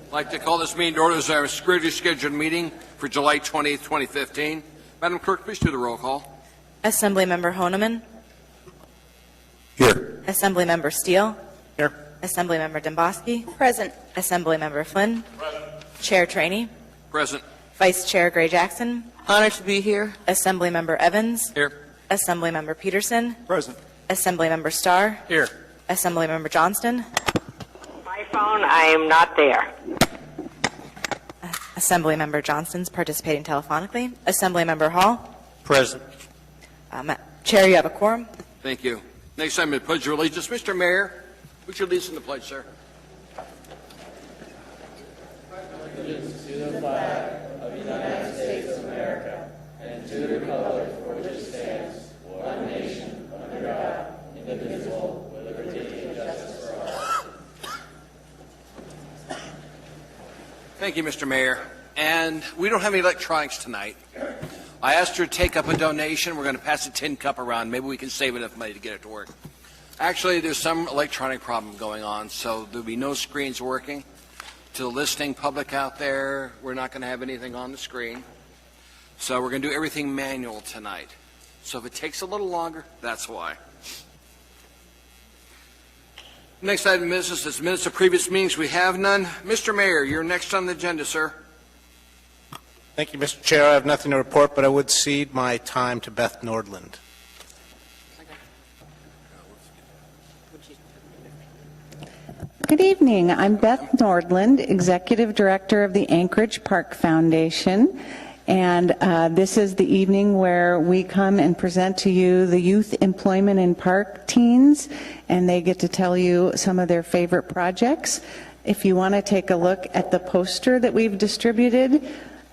I'd like to call this meeting to order as our regularly scheduled meeting for July 20th, 2015. Madam Clerk, please do the roll call. Assemblymember Honeman. Here. Assemblymember Steele. Here. Assemblymember Domboski. Present. Assemblymember Flynn. Present. Chair Trainee. Present. Vice Chair Gray Jackson. Honored to be here. Assemblymember Evans. Here. Assemblymember Peterson. Present. Assemblymember Starr. Here. Assemblymember Johnston. My phone, I am not there. Assemblymember Johnston's participating telephonically. Assemblymember Hall. Present. Chair, you have a quorum. Thank you. Next item is Pledge of Allegiance. Mr. Mayor, would you lead us in the pledge, sir? Thank you, Mr. Mayor. And we don't have any electronics tonight. I asked her to take up a donation. We're going to pass a tin cup around. Maybe we can save enough money to get it to work. Actually, there's some electronic problem going on, so there'll be no screens working. To the listening public out there, we're not going to have anything on the screen. So we're going to do everything manual tonight. So if it takes a little longer, that's why. Next item of business is minutes of previous meetings. We have none. Mr. Mayor, you're next on the agenda, sir. Thank you, Mr. Chair. I have nothing to report, but I would cede my time to Beth Nordland. Good evening. I'm Beth Nordland, Executive Director of the Anchorage Park Foundation. And this is the evening where we come and present to you the Youth Employment in Park teens, and they get to tell you some of their favorite projects. If you want to take a look at the poster that we've distributed,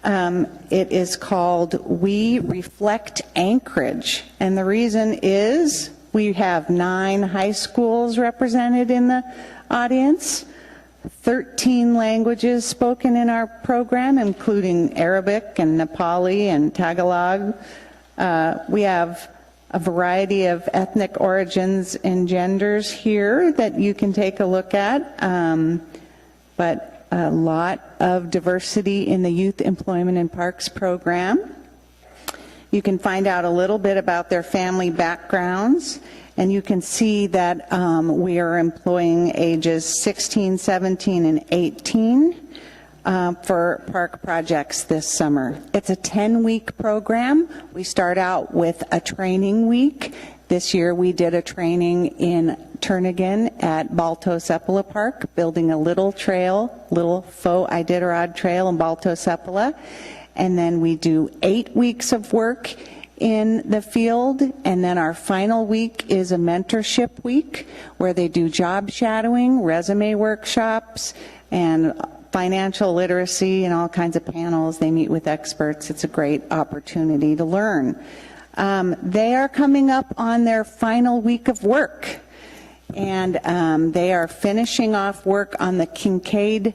it is called We Reflect Anchorage. And the reason is we have 9 high schools represented in the audience, 13 languages spoken in our program, including Arabic and Nepali and Tagalog. We have a variety of ethnic origins and genders here that you can take a look at, but a lot of diversity in the Youth Employment in Parks program. You can find out a little bit about their family backgrounds, and you can see that we are employing ages 16, 17, and 18 for park projects this summer. It's a 10-week program. We start out with a training week. This year we did a training in Turnagain at Balto Sepulveda Park, building a little trail, little faux Iditarod trail in Balto Sepulveda. And then we do 8 weeks of work in the field, and then our final week is a mentorship week where they do job shadowing, resume workshops, and financial literacy and all kinds of panels. They meet with experts. It's a great opportunity to learn. They are coming up on their final week of work, and they are finishing off work on the Kincaid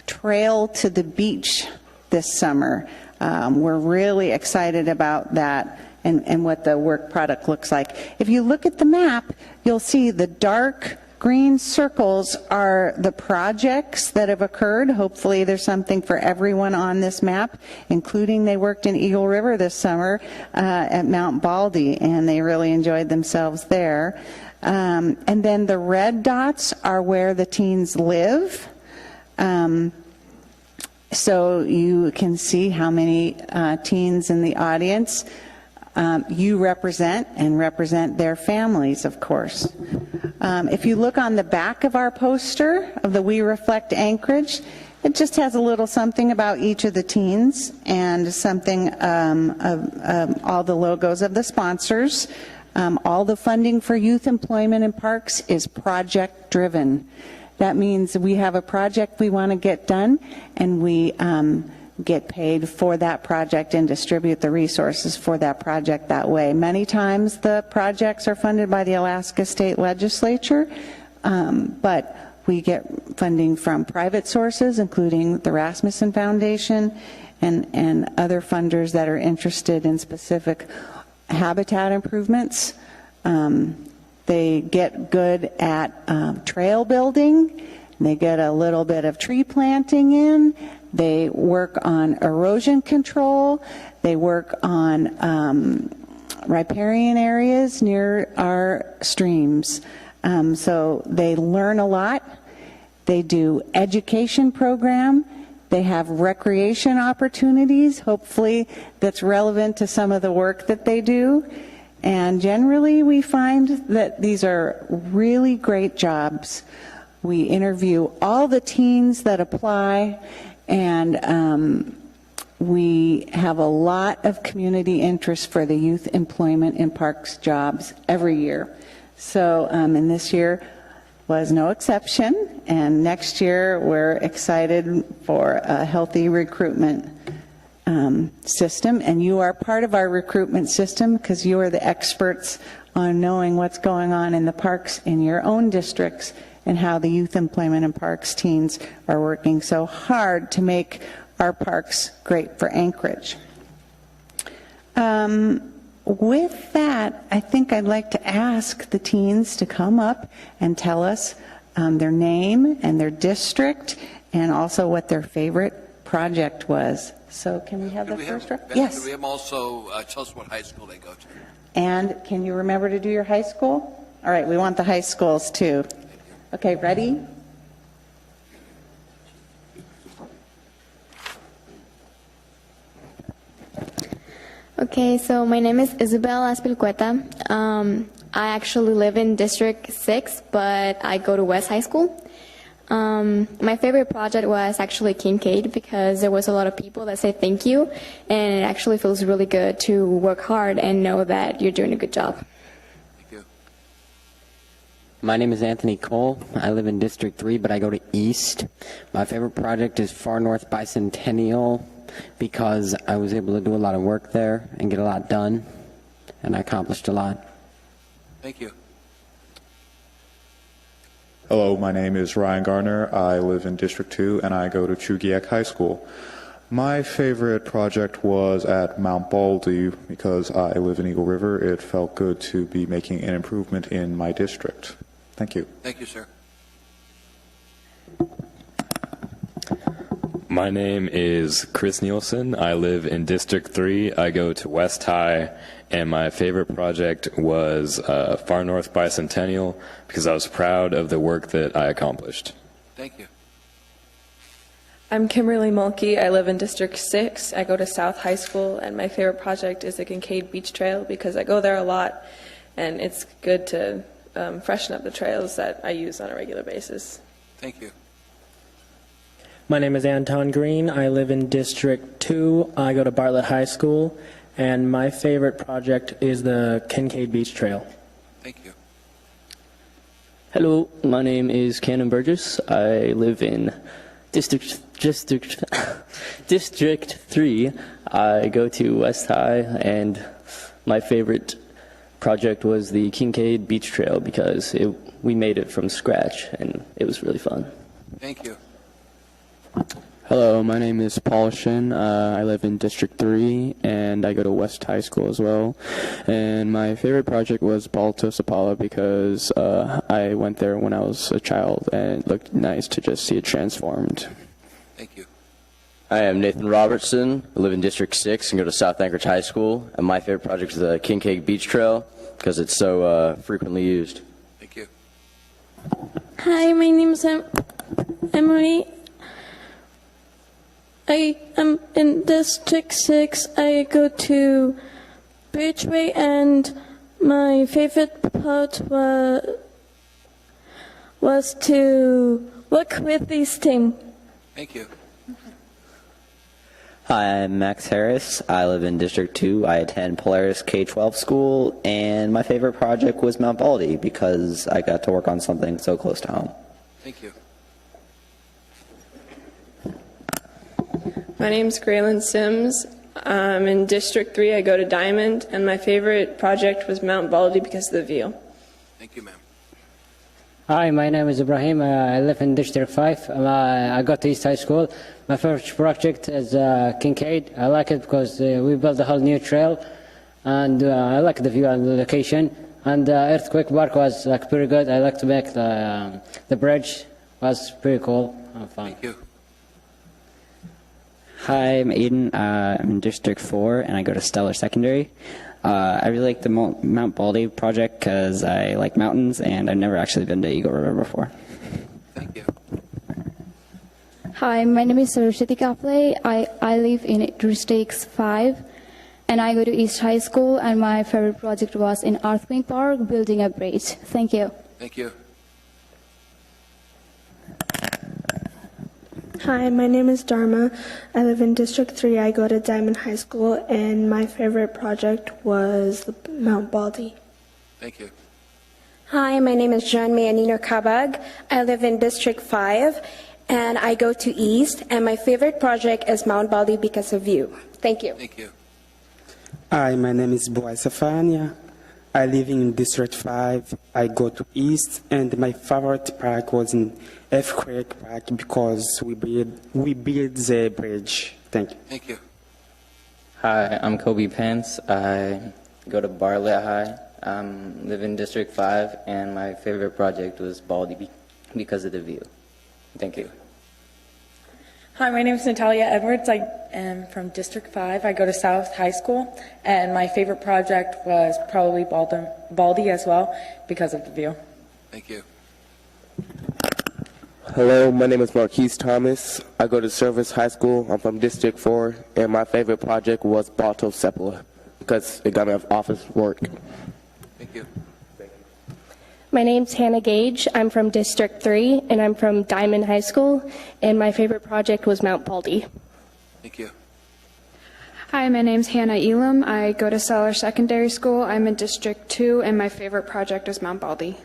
Trail to the beach this summer. We're really excited about that and what the work product looks like. If you look at the map, you'll see the dark green circles are the projects that have occurred. Hopefully there's something for everyone on this map, including they worked in Eagle River this summer at Mount Baldy, and they really enjoyed themselves there. And then the red dots are where the teens live. So you can see how many teens in the audience you represent, and represent their families, of course. If you look on the back of our poster of the We Reflect Anchorage, it just has a little something about each of the teens and something of all the logos of the sponsors. All the funding for youth employment in parks is project driven. That means we have a project we want to get done, and we get paid for that project and distribute the resources for that project that way. Many times the projects are funded by the Alaska State Legislature, but we get funding from private sources, including the Rasmussen Foundation and other funders that are interested in specific habitat improvements. They get good at trail building. They get a little bit of tree planting in. They work on erosion control. They work on riparian areas near our streams. So they learn a lot. They do education program. They have recreation opportunities, hopefully that's relevant to some of the work that they do. And generally, we find that these are really great jobs. We interview all the teens that apply, and we have a lot of community interest for the youth employment in parks jobs every year. So, and this year was no exception, and next year we're excited for a healthy recruitment system, and you are part of our recruitment system because you are the experts on knowing what's going on in the parks in your own districts and how the youth employment and parks teams are working so hard to make our parks great for Anchorage. With that, I think I'd like to ask the teens to come up and tell us their name and their district and also what their favorite project was. So can we have the first row? Yes. Could we have them also tell us what high school they go to? And can you remember to do your high school? All right, we want the high schools too. Okay, ready? Okay, so my name is Isabel Aspilcueta. I actually live in District 6, but I go to West High School. My favorite project was actually Kincaid because there was a lot of people that say thank you, and it actually feels really good to work hard and know that you're doing a good job. Thank you. My name is Anthony Cole. I live in District 3, but I go to East. My favorite project is Far North Bicentennial because I was able to do a lot of work there and get a lot done, and I accomplished a lot. Thank you. Hello, my name is Ryan Garner. I live in District 2 and I go to Chugiak High School. My favorite project was at Mount Baldy because I live in Eagle River. It felt good to be making an improvement in my district. Thank you. Thank you, sir. My name is Chris Nielsen. I live in District 3. I go to West High, and my favorite project was Far North Bicentennial because I was proud of the work that I accomplished. Thank you. I'm Kimberly Mulkey. I live in District 6. I go to South High School, and my favorite project is the Kincaid Beach Trail because I go there a lot, and it's good to freshen up the trails that I use on a regular basis. Thank you. My name is Anton Green. I live in District 2. I go to Bartlett High School, and my favorite project is the Kincaid Beach Trail. Thank you. Hello, my name is Cannon Burgess. I live in District 3. I go to West High, and my favorite project was the Kincaid Beach Trail because we made it from scratch, and it was really fun. Thank you. Hello, my name is Paul Shin. I live in District 3, and I go to West High School as well. And my favorite project was Baltos Apollo because I went there when I was a child, and it looked nice to just see it transformed. Thank you. I am Nathan Robertson. I live in District 6 and go to South Anchorage High School. And my favorite project is the Kincaid Beach Trail because it's so frequently used. Thank you. Hi, my name is Emily. I am in District 6. I go to Bridgeway, and my favorite part was to work with this team. Thank you. Hi, I'm Max Harris. I live in District 2. I attend Polaris K-12 school, and my favorite project was Mount Baldy because I got to work on something so close to home. Thank you. My name's Graylin Sims. I'm in District 3. I go to Diamond, and my favorite project was Mount Baldy because of the view. Thank you, ma'am. Hi, my name is Ibrahim. I live in District 5. I go to East High School. My favorite project is Kincaid. I like it because we built a whole new trail, and I like the view and the location. And Earthquake Park was pretty good. I like to make the bridge was pretty cool and fun. Thank you. Hi, I'm Aiden. I'm in District 4, and I go to Stellar Secondary. I really like the Mount Baldy project because I like mountains, and I've never actually been to Eagle River before. Thank you. Hi, my name is Saraswati Kaple. I live in District 5, and I go to East High School, and my favorite project was in Earthquake Park, building a bridge. Thank you. Thank you. Hi, my name is Dharma. I live in District 3. I go to Diamond High School, and my favorite project was the Mount Baldy. Thank you. Hi, my name is John Mayanino Kabag. I live in District 5, and I go to East, and my favorite project is Mount Baldy because of you. Thank you. Thank you. Hi, my name is Boy Safania. I live in District 5. I go to East, and my favorite park was in Earthquake Park because we build the bridge. Thank you. Thank you. Hi, I'm Kobe Pence. I go to Bartlett High. I live in District 5, and my favorite project was Baldy because of the view. Thank you. Hi, my name is Natalia Edwards. I am from District 5. I go to South High School, and my favorite project was probably Baldy as well because of the view. Thank you. Hello, my name is Marquise Thomas. I go to Service High School. I'm from District 4, and my favorite project was Balto Sepulveda because it got me off office work. Thank you. My name's Hannah Gage. I'm from District 3, and I'm from Diamond High School, and my favorite project was Mount Baldy. Thank you. Hi, my name's Hannah Elam. I go to Stellar Secondary School. I'm in District 2, and my favorite project is Mount Baldy.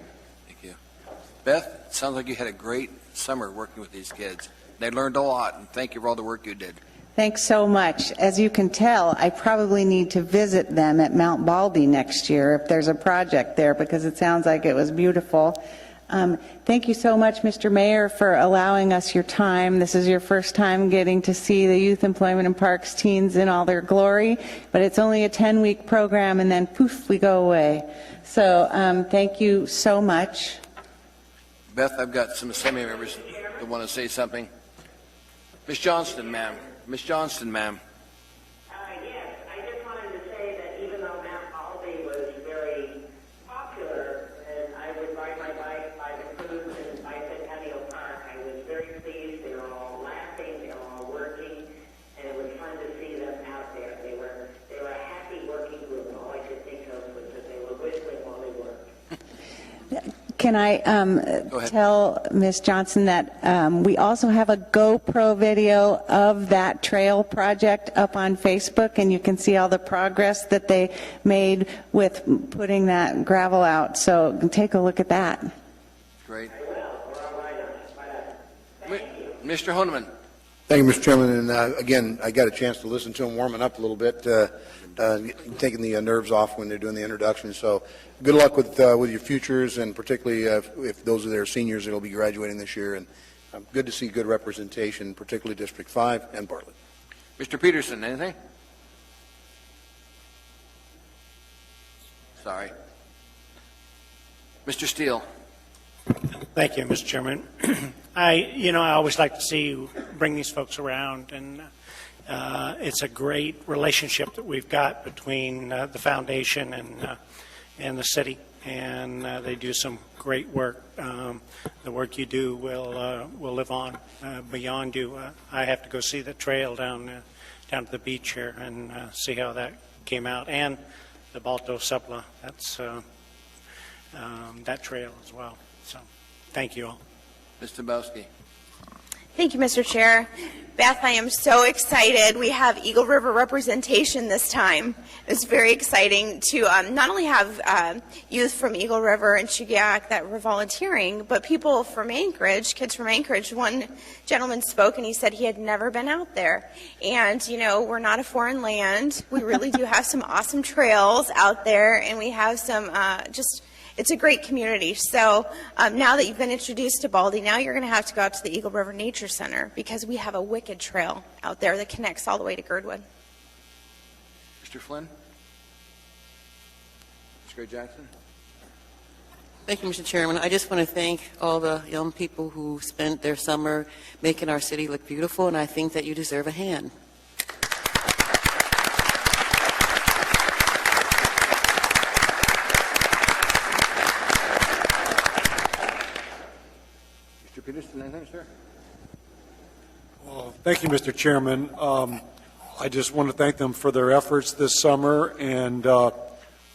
Thank you. Beth, it sounds like you had a great summer working with these kids. They learned a lot, and thank you for all the work you did. Thanks so much. As you can tell, I probably need to visit them at Mount Baldy next year if there's a project there, because it sounds like it was beautiful. Thank you so much, Mr. Mayor, for allowing us your time. This is your first time getting to see the Youth Employment and Parks teens in all their glory, but it's only a 10-week program, and then poof, we go away. So thank you so much. Beth, I've got some assembly members that want to say something. Ms. Johnston, ma'am. Ms. Johnston, ma'am. Yes, I just wanted to say that even though Mount Baldy was very popular, and I would ride my bike by the cruise in Bicentennial Park, I was very pleased. They were all laughing, they were all working, and it was fun to see them out there. They were a happy working group. All I could think of was that they were whistling while they worked. Can I tell Ms. Johnson that we also have a GoPro video of that trail project up on Facebook, and you can see all the progress that they made with putting that gravel out. So take a look at that. Great. Mr. Honeman. Thank you, Mr. Chairman. And again, I got a chance to listen to them warming up a little bit, taking the nerves off when they're doing the introduction. So good luck with your futures, and particularly if those are their seniors that will be graduating this year. And good to see good representation, particularly District 5 and Bartlett. Mr. Peterson, anything? Sorry. Mr. Steele. Thank you, Mr. Chairman. I always like to see you bring these folks around, and it's a great relationship that we've got between the foundation and the city, and they do some great work. The work you do will live on beyond you. I have to go see the trail down to the beach here and see how that came out, and the Balto Sepulveda. That's that trail as well. So, thank you all. Mr. Bowski. Thank you, Mr. Chair. Beth, I am so excited. We have Eagle River representation this time. It's very exciting to not only have youth from Eagle River and Chugiak that were volunteering, but people from Anchorage, kids from Anchorage. One gentleman spoke and he said he had never been out there. And, we're not a foreign land. We really do have some awesome trails out there, and we have some it's a great community. So now that you've been introduced to Baldy, now you're going to have to go out to the Eagle River Nature Center, because we have a wicked trail out there that connects all the way to Girdwood. Mr. Flynn? Mr. Gray Jackson? Thank you, Mr. Chairman. I just want to thank all the young people who spent their summer making our city look beautiful, and I think that you deserve a hand. Mr. Peterson, anything, sir? Well, thank you, Mr. Chairman. I just want to thank them for their efforts this summer, and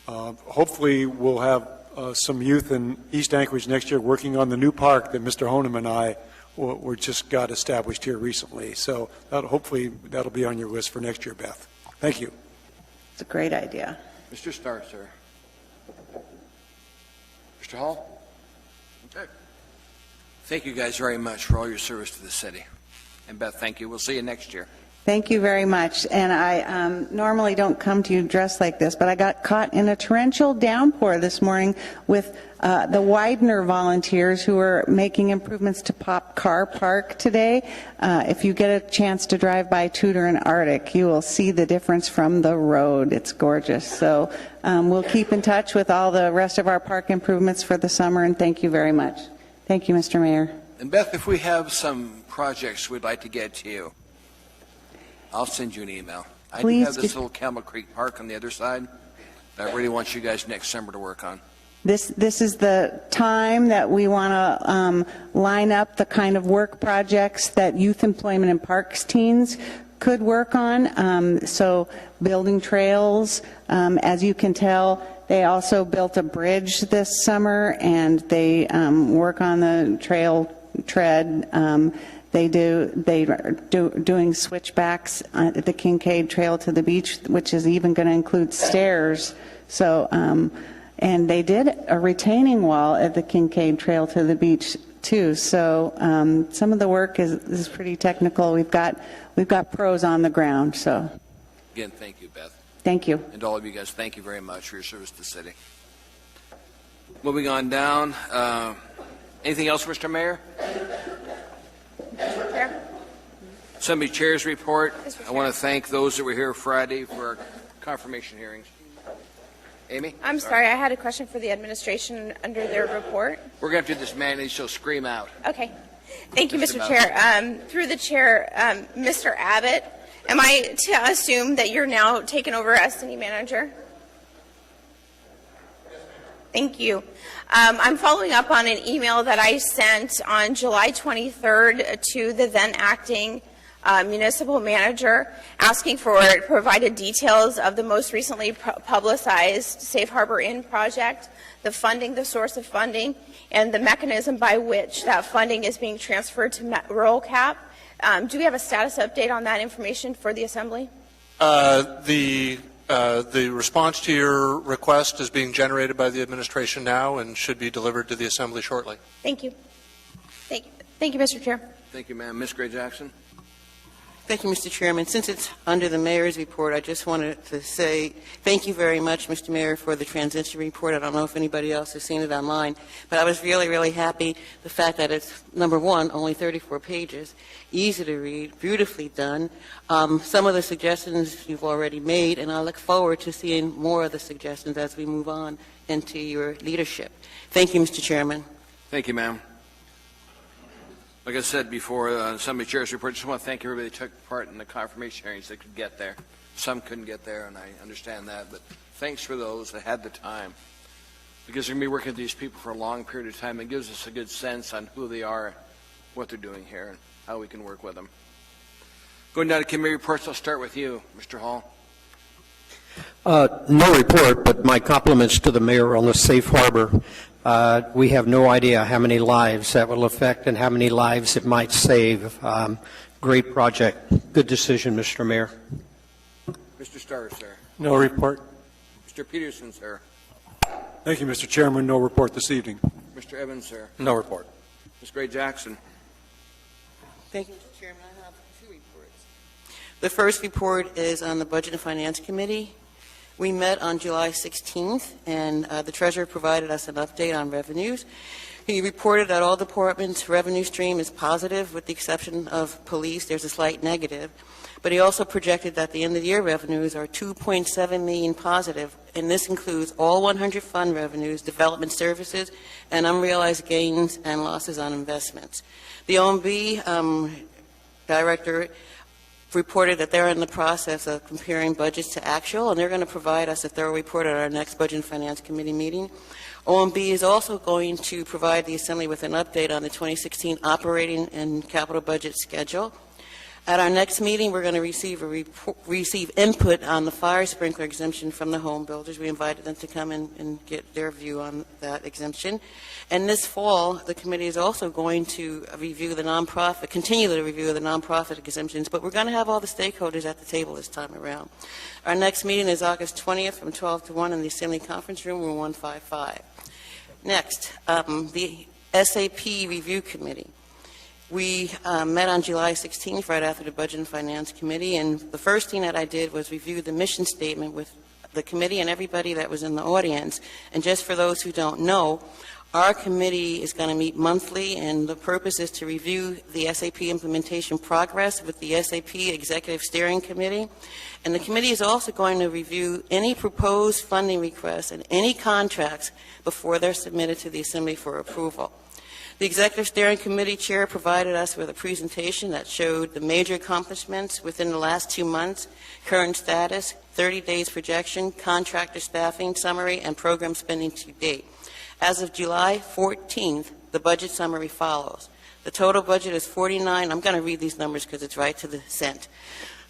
hopefully we'll have some youth in East Anchorage next year working on the new park that Mr. Honum and I were just got established here recently. So hopefully that'll be on your list for next year, Beth. Thank you. It's a great idea. Mr. Starr, sir. Mr. Hall? Okay. Thank you guys very much for all your service to the city. And Beth, thank you. We'll see you next year. Thank you very much. And I normally don't come to you dressed like this, but I got caught in a torrential downpour this morning with the Widener volunteers who are making improvements to Pop Car Park today. If you get a chance to drive by Tudor and Arctic, you will see the difference from the road. It's gorgeous. So we'll keep in touch with all the rest of our park improvements for the summer, and thank you very much. Thank you, Mr. Mayor. And Beth, if we have some projects we'd like to get to you, I'll send you an email. I do Please have this little Camel Creek Park on the other side that I really want you guys next summer to work on. This is the time that we want to line up the kind of work projects that Youth Employment and Parks teens could work on. So building trails, as you can tell, they also built a bridge this summer, and they work on the trail tread. They are doing switchbacks at the Kincaid Trail to the beach, which is even going to include stairs. So, and they did a retaining wall at the Kincaid Trail to the beach too. So some of the work is pretty technical. We've got pros on the ground. So Again, thank you, Beth. thank you. And to all of you guys, thank you very much for your service to the city. Moving on down. Anything else, Mr. Mayor? Chair? Assembly Chair's report. I want to thank those that were here Friday for our confirmation hearings. Amy? I'm sorry, I had a question for the administration under their report. We're going to have to do this manually, so scream out. Okay. Thank you, Mr. Mr. Chair. Through the chair, Mr. Abbott, am I to assume that you're now taking over as city manager? Thank you. I'm following up on an email that I sent on July 23rd to the then acting municipal manager asking for provided details of the most recently publicized Safe Harbor Inn project, the funding, the source of funding, and the mechanism by which that funding is being transferred to rural cap. Do we have a status update on that information for the Assembly? The response to your request is being generated by the administration now and should be delivered to the Assembly shortly. Thank you. Thank you, Mr. Chair. Thank you, ma'am. Ms. Gray Jackson? Thank you, Mr. Chairman. Since it's under the mayor's report, I just wanted to say thank you very much, Mr. Mayor, for the transition report. I don't know if anybody else has seen it online, but I was really, really happy the fact that it's, number one, only 34 pages, easy to read, beautifully done. Some of the suggestions you've already made, and I look forward to seeing more of the suggestions as we move on into your leadership. Thank you, Mr. Chairman. Thank you, ma'am. Like I said before, Assembly Chair's report, just want to thank everybody that took part in the confirmation hearings that could get there. Some couldn't get there, and I understand that, but thanks for those that had the time. Because we're going to be working with these people for a long period of time. It gives us a good sense on who they are, what they're doing here, and how we can work with them. Going down to committee reports, I'll start with you, Mr. Hall. No report, but my compliments to the mayor on the safe harbor. We have no idea how many lives that will affect and how many lives it might save. Great project. Good decision, Mr. Mayor. Mr. Starr, sir. No report. Mr. Peterson, sir. Thank you, Mr. Chairman. No report this evening. Mr. Evans, sir. No report. Ms. Gray Jackson. Thank you, Mr. Chairman. I have two reports. The first report is on the Budget and Finance Committee. We met on July 16th, and the Treasurer provided us an update on revenues. He reported that all departments' revenue stream is positive, with the exception of police. There's a slight negative. But he also projected that the end-of-the-year revenues are $2.7 million positive, and this includes all 100 fund revenues, development services, and unrealized gains and losses on investments. The OMB director reported that they're in the process of comparing budgets to actual, and they're going to provide us a thorough report at our next Budget and Finance Committee meeting. OMB is also going to provide the Assembly with an update on the 2016 operating and capital budget schedule. At our next meeting, we're going to receive input on the fire sprinkler exemption from the home builders. We invited them to come in and get their view on that exemption. And this fall, the committee is also going to review the continue the review of the nonprofit exemptions, but we're going to have all the stakeholders at the table this time around. Our next meeting is August 20th from 12 to 1 in the Assembly Conference Room, room 155. Next, the SAP Review Committee. We met on July 16th, right after the Budget and Finance Committee, and the first thing that I did was review the mission statement with the committee and everybody that was in the audience. And just for those who don't know, our committee is going to meet monthly, and the purpose is to review the SAP implementation progress with the SAP Executive Steering Committee. And the committee is also going to review any proposed funding requests and any contracts before they're submitted to the Assembly for approval. The Executive Steering Committee Chair provided us with a presentation that showed the major accomplishments within the last 2 months, current status, 30 days projection, contractor staffing summary, and program spending to date. As of July 14th, the budget summary follows. The total budget is I'm going to read these numbers because it's right to the cent.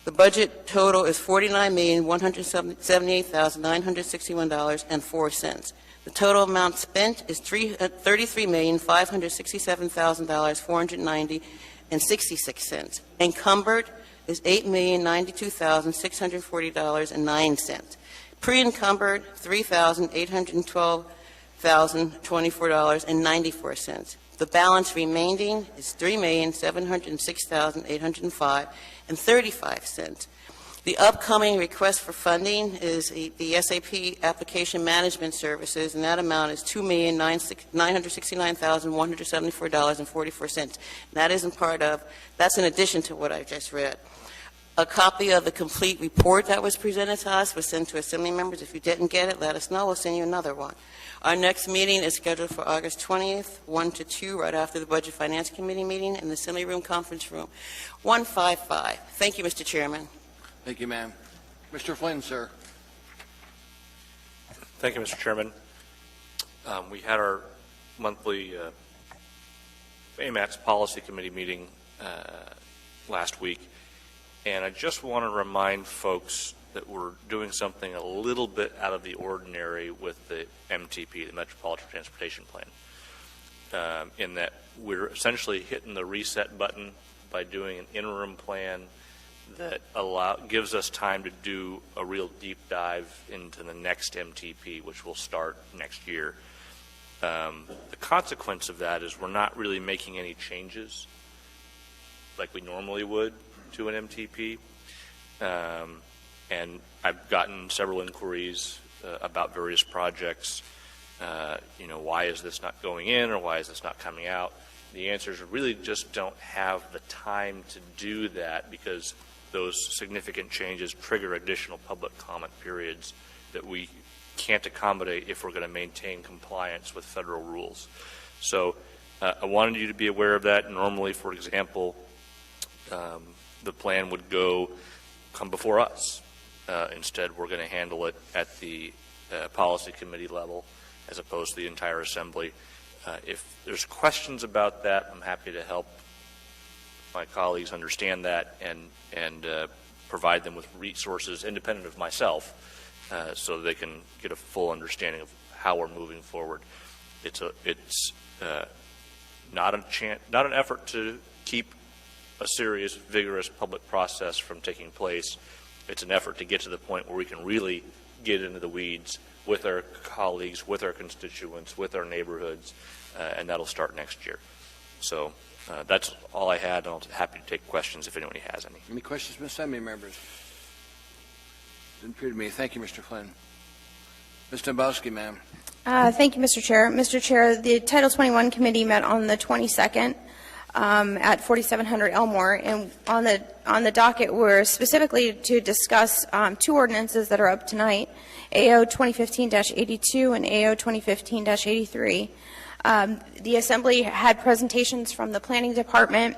The budget total is $49,178,961.04. The total amount spent is $33,567,490.66. Encumbered is $8,092,640.09. Pre-encumbered, $3,812,024.94. The balance remaining is $3,706,805.35. The upcoming request for funding is the SAP Application Management Services, and that amount is $2,969,174.44. That's in addition to what I just read. A copy of the complete report that was presented to us was sent to Assembly members. If you didn't get it, let us know. We'll send you another one. Our next meeting is scheduled for August 20th, 1 to 2, right after the Budget Finance Committee meeting in the Assembly Room Conference Room, 155. Thank you, Mr. Chairman. Thank you, ma'am. Mr. Flynn, sir. Thank you, Mr. Chairman. We had our monthly AMATS Policy Committee meeting last week, and I just want to remind folks that we're doing something a little bit out of the ordinary with the MTP, the Metropolitan Transportation Plan, in that we're essentially hitting the reset button by doing an interim plan that gives us time to do a real deep dive into the next MTP, which will start next year. The consequence of that is we're not really making any changes like we normally would to an MTP. And I've gotten several inquiries about various projects. Why is this not going in, or why is this not coming out? The answer is we really just don't have the time to do that because those significant changes trigger additional public comment periods that we can't accommodate if we're going to maintain compliance with federal rules. So I wanted you to be aware of that. Normally, for example, the plan would come before us. Instead, we're going to handle it at the policy committee level as opposed to the entire Assembly. If there's questions about that, I'm happy to help my colleagues understand that and provide them with resources independent of myself so they can get a full understanding of how we're moving forward. It's not an effort to keep a serious, vigorous public process from taking place. It's an effort to get to the point where we can really get into the weeds with our colleagues, with our constituents, with our neighborhoods, and that'll start next year. So that's all I had, and I'm happy to take questions if anybody has any. Any questions from Assembly members? Didn't appear to me. Thank you, Mr. Flynn. Ms. Dombrowski, ma'am. Thank you, Mr. Chair. Mr. Chair, the Title 21 committee met on the 22nd at 4700 Elmore, and on the docket were specifically to discuss two ordinances that are up tonight, AO 2015-82 and AO 2015-83. The Assembly had presentations from the Planning Department,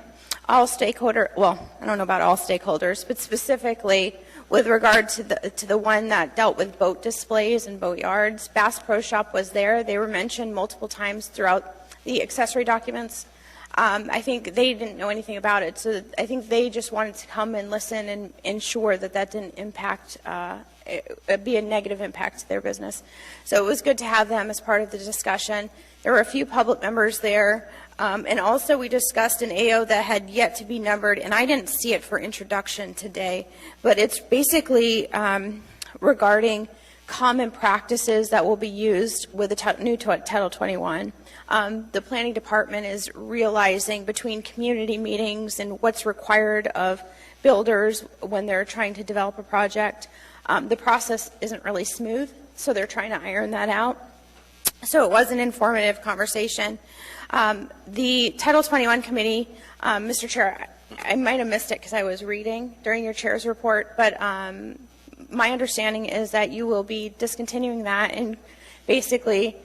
all stakeholder, well, I don't know about all stakeholders, but specifically with regard to the one that dealt with boat displays and boat yards. Bass Pro Shop was there. They were mentioned multiple times throughout the accessory documents. I think they didn't know anything about it, so I think they just wanted to come and listen and ensure that that didn't impact, be a negative impact to their business. So it was good to have them as part of the discussion. There were a few public members there, and also we discussed an AO that had yet to be numbered, and I didn't see it for introduction today, but it's basically regarding common practices that will be used with the new Title 21. The Planning Department is realizing between community meetings and what's required of builders when they're trying to develop a project, the process isn't really smooth, so they're trying to iron that out. So it was an informative conversation. The Title 21 committee, Mr. Chair, I might have missed it because I was reading during your chair's report, but my understanding is that you will be discontinuing that and basically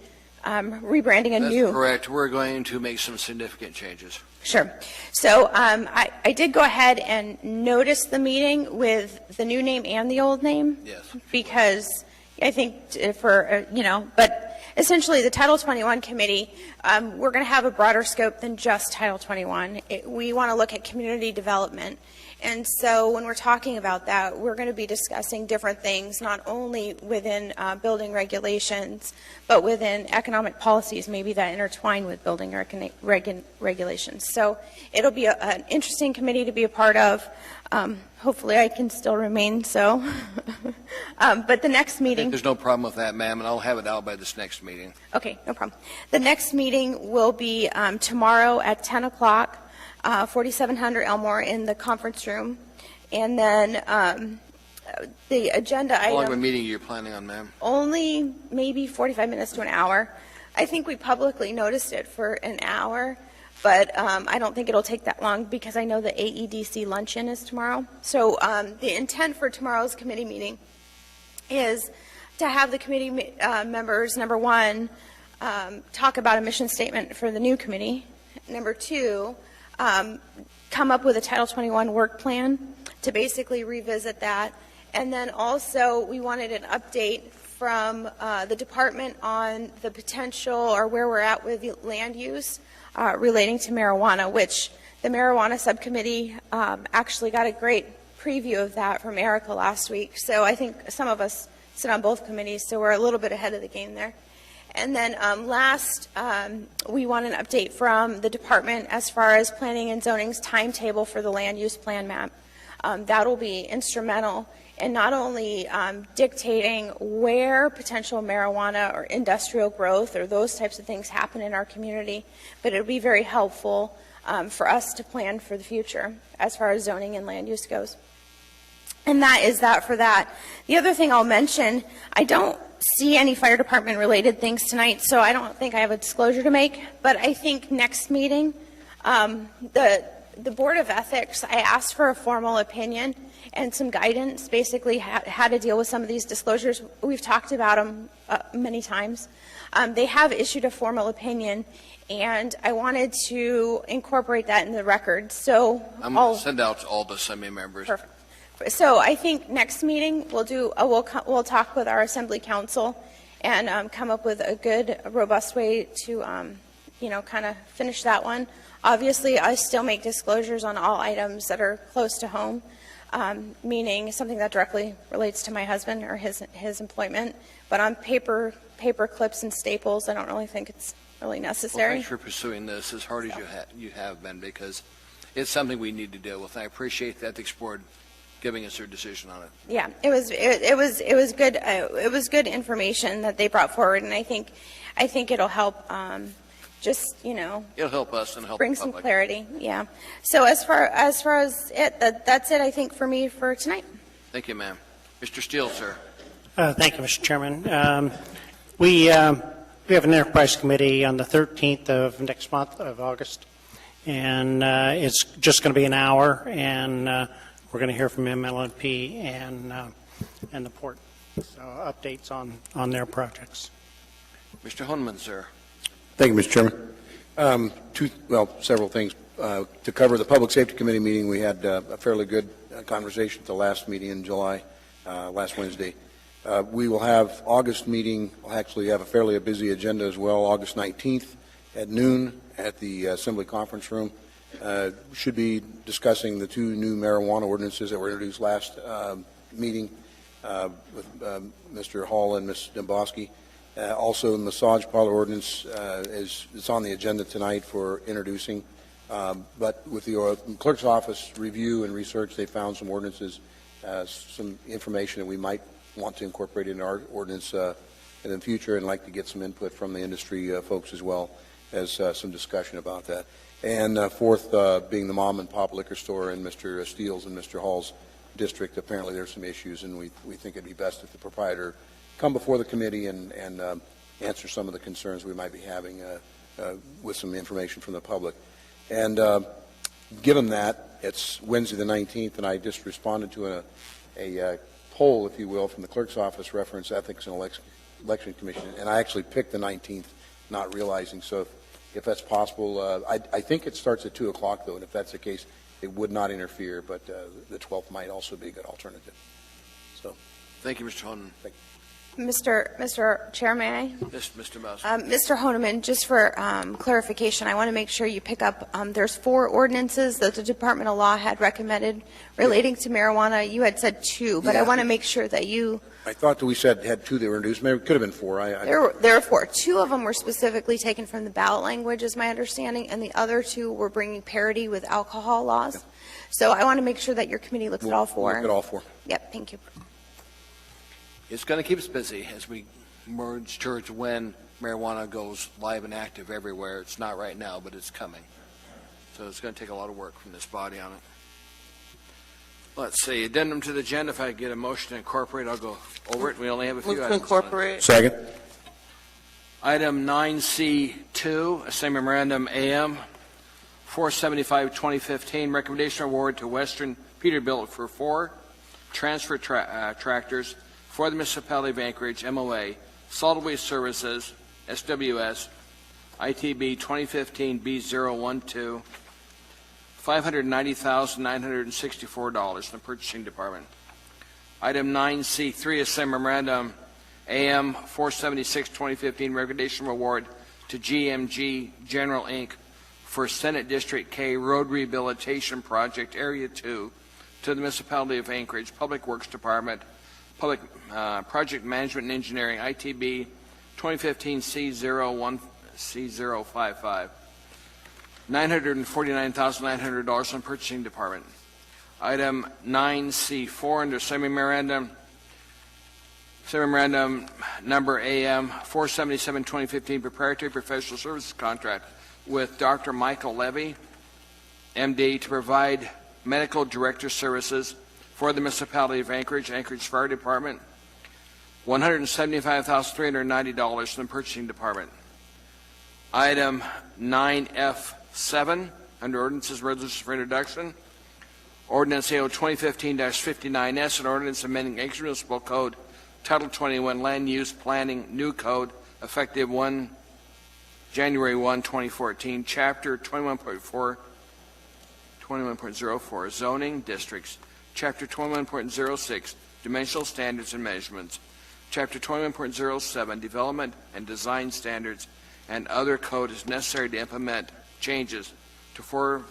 rebranding a new. That's correct. We're going to make some significant changes. Sure. So I did go ahead and notice the meeting with the new name and the old name. Yes. Because I think for, but essentially the Title 21 committee, we're going to have a broader scope than just Title 21. We want to look at community development. And so when we're talking about that, we're going to be discussing different things, not only within building regulations, but within economic policies, maybe that intertwine with building regulations. So it'll be an interesting committee to be a part of. Hopefully I can still remain so. But the next meeting... There's no problem with that, ma'am, and I'll have it out by this next meeting. Okay, no problem. The next meeting will be tomorrow at 10 o'clock. 4700 Elmore in the conference room. And then the agenda How long of a item, meeting are you planning on, ma'am? only maybe 45 minutes to an hour. I think we publicly noticed it for an hour, but I don't think it'll take that long because I know the AEDC luncheon is tomorrow. So the intent for tomorrow's committee meeting is to have the committee members, number one, talk about a mission statement for the new committee. Number two, come up with a Title 21 work plan to basically revisit that. And then also we wanted an update from the department on the potential or where we're at with land use relating to marijuana, which the marijuana subcommittee actually got a great preview of that from Erica last week. So I think some of us sit on both committees, so we're a little bit ahead of the game there. And then last, we want an update from the department as far as planning and zoning's timetable for the land use plan map. That will be instrumental in not only dictating where potential marijuana or industrial growth or those types of things happen in our community, but it will be very helpful for us to plan for the future as far as zoning and land use goes. And that is that for that. The other thing I'll mention, I don't see any fire department related things tonight, so I don't think I have a disclosure to make, but I think next meeting, the Board of Ethics, I asked for a formal opinion and some guidance, basically how to deal with some of these disclosures. We've talked about them many times. They have issued a formal opinion, and I wanted to incorporate that in the record. So I'm going to send out to all the Assembly members. Perfect. So I think next meeting we'll do we'll talk with our Assembly Council and come up with a good, robust way to kind of finish that one. Obviously, I still make disclosures on all items that are close to home, meaning something that directly relates to my husband or his employment. But on paper clips and staples, I don't really think it's really necessary. Well, thanks for pursuing this as hard as you have been, because it's something we need to deal with. I appreciate the Ethics Board giving us their decision on it. Yeah, it was good. It was good information that they brought forward, and I think it'll help. It'll help us and help bring the some public. clarity. Yeah. So as far as it, that's it. I think for me for tonight. Thank you, ma'am. Mr. Steele, sir. Thank you, Mr. Chairman. We We have an enterprise committee on the 13th of next month of August, and it's just going to be an hour, and we're going to hear from MLNP and the port. So updates on their projects. Mr. Honeman, sir. Thank you, Mr. Chairman. Several things. To cover the Public Safety Committee meeting, we had a fairly good conversation at the last meeting in July, last Wednesday. We will have August meeting. We'll actually have a fairly busy agenda as well, August 19th at noon at the Assembly Conference Room. Should be discussing the 2 new marijuana ordinances that were introduced last meeting with Mr. Hall and Ms. Domboski. Also, the massage parlor ordinance is on the agenda tonight for introducing. But with the clerk's office review and research, they found some ordinances, some information that we might want to incorporate in our ordinance in the future, and like to get some input from the industry folks as well as some discussion about that. And fourth, being the mom and pop liquor store in Mr. Steele's and Mr. Hall's district, apparently there's some issues, and we think it'd be best if the proprietor come before the committee and answer some of the concerns we might be having with some information from the public. And given that, it's Wednesday the 19th, and I just responded to a poll, if you will, from the clerk's office, reference ethics and election commission, and I actually picked the 19th, not realizing. So if that's possible, I think it starts at 2 o'clock, though, and if that's the case, it would not interfere, but the 12th might also be a good alternative. So, thank you, Mr. Honeman. Thank you. Mr. Chair, may I? Yes, Mr. Mouse. Mr. Honeman, just for clarification, I want to make sure you pick up, there's 4 ordinances that the Department of Law had recommended relating to marijuana. You had said 2, but I want to make sure that you... I thought that we said had 2 that were introduced. Maybe it could have been 4. There are 4. 2 of them were specifically taken from the ballot language, is my understanding, and the other 2 were bringing parity with alcohol laws. Yeah. So I want to make sure that your committee looks at all 4. Look at all 4. Yep, thank you. It's going to keep us busy as we merge towards when marijuana goes live and active everywhere. It's not right now, but it's coming. So it's going to take a lot of work from this body on it. Let's see, addendum to the agenda. If I get a motion to incorporate, I'll go over it. We only have a few Move to items. incorporate. Second. Item 9C2, a same memorandum AM 475-2015, recommendation award to Western Peterbilt for 4 transfer tractors for the municipality of Anchorage, MOA, Solid Waste Services, SWS, ITB 2015 B012, $590,964 in the purchasing department. Item 9C3 is same memorandum AM 476-2015, recommendation award to GMG General Inc. for Senate District K Road Rehabilitation Project Area 2 to the municipality of Anchorage, Public Works Department, Public Project Management and Engineering, ITB 2015 C055, $949,900 on purchasing department. Item 9C4 under semi-memorandum number AM 477-2015, proprietary professional services contract with Dr. Michael Levy, MD, to provide medical director services for the municipality of Anchorage, Anchorage Fire Department, $175,390 from the purchasing department. Item 9F7 under ordinances, resolutions for introduction. Ordinance AO 2015-59S, an ordinance amending Anchorage Municipal Code, Title 21, Land Use Planning, New Code, effective January 1, 2014, Chapter 21.04, Zoning Districts, Chapter 21.06, Dimensional Standards and Measurements, Chapter 21.07, Development and Design Standards, and other code is necessary to implement changes to floor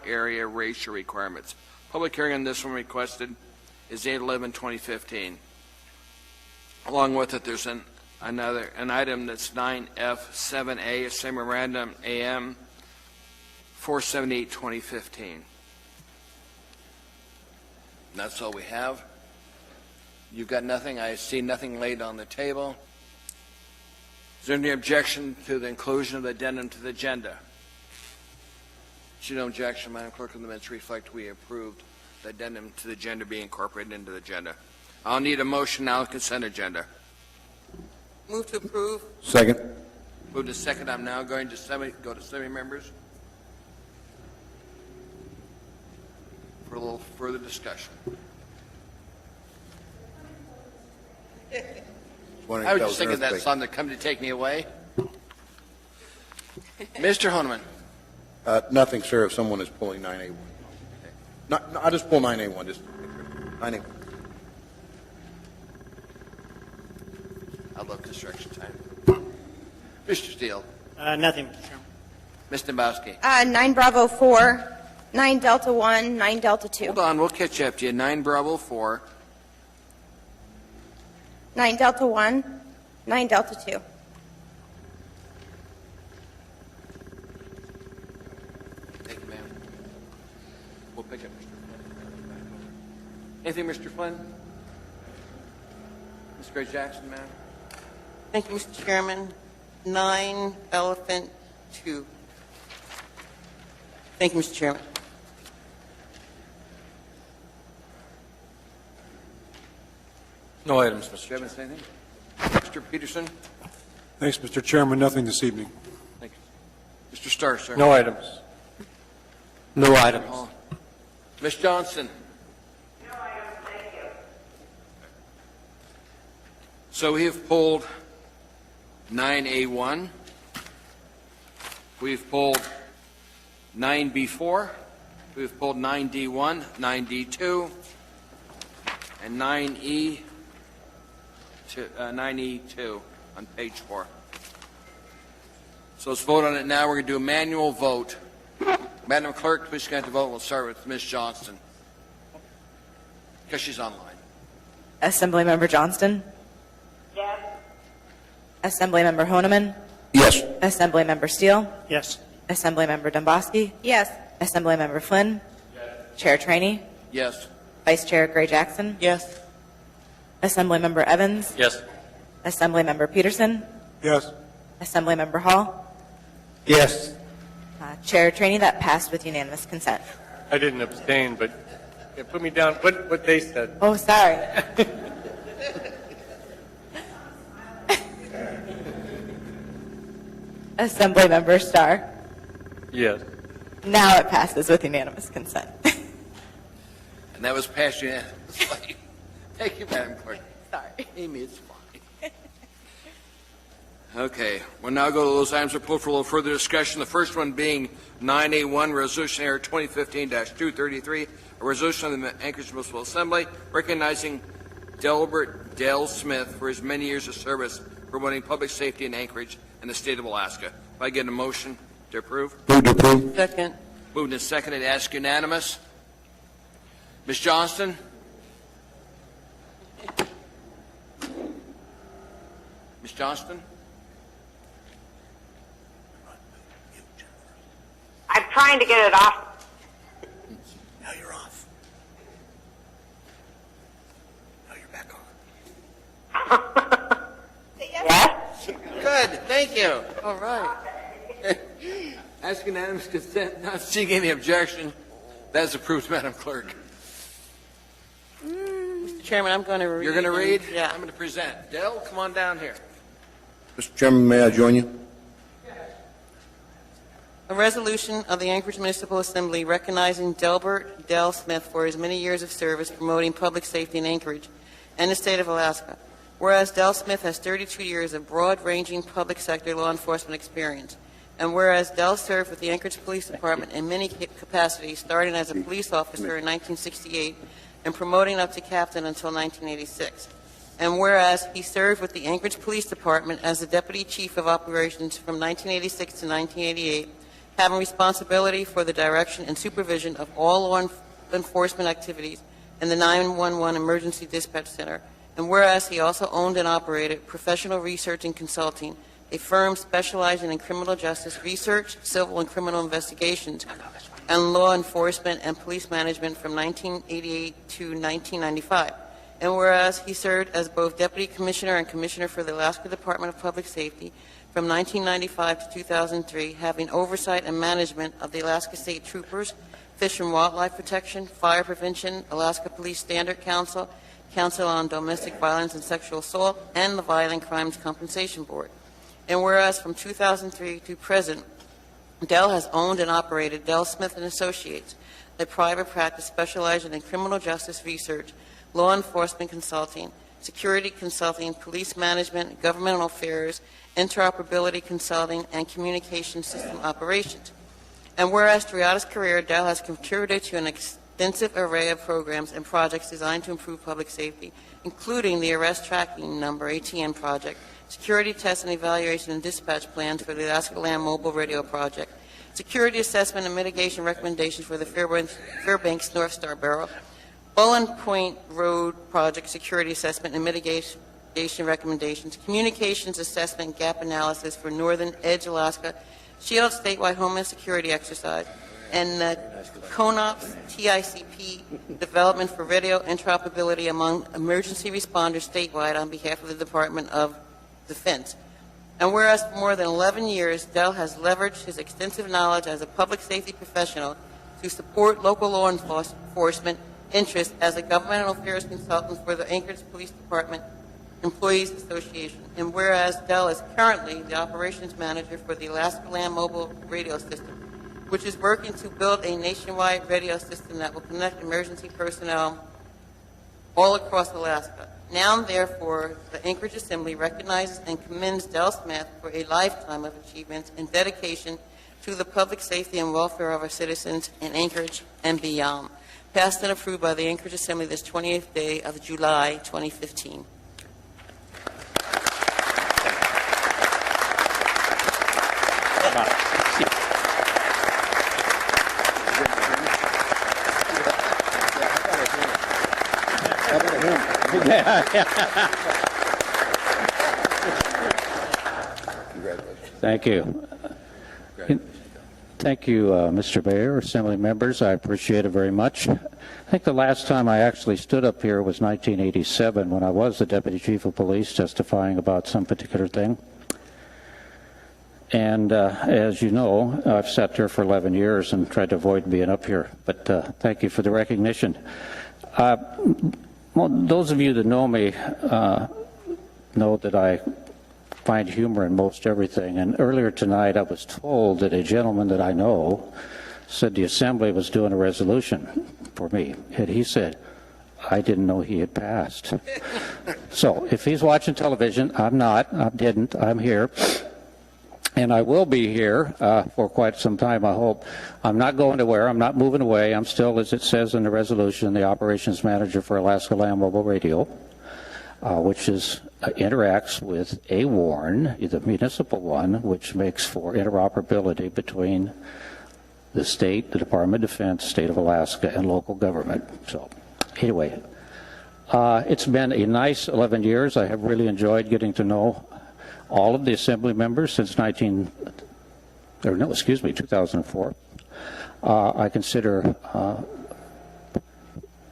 area ratio requirements. Public hearing on this one requested is 8/11/2015. Along with it, there's an item that's 9F7A, a same memorandum AM 478/2015. That's all we have. You've got nothing. I see nothing laid on the table. Is there any objection to the inclusion of the addendum to the agenda? Should no objection, Madam Clerk, of the minutes reflect we approved the addendum to the agenda being incorporated into the agenda. I'll need a motion now on the consent agenda. Move to approve. Second. Moved to second. I'm now going to go to semi-members for a little further discussion. I was just thinking that song that come to take me away. Mr. Honeman. Nothing, sir, if someone is pulling 9A1. No, I'll just pull 9A1, just 9A1. I love construction time. Mr. Steele. Nothing, Mr. Chairman. Ms. Dembowski. 9 Bravo 4, 9 Delta 1, 9 Delta 2. Hold on, we'll catch up to you. 9 Bravo 4. 9 Delta 1, 9 Delta 2. Thank you, ma'am. We'll pick up Mr. Flynn. Anything, Mr. Flynn? Ms. Gray Jackson, ma'am? Thank you, Mr. Chairman. 9 Elephant 2. Thank you, Mr. Chairman. No items, Mr. Chairman. Anything? Mr. Peterson? Thanks, Mr. Chairman. Nothing this evening. Thank you. Mr. Starr, sir? No items. No items. Ms. Johnson? No items, thank you. So we have pulled 9A1. We've pulled 9B4. We've pulled 9D1, 9D2, and 9E2 on page 4. So let's vote on it now. We're going to do a manual vote. Madam Clerk, please connect the vote. We'll start with Ms. Johnston, because she's online. Assemblymember Johnston? Yes. Assemblymember Honeman? Yes. Assemblymember Steele? Yes. Assemblymember Dombowski? Yes. Assemblymember Flynn? Yes. Chair Trainee? Yes. Vice Chair Gray Jackson? Yes. Assemblymember Evans? Yes. Assemblymember Peterson? Yes. Assemblymember Hall? Yes. Chair Trainee, that passed with unanimous consent. I didn't abstain, but put me down. What they said. Oh, sorry. Assemblymember Starr? Yes. Now it passes with unanimous consent. And that was passed unanimously. Thank you, Madam Clerk. Sorry. Amy, it's fine. Okay, we'll now go to those items that are pulled for a little further discussion. The first one being 9A1, Resolution Error 2015-233, a resolution of the Anchorage Municipal Assembly recognizing Delbert Dale Smith for his many years of service promoting public safety in Anchorage and the state of Alaska. If I get a motion to approve? Move to approve. Second. Moved and seconded. Ask unanimous. Ms. Johnston? Ms. Johnston? I'm trying to get it off. Now you're off. Now you're back on. Yes? Good, thank you. All right. Ask unanimous consent, not seeing any objection. That is approved, Madam Clerk. Mr. Chairman, I'm going to read. You're going to read? Yeah. I'm going to present. Dell, come on down here. Mr. Chairman, may I join you? A resolution of the Anchorage Municipal Assembly recognizing Delbert Dale Smith for his many years of service promoting public safety in Anchorage and the state of Alaska. Whereas Dale Smith has 32 years of broad-ranging public sector law enforcement experience. And whereas Dell served with the Anchorage Police Department in many capacities, starting as a police officer in 1968 and promoting up to captain until 1986. And whereas he served with the Anchorage Police Department as the Deputy Chief of Operations from 1986 to 1988, having responsibility for the direction and supervision of all law enforcement activities in the 911 Emergency Dispatch Center. And whereas he also owned and operated Professional Research and Consulting, a firm specializing in criminal justice research, civil and criminal investigations, and law enforcement and police management from 1988 to 1995. And whereas he served as both Deputy Commissioner and Commissioner for the Alaska Department of Public Safety from 1995 to 2003, having oversight and management of the Alaska State Troopers, Fish and Wildlife Protection, Fire Prevention, Alaska Police Standard Council, Council on Domestic Violence and Sexual Assault, and the Violent Crimes Compensation Board. And whereas from 2003 to present, Dell has owned and operated Dell Smith & Associates, a private practice specializing in criminal justice research, law enforcement consulting, security consulting, police management, governmental affairs, interoperability consulting, and communication system operations. And whereas throughout his career, Dell has contributed to an extensive array of programs and projects designed to improve public safety, including the Arrest Tracking Number, ATN project, security test and evaluation and dispatch plans for the Alaska Land Mobile Radio project, security assessment and mitigation recommendations for the Fairbanks North Star Barrel, Bowen Point Road project security assessment and mitigation recommendations, communications assessment gap analysis for Northern Edge Alaska, SHIELD statewide homeland security exercise, and the CONOPS TICP development for radio interoperability among emergency responders statewide on behalf of the Department of Defense. And whereas for more than 11 years, Dell has leveraged his extensive knowledge as a public safety professional to support local law enforcement interests as a governmental affairs consultant for the Anchorage Police Department Employees Association. And whereas Dell is currently the operations manager for the Alaska Land Mobile Radio System, which is working to build a nationwide radio system that will connect emergency personnel all across Alaska. Now, therefore, the Anchorage Assembly recognizes and commends Dell Smith for a lifetime of achievements and dedication to the public safety and welfare of our citizens in Anchorage and beyond. Passed and approved by the Anchorage Assembly this 20th day of July 2015. Thank you. Thank you, Mr. Mayor, Assembly members. I appreciate it very much. I think the last time I actually stood up here was 1987 when I was the Deputy Chief of Police testifying about some particular thing. And as you know, I've sat there for 11 years and tried to avoid being up here. But thank you for the recognition. Well, those of you that know me know that I find humor in most everything. And earlier tonight, I was told that a gentleman that I know said the Assembly was doing a resolution for me. And he said, I didn't know he had passed. So if he's watching television, I'm not. I didn't. I'm here. And I will be here for quite some time, I hope. I'm not going anywhere. I'm not moving away. I'm still, as it says in the resolution, the operations manager for Alaska Land Mobile Radio, which is interacts with AWARN, the municipal one, which makes for interoperability between the state, the Department of Defense, state of Alaska, and local government. So anyway, it's been a nice 11 years. I have really enjoyed getting to know all of the Assembly members since 2004. I consider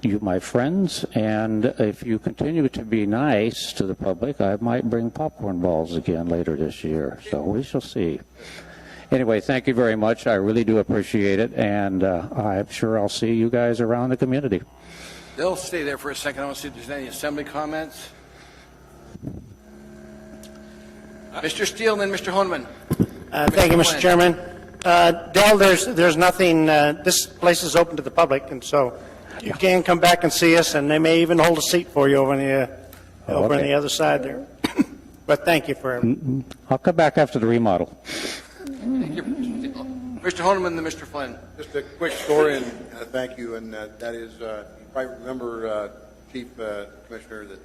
you my friends, and if you continue to be nice to the public, I might bring popcorn balls again later this year. So we shall see. Anyway, thank you very much. I really do appreciate it, and I'm sure I'll see you guys around the community. They'll stay there for a second. I want to see if there's any Assembly comments. Mr. Steele and then Mr. Honeman. Thank you, Mr. Chairman. Dell, there's nothing, this place is open to the public, and so you can come back and see us, and they may even hold a seat for you over on the other side there. But thank you for everything. I'll come back after the remodel. Thank you, Mr. Steele. Mr. Honeman and then Mr. Flynn. Just a quick story, and thank you, and that is, you probably remember, Chief Commissioner, that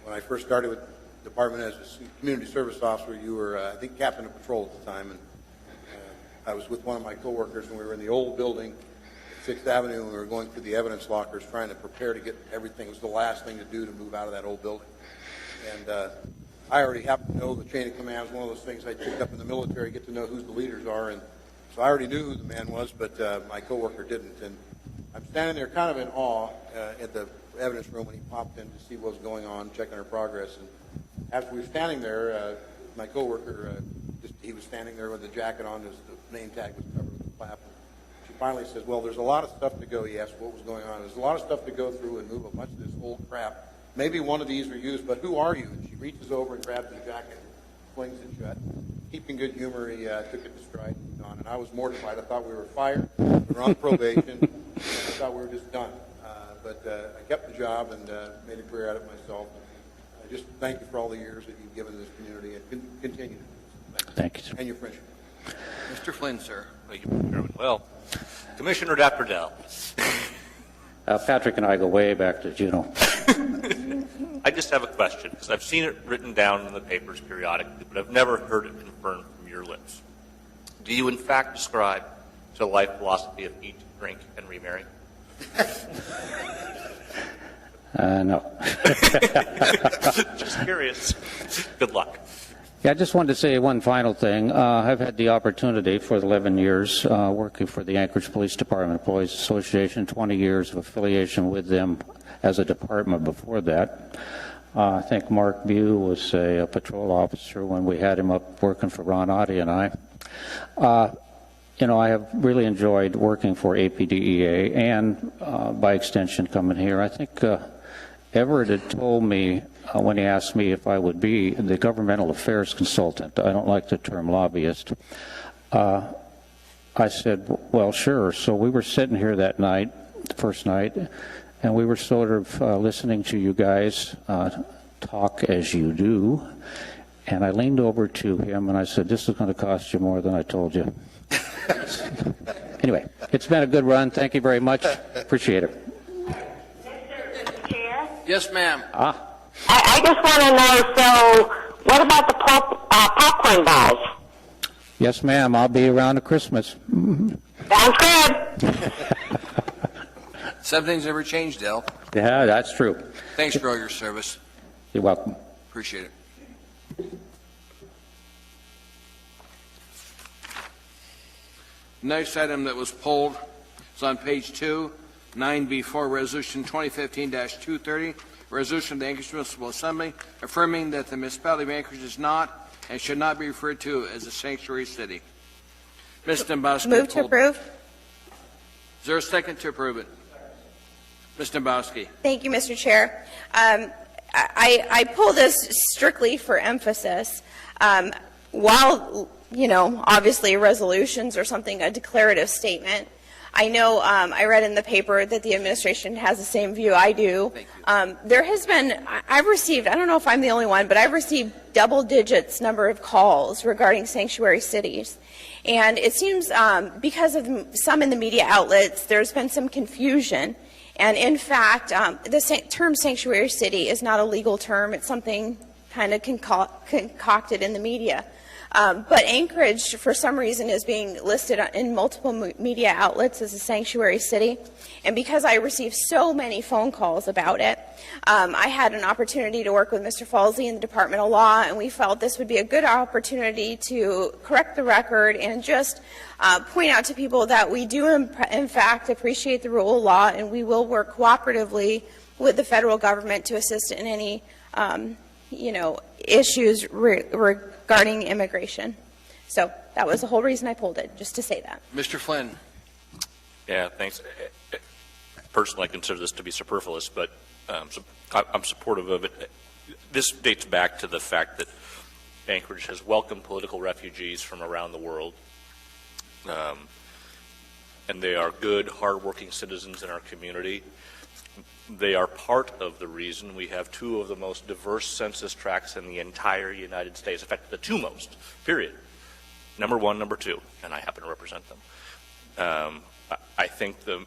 when I first started with the department as a community service officer, you were, I think, captain of patrol at the time, and I was with one of my coworkers, and we were in the old building at 6th Avenue, and we were going through the evidence lockers trying to prepare to get everything. It was the last thing to do to move out of that old building. And I already happen to know the chain of command is one of those things I picked up in the military, get to know who the leaders are, and so I already knew who the man was, but my coworker didn't. And I'm standing there kind of in awe at the evidence room when he popped in to see what was going on, checking our progress. And after we were standing there, my coworker, he was standing there with the jacket on, his name tag was covered with a flap. She finally says, well, there's a lot of stuff to go. He asked what was going on. There's a lot of stuff to go through and move a bunch of this old crap maybe one of these are used, but who are you? And she reaches over and grabs his jacket, flings it shut. Keeping good humor, he took it to stride and moved on. And I was mortified. I thought we were fired. We were on probation. I thought we were just done. But I kept the job and made a career out of it myself. I just thank you for all the years that you've given this community and continue to do. Thank you, sir. And your friendship. Mr. Flynn, sir. Thank you, Mr. Chairman. Well, Commissioner Dapper Dell. Patrick and I go way back to Juneau. I just have a question, because I've seen it written down in the papers periodically, but I've never heard it confirmed from your lips. Do you, in fact, describe the life philosophy of eat, drink, and remarry? No. Just curious. Good luck. Yeah, I just wanted to say one final thing. I've had the opportunity for 11 years working for the Anchorage Police Department Employees Association, 20 years of affiliation with them as a department before that. I think Mark Bew was a patrol officer when we had him up working for Ron Oddie and I. You know, I have really enjoyed working for APDEA and by extension coming here. I think Everett had told me when he asked me if I would be the governmental affairs consultant. I don't like the term lobbyist. I said, well, sure. So we were sitting here that night, the first night, and we were sort of listening to you guys talk as you do. And I leaned over to him and I said, this is going to cost you more than I told you. Anyway, it's been a good run. Thank you very much. Appreciate it. Mr. Chair? Yes, ma'am. I just want to know, so what about the popcorn balls? Yes, ma'am. I'll be around at Christmas. Sounds good. Some things never change, Dell. Yeah, that's true. Thanks for all your service. You're welcome. Appreciate it. Next item that was pulled is on page 2, 9B4, Resolution 2015-230, Resolution of the Anchorage Municipal Assembly affirming that the municipality of Anchorage is not and should not be referred to as a sanctuary city. Ms. Dombowski. Move to approve. Is there a second to approve it? Ms. Dombowski. Thank you, Mr. Chair. I pull this strictly for emphasis. While, you know, obviously resolutions or something, a declarative statement, I know I read in the paper that the administration has the same view I do. There has been, I've received, I don't know if I'm the only one, but I've received double digits number of calls regarding sanctuary cities. And it seems because of some in the media outlets, there's been some confusion. And in fact, the term sanctuary city is not a legal term. It's something kind of concocted in the media. But Anchorage, for some reason, is being listed in multiple media outlets as a sanctuary city. And because I received so many phone calls about it, I had an opportunity to work with Mr. Falsey in the Department of Law, and we felt this would be a good opportunity to correct the record and just point out to people that we do, in fact, appreciate the rule of law, and we will work cooperatively with the federal government to assist in any issues regarding immigration. So that was the whole reason I pulled it, just to say that. Mr. Flynn. Yeah, thanks. Personally, I consider this to be superfluous, but I'm supportive of it. This dates back to the fact that Anchorage has welcomed political refugees from around the world, and they are good, hardworking citizens in our community. They are part of the reason we have two of the most diverse census tracts in the entire United States. In fact, the two most, period. Number one, number two, and I happen to represent them. I think the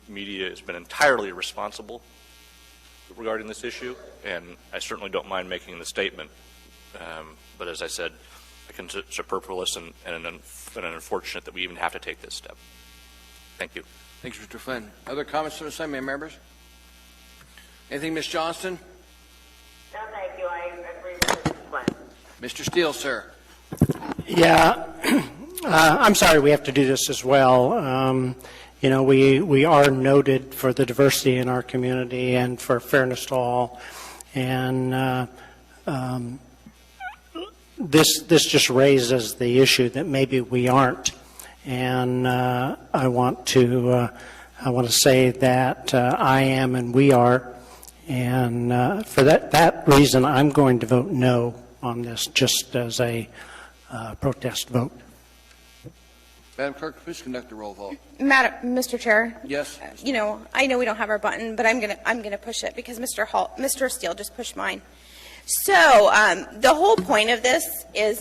media has been entirely irresponsible regarding this issue, and I certainly don't mind making the statement. But as I said, I consider it superfluous and unfortunate that we even have to take this step. Thank you. Thanks, Mr. Flynn. Other comments from the Assembly members? Anything, Ms. Johnston? No, thank you. I agree with Mr. Flynn. Mr. Steele, sir. Yeah, I'm sorry we have to do this as well. We are noted for the diversity in our community and for fairness to all. And this just raises the issue that maybe we aren't. And I want to say that I am and we are. And for that reason, I'm going to vote no on this, just as a protest vote. Madam Clerk, please conduct a roll call. Mr. Chair. Yes. You know, I know we don't have our button, but I'm gonna push it because Mr. Steele just pushed mine. So the whole point of this is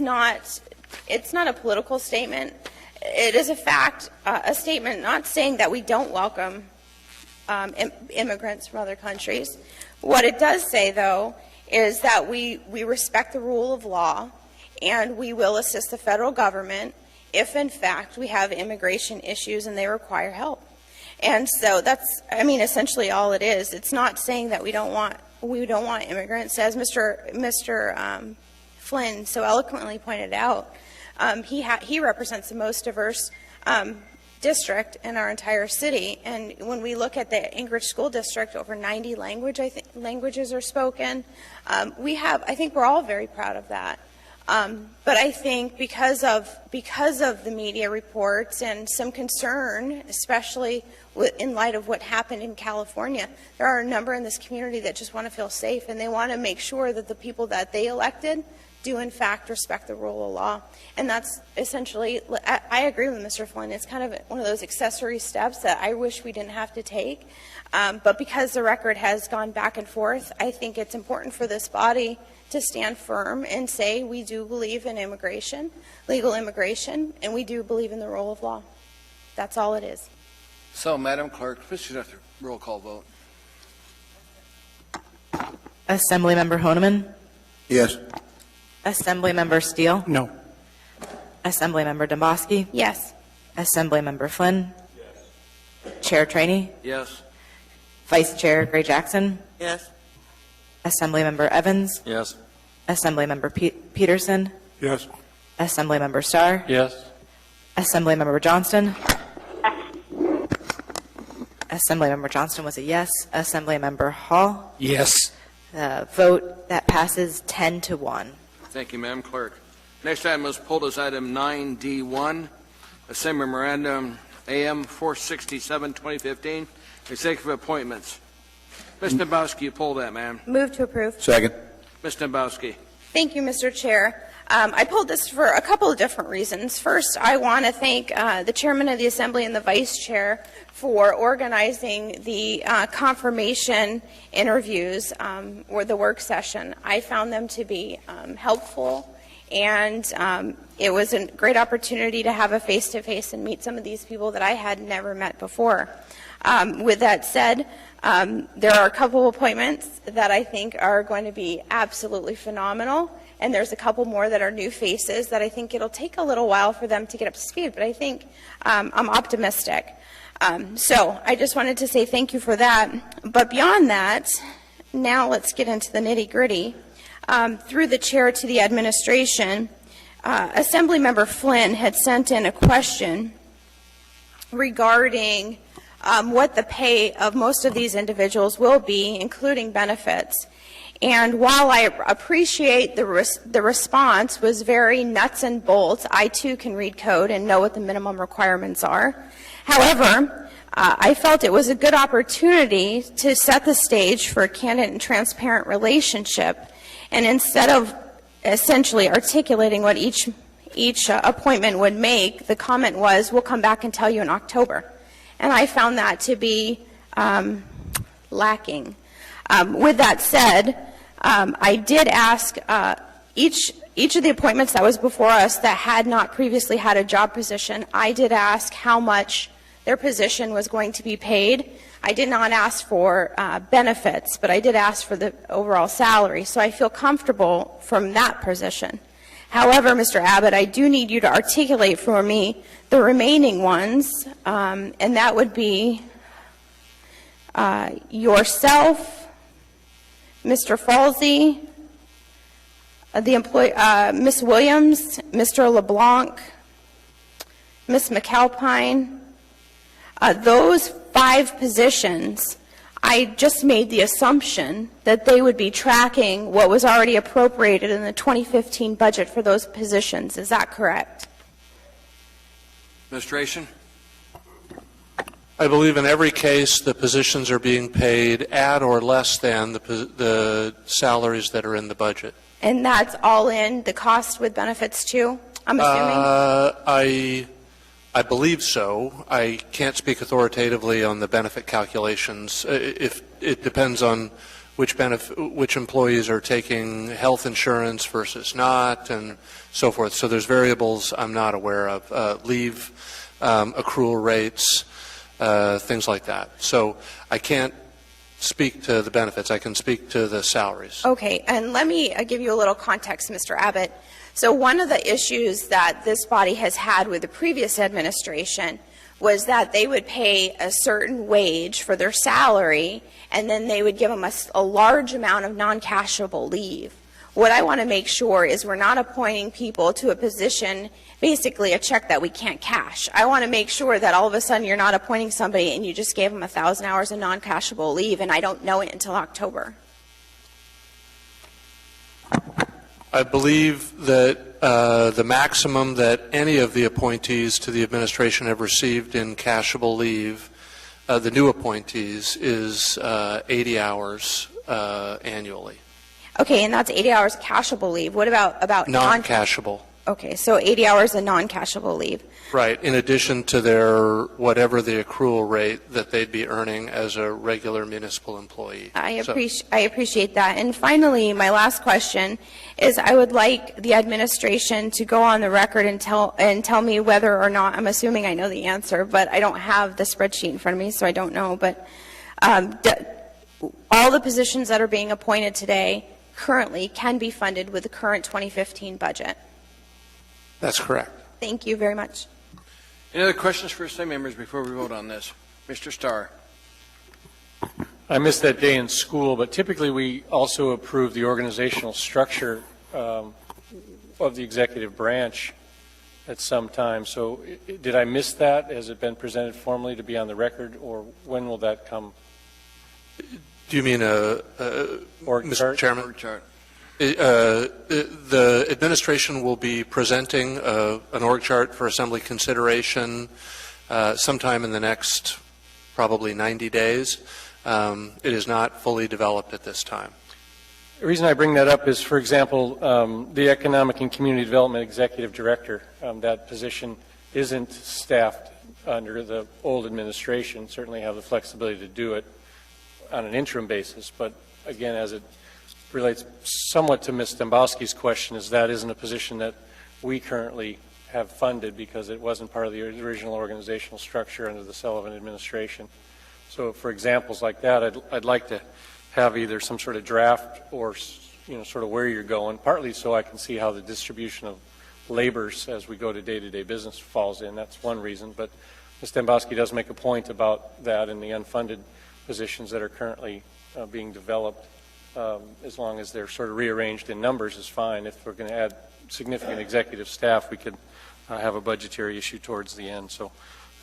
it's not a political statement. It is a fact, a statement not saying that we don't welcome immigrants from other countries. What it does say, though, is that we respect the rule of law and we will assist the federal government if, in fact, we have immigration issues and they require help. And so that's, I mean, essentially all it is. It's not saying that we don't want immigrants, as Mr. Flynn so eloquently pointed out. He represents the most diverse district in our entire city, and when we look at the Anchorage School District, over 90 languages are spoken. I think we're all very proud of that. But I think because of the media reports and some concern, especially in light of what happened in California, there are a number in this community that just want to feel safe, and they want to make sure that the people that they elected do in fact respect the rule of law. And that's essentially, I agree with Mr. Flynn, it's kind of one of those accessory steps that I wish we didn't have to take. But because the record has gone back and forth, I think it's important for this body to stand firm and say we do believe in immigration, legal immigration, and we do believe in the rule of law. That's all it is. So, Madam Clerk, please conduct a roll call vote. Assemblymember Honeman? Yes. Assemblymember Steele? No. Assemblymember Domboski? Yes. Assemblymember Flynn? Yes. Chair Trainey? Yes. Vice Chair Gray Jackson? Yes. Assemblymember Evans? Yes. Assemblymember Peterson? Yes. Assemblymember Starr? Yes. Assemblymember Johnston? Assemblymember Johnston was a yes. Assemblymember Hall? Yes. Vote that passes 10-1. Thank you, Madam Clerk. Next item is pulled as item 9D1, Assembly Memorandum AM 467, 2015, Executive Appointments. Ms. Domboski, you pulled that, ma'am. Move to approve. Second. Ms. Domboski. Thank you, Mr. Chair. I pulled this for a couple of different reasons. First, I want to thank the Chairman of the Assembly and the Vice Chair for organizing the confirmation interviews or the work session. I found them to be helpful, and it was a great opportunity to have a face-to-face and meet some of these people that I had never met before. With that said, there are a couple of appointments that I think are going to be absolutely phenomenal, and there's a couple more that are new faces that I think it'll take a little while for them to get up to speed, but I think I'm optimistic. So I just wanted to say thank you for that. But beyond that, now let's get into the nitty-gritty. Through the chair to the administration, Assemblymember Flynn had sent in a question regarding what the pay of most of these individuals will be, including benefits. And while I appreciate the response was very nuts and bolts, I too can read code and know what the minimum requirements are. However, I felt it was a good opportunity to set the stage for a candid and transparent relationship. And instead of essentially articulating what each appointment would make, the comment was, we'll come back and tell you in October. And I found that to be lacking. With that said, I did ask each of the appointments that was before us that had not previously had a job position, I did ask how much their position was going to be paid. I did not ask for benefits, but I did ask for the overall salary, so I feel comfortable from that position. However, Mr. Abbott, I do need you to articulate for me the remaining ones, and that would be yourself, Mr. Falsey, Ms. Williams, Mr. LeBlanc, Ms. McAlpine. Those 5 positions, I just made the assumption that they would be tracking what was already appropriated in the 2015 budget for those positions. Is that correct? Administration. I believe in every case the positions are being paid at or less than the salaries that are in the budget. And that's all in the cost with benefits too, I'm assuming? I believe so. I can't speak authoritatively on the benefit calculations. If it depends on which employees are taking health insurance versus not, and so forth. So there's variables I'm not aware of. Leave accrual rates, things like that. So I can't speak to the benefits. I can speak to the salaries. Okay, and let me give you a little context, Mr. Abbott. So one of the issues that this body has had with the previous administration was that they would pay a certain wage for their salary, and then they would give them a large amount of non-cashable leave. What I want to make sure is we're not appointing people to a position, basically a check that we can't cash. I want to make sure that all of a sudden you're not appointing somebody and you just gave them 1,000 hours of non-cashable leave, and I don't know it until October. I believe that the maximum that any of the appointees to the administration have received in cashable leave, the new appointees, is 80 hours annually. Okay, and that's 80 hours cashable leave. What about non-cashable? Okay, so 80 hours of non-cashable leave. Right, in addition to their whatever the accrual rate that they'd be earning as a regular municipal employee. I appreciate that. And finally, my last question is I would like the administration to go on the record and tell me whether or not, I'm assuming I know the answer, but I don't have the spreadsheet in front of me, so I don't know, but all the positions that are being appointed today currently can be funded with the current 2015 budget. That's correct. Thank you very much. Any other questions for Assembly members before we vote on this? Mr. Starr. I missed that day in school, but typically we also approve the organizational structure of the executive branch at some time. So did I miss that? Has it been presented formally to be on the record, or when will that come? Do you mean Mr. Chairman? Org chart. The administration will be presenting an org chart for Assembly consideration sometime in the next probably 90 days. It is not fully developed at this time. The reason I bring that up is, for example, the Economic and Community Development Executive Director. That position isn't staffed under the old administration. Certainly have the flexibility to do it on an interim basis, but again, as it relates somewhat to Ms. Dembowski's question, is that isn't a position that we currently have funded because it wasn't part of the original organizational structure under the Sullivan administration. So for examples like that, I'd like to have either some sort of draft or, sort of where you're going, partly so I can see how the distribution of labors as we go to day-to-day business falls in. That's one reason, but Ms. Dembowski does make a point about that in the unfunded positions that are currently being developed. As long as they're sort of rearranged in numbers is fine. If we're going to add significant executive staff, we could have a budgetary issue towards the end. So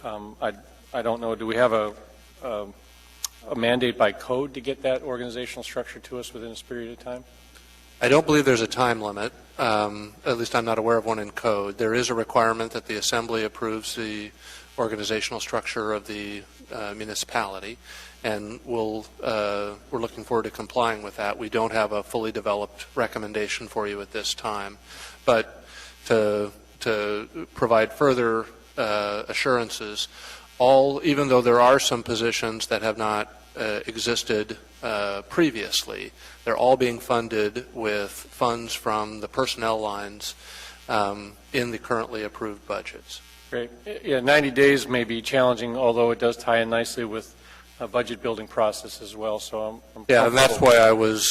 I don't know, do we have a mandate by code to get that organizational structure to us within this period of time? I don't believe there's a time limit. At least I'm not aware of one in code. There is a requirement that the Assembly approves the organizational structure of the municipality, and we're looking forward to complying with that. We don't have a fully developed recommendation for you at this time, but to provide further assurances, even though there are some positions that have not existed previously, they're all being funded with funds from the personnel lines in the currently approved budgets. Great. Yeah, 90 days may be challenging, although it does tie in nicely with a budget building process as well. So I'm yeah, and that's why I was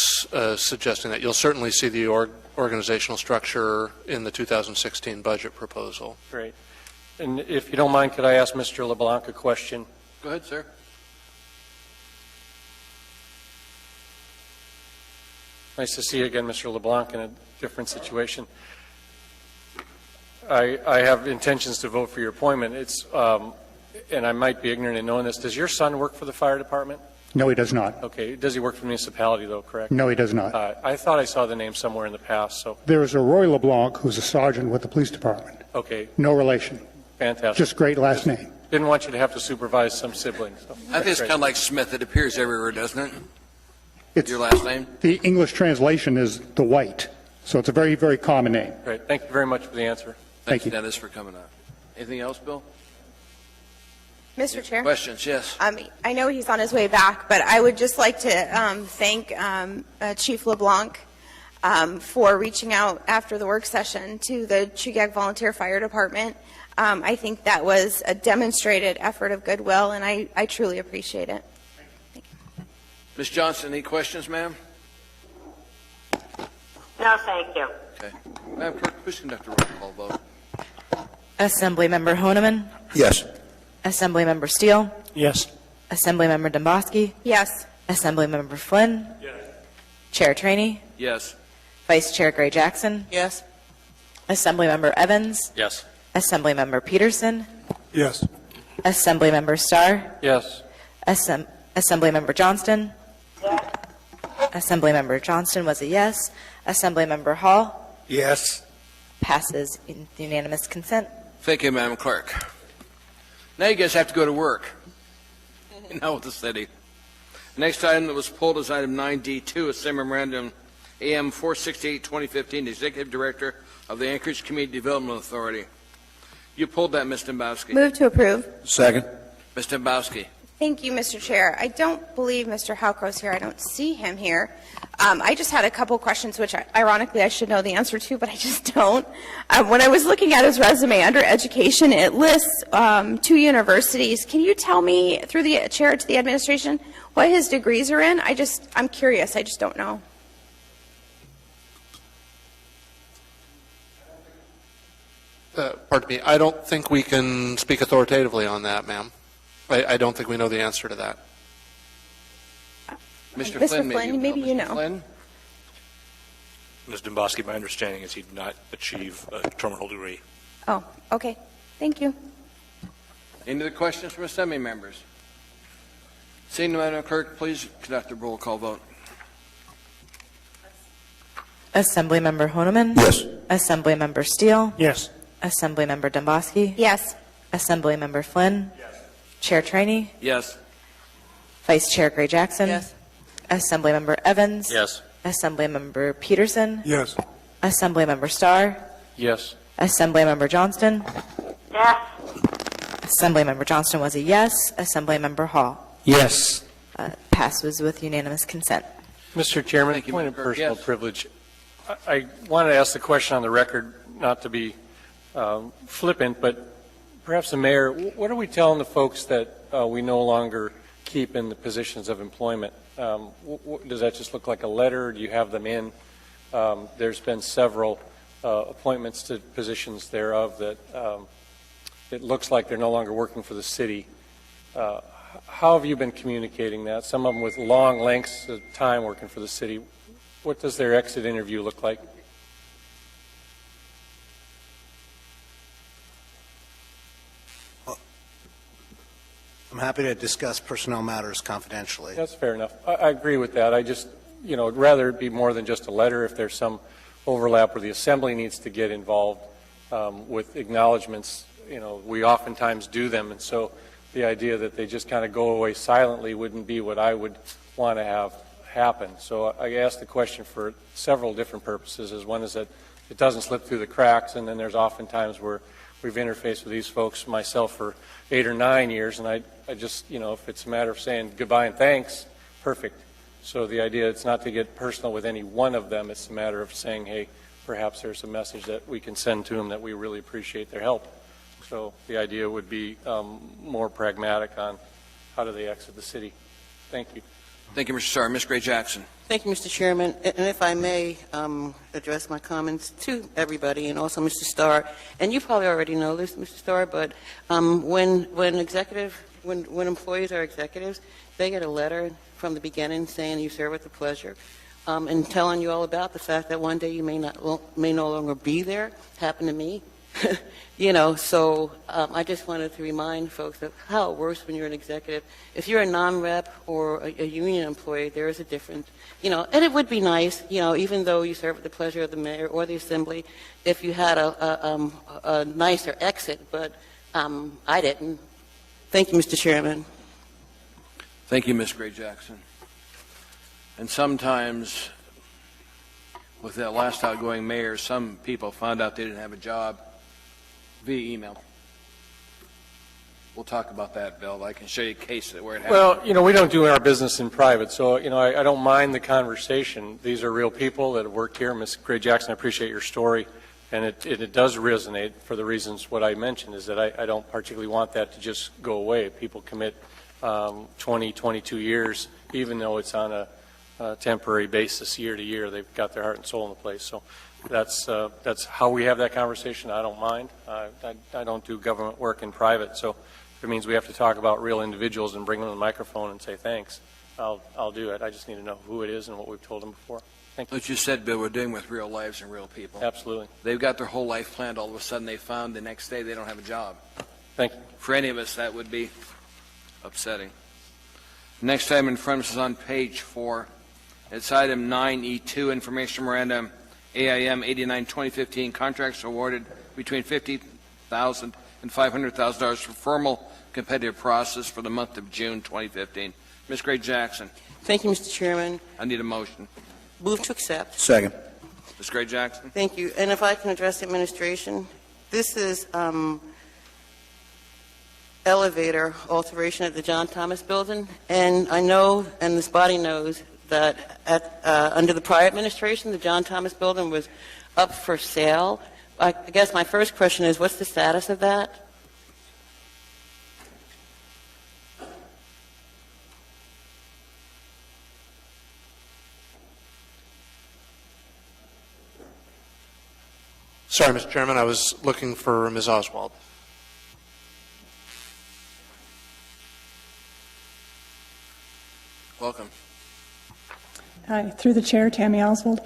suggesting that. You'll certainly see the organizational structure in the 2016 budget proposal. Great. And if you don't mind, could I ask Mr. LeBlanc a question? Go ahead, sir. Nice to see you again, Mr. LeBlanc, in a different situation. I have intentions to vote for your appointment. It's, and I might be ignorant in knowing this, does your son work for the fire department? No, he does not. Okay. Does he work for the municipality, though, correct? No, he does not. I thought I saw the name somewhere in the past. So there is a Roy LeBlanc who's a sergeant with the police department. Okay. No relation. Fantastic. Just great last name. Didn't want you to have to supervise some siblings. So I think it's kind of like Smith. It appears everywhere, doesn't it? Your last name? The English translation is the White, so it's a very, very common name. Great. Thank you very much for the answer. Thank you, Dennis, for coming up. Anything else, Bill? Mr. Chair? Questions? Yes. I know he's on his way back, but I would just like to thank Chief LeBlanc for reaching out after the work session to the Chugach Volunteer Fire Department. I think that was a demonstrated effort of goodwill, and I truly appreciate it. Ms. Johnson, any questions, ma'am? No, thank you. Okay. Madam Clerk, please conduct a roll call vote. Assemblymember Honeman. Yes. Assemblymember Steele. Yes. Assemblymember Domboski. Yes. Assemblymember Flynn. Yes. Chair Trainee. Yes. Vice Chair Gray Jackson. Yes. Assemblymember Evans. Yes. Assemblymember Peterson. Yes. Assemblymember Starr. Yes. Assemblymember Johnston. Assemblymember Johnston was a yes. Assemblymember Hall. Yes. Passes in unanimous consent. Thank you, Madam Clerk. Now you guys have to go to work. Now with the city. Next item that was pulled is item 9D2, a same memorandum, AM 468-2015, Executive Director of the Anchorage Community Development Authority. You pulled that, Ms. Dembowski. Move to approve. Second. Ms. Dembowski. Thank you, Mr. Chair. I don't believe Mr. Halcro's here. I don't see him here. I just had a couple questions, which ironically I should know the answer to, but I just don't. When I was looking at his resume under education, it lists 2 universities. Can you tell me, through the chair to the administration, what his degrees are in? I'm curious. I just don't know. Pardon me, I don't think we can speak authoritatively on that, ma'am. I don't think we know the answer to that. Mr. Flynn, maybe you know. Flynn? Ms. Domboski, my understanding is he did not achieve a terminal degree. Oh, okay. Thank you. Any other questions from assembly members? Seeing none, Madam Clerk, please conduct a roll call vote. Assemblymember Honeman. Yes. Assemblymember Steele. Yes. Assemblymember Domboski. Yes. Assemblymember Flynn. Yes. Chair Trainee. Yes. Vice Chair Gray Jackson. Yes. Assemblymember Evans. Yes. Assemblymember Peterson. Yes. Assemblymember Starr. Yes. Assemblymember Johnston. Yes. Assemblymember Johnston was a yes. Assemblymember Hall. Yes. Passes with unanimous consent. Mr. Chairman, Thank you, point of Mr. Kirk. personal Yes. privilege. I wanted to ask the question on the record, not to be flippant, but perhaps the mayor, what are we telling the folks that we no longer keep in the positions of employment? Does that just look like a letter? Do you have them in? There's been several appointments to positions thereof that it looks like they're no longer working for the city. How have you been communicating that? Some of them with long lengths of time working for the city. What does their exit interview look like? I'm happy to discuss personnel matters confidentially. That's fair enough. I agree with that. I just, rather it be more than just a letter. If there's some overlap where the assembly needs to get involved with acknowledgments, we oftentimes do them. And so the idea that they just kind of go away silently wouldn't be what I would want to have happen. So I asked the question for several different purposes. One is that it doesn't slip through the cracks, and then there's oftentimes where we've interfaced with these folks, myself, for 8 or 9 years, and I just, if it's a matter of saying goodbye and thanks, perfect. So the idea, it's not to get personal with any one of them, it's a matter of saying, hey, perhaps there's a message that we can send to them that we really appreciate their help. So the idea would be more pragmatic on how do they exit the city. Thank you. Thank you, Mr. Starr. Ms. Gray Jackson. Thank you, Mr. Chairman. And if I may address my comments to everybody and also Mr. Starr. And you probably already know this, Mr. Starr, but when employees are executives, they get a letter from the beginning saying you serve with pleasure, and telling you all about the fact that one day you may no longer be there. Happened to me. So I just wanted to remind folks of how it works when you're an executive. If you're a non-rep or a union employee, there is a difference. And it would be nice, even though you serve at the pleasure of the mayor or the assembly, if you had a nicer exit, but I didn't. Thank you, Mr. Chairman. Thank you, Ms. Gray Jackson. And sometimes, with that last outgoing mayor, some people found out they didn't have a job via email. We'll talk about that, Bill. I can show you a case where it happened. Well, we don't do our business in private, so, I don't mind the conversation. These are real people that have worked here. Ms. Gray Jackson, I appreciate your story, and it does resonate for the reasons what I mentioned, is that I don't particularly want that to just go away. People commit 20, 22 years, even though it's on a temporary basis year to year. They've got their heart and soul in the place. So that's how we have that conversation. I don't mind. I don't do government work in private, so if it means we have to talk about real individuals and bring them to the microphone and say thanks, I'll do it. I just need to know who it is and what we've told them before. Thank you. What you said, Bill, we're dealing with real lives and real people. Absolutely. They've got their whole life planned. All of a sudden, they found the next day they don't have a job. Thank you. For any of us, that would be upsetting. Next item in front of us is on page 4. It's item 9E2, Information Memorandum AIM 89 2015, contracts awarded between $50,000 and $500,000 for formal competitive process for the month of June 2015. Ms. Gray Jackson. Thank you, Mr. Chairman. I need a motion. Move to accept. Second. Ms. Gray Jackson. Thank you. And if I can address the administration, this is elevator alteration at the John Thomas Building, and I know, and this body knows, that under the prior administration, the John Thomas Building was up for sale. I guess my first question is, what's the status of that? Sorry, Mr. Chairman, I was looking for Ms. Oswald. Welcome. Hi, through the chair, Tammy Oswald.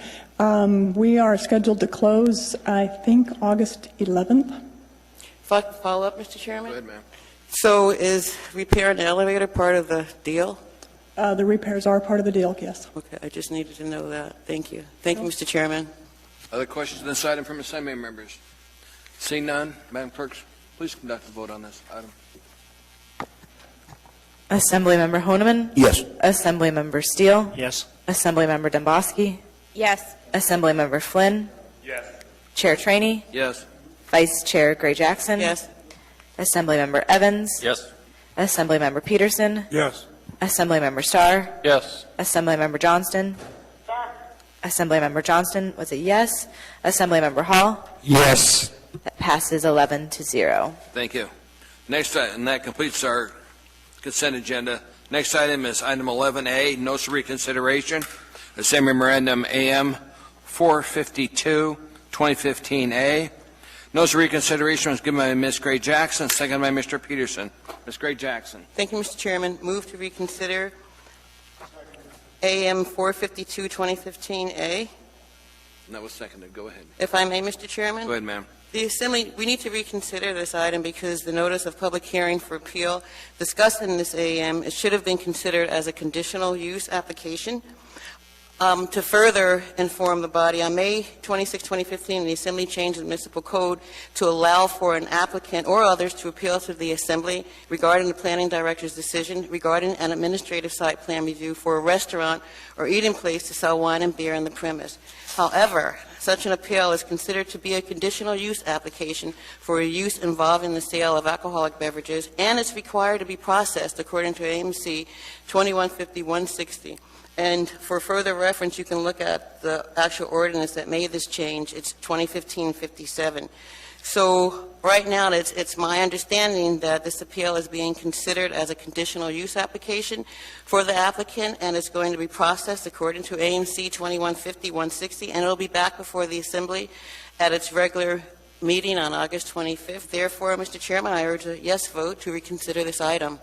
We are scheduled to close, I think, August 11th. If I can follow up, Mr. Chairman? Go ahead, ma'am. So is repair an elevator part of the deal? The repairs are part of the deal, yes. Okay, I just needed to know that. Thank you. Thank you, Mr. Chairman. Other questions on this item from Assembly members? Seeing none, Madam Clerk, please conduct the vote on this item. Assemblymember Honeman? Yes. Assemblymember Steele? Yes. Assemblymember Domboski? Yes. Assemblymember Flynn? Yes. Chair Trainey? Yes. Vice Chair Gray Jackson? Yes. Assemblymember Evans? Yes. Assemblymember Peterson? Yes. Assemblymember Starr? Yes. Assemblymember Johnston? Assemblymember Johnston was a yes. Assemblymember Hall? Yes. That passes 11-0. Thank you. Next item, and that completes our consent agenda. Next item is item 11A, notice of reconsideration. Assembly Memorandum AM 452, 2015A. Notice of reconsideration was given by Ms. Gray Jackson, seconded by Mr. Peterson. Ms. Gray Jackson. Thank you, Mr. Chairman. Move to reconsider AM 452, 2015A. And that was seconded. Go ahead. If I may, Mr. Chairman? Go ahead, ma'am. The Assembly, we need to reconsider this item because the notice of public hearing for appeal discussed in this AM, it should have been considered as a conditional use application. To further inform the body, on May 26, 2015, the Assembly changed the municipal code to allow for an applicant or others to appeal to the Assembly regarding the planning director's decision regarding an administrative site plan review for a restaurant or eating place to sell wine and beer on the premise. However, such an appeal is considered to be a conditional use application for a use involving the sale of alcoholic beverages, and it's required to be processed according to AMC 2150-160. And for further reference, you can look at the actual ordinance that made this change. It's 2015-57. So right now, it's my understanding that this appeal is being considered as a conditional use application for the applicant, and it's going to be processed according to AMC 2150-160, and it'll be back before the Assembly at its regular meeting on August 25th. Therefore, Mr. Chairman, I urge a yes vote to reconsider this item.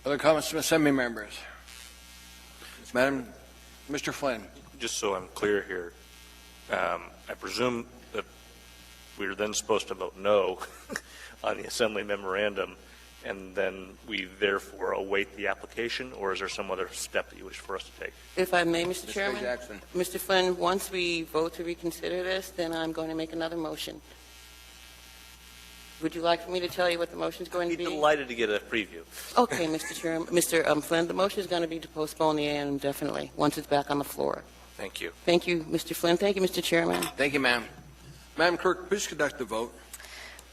Other comments from Assembly members? Madam, Mr. Flynn. Just so I'm clear here, I presume that we're then supposed to vote no on the Assembly memorandum, and then we therefore await the application, or is there some other step that you wish for us to take? If I may, Mr. Chairman? Jackson. Mr. Flynn, once we vote to reconsider this, then I'm going to make another motion. Would you like for me to tell you what the motion is going to I'd be be? delighted to get a preview. Okay, Mr. Chairman, Mr. Flynn, the motion is going to be to postpone the A&M indefinitely, once it's back on the floor. Thank you. Thank you, Mr. Flynn. Thank you, Mr. Chairman. Thank you, ma'am. Madam Clerk, please conduct the vote.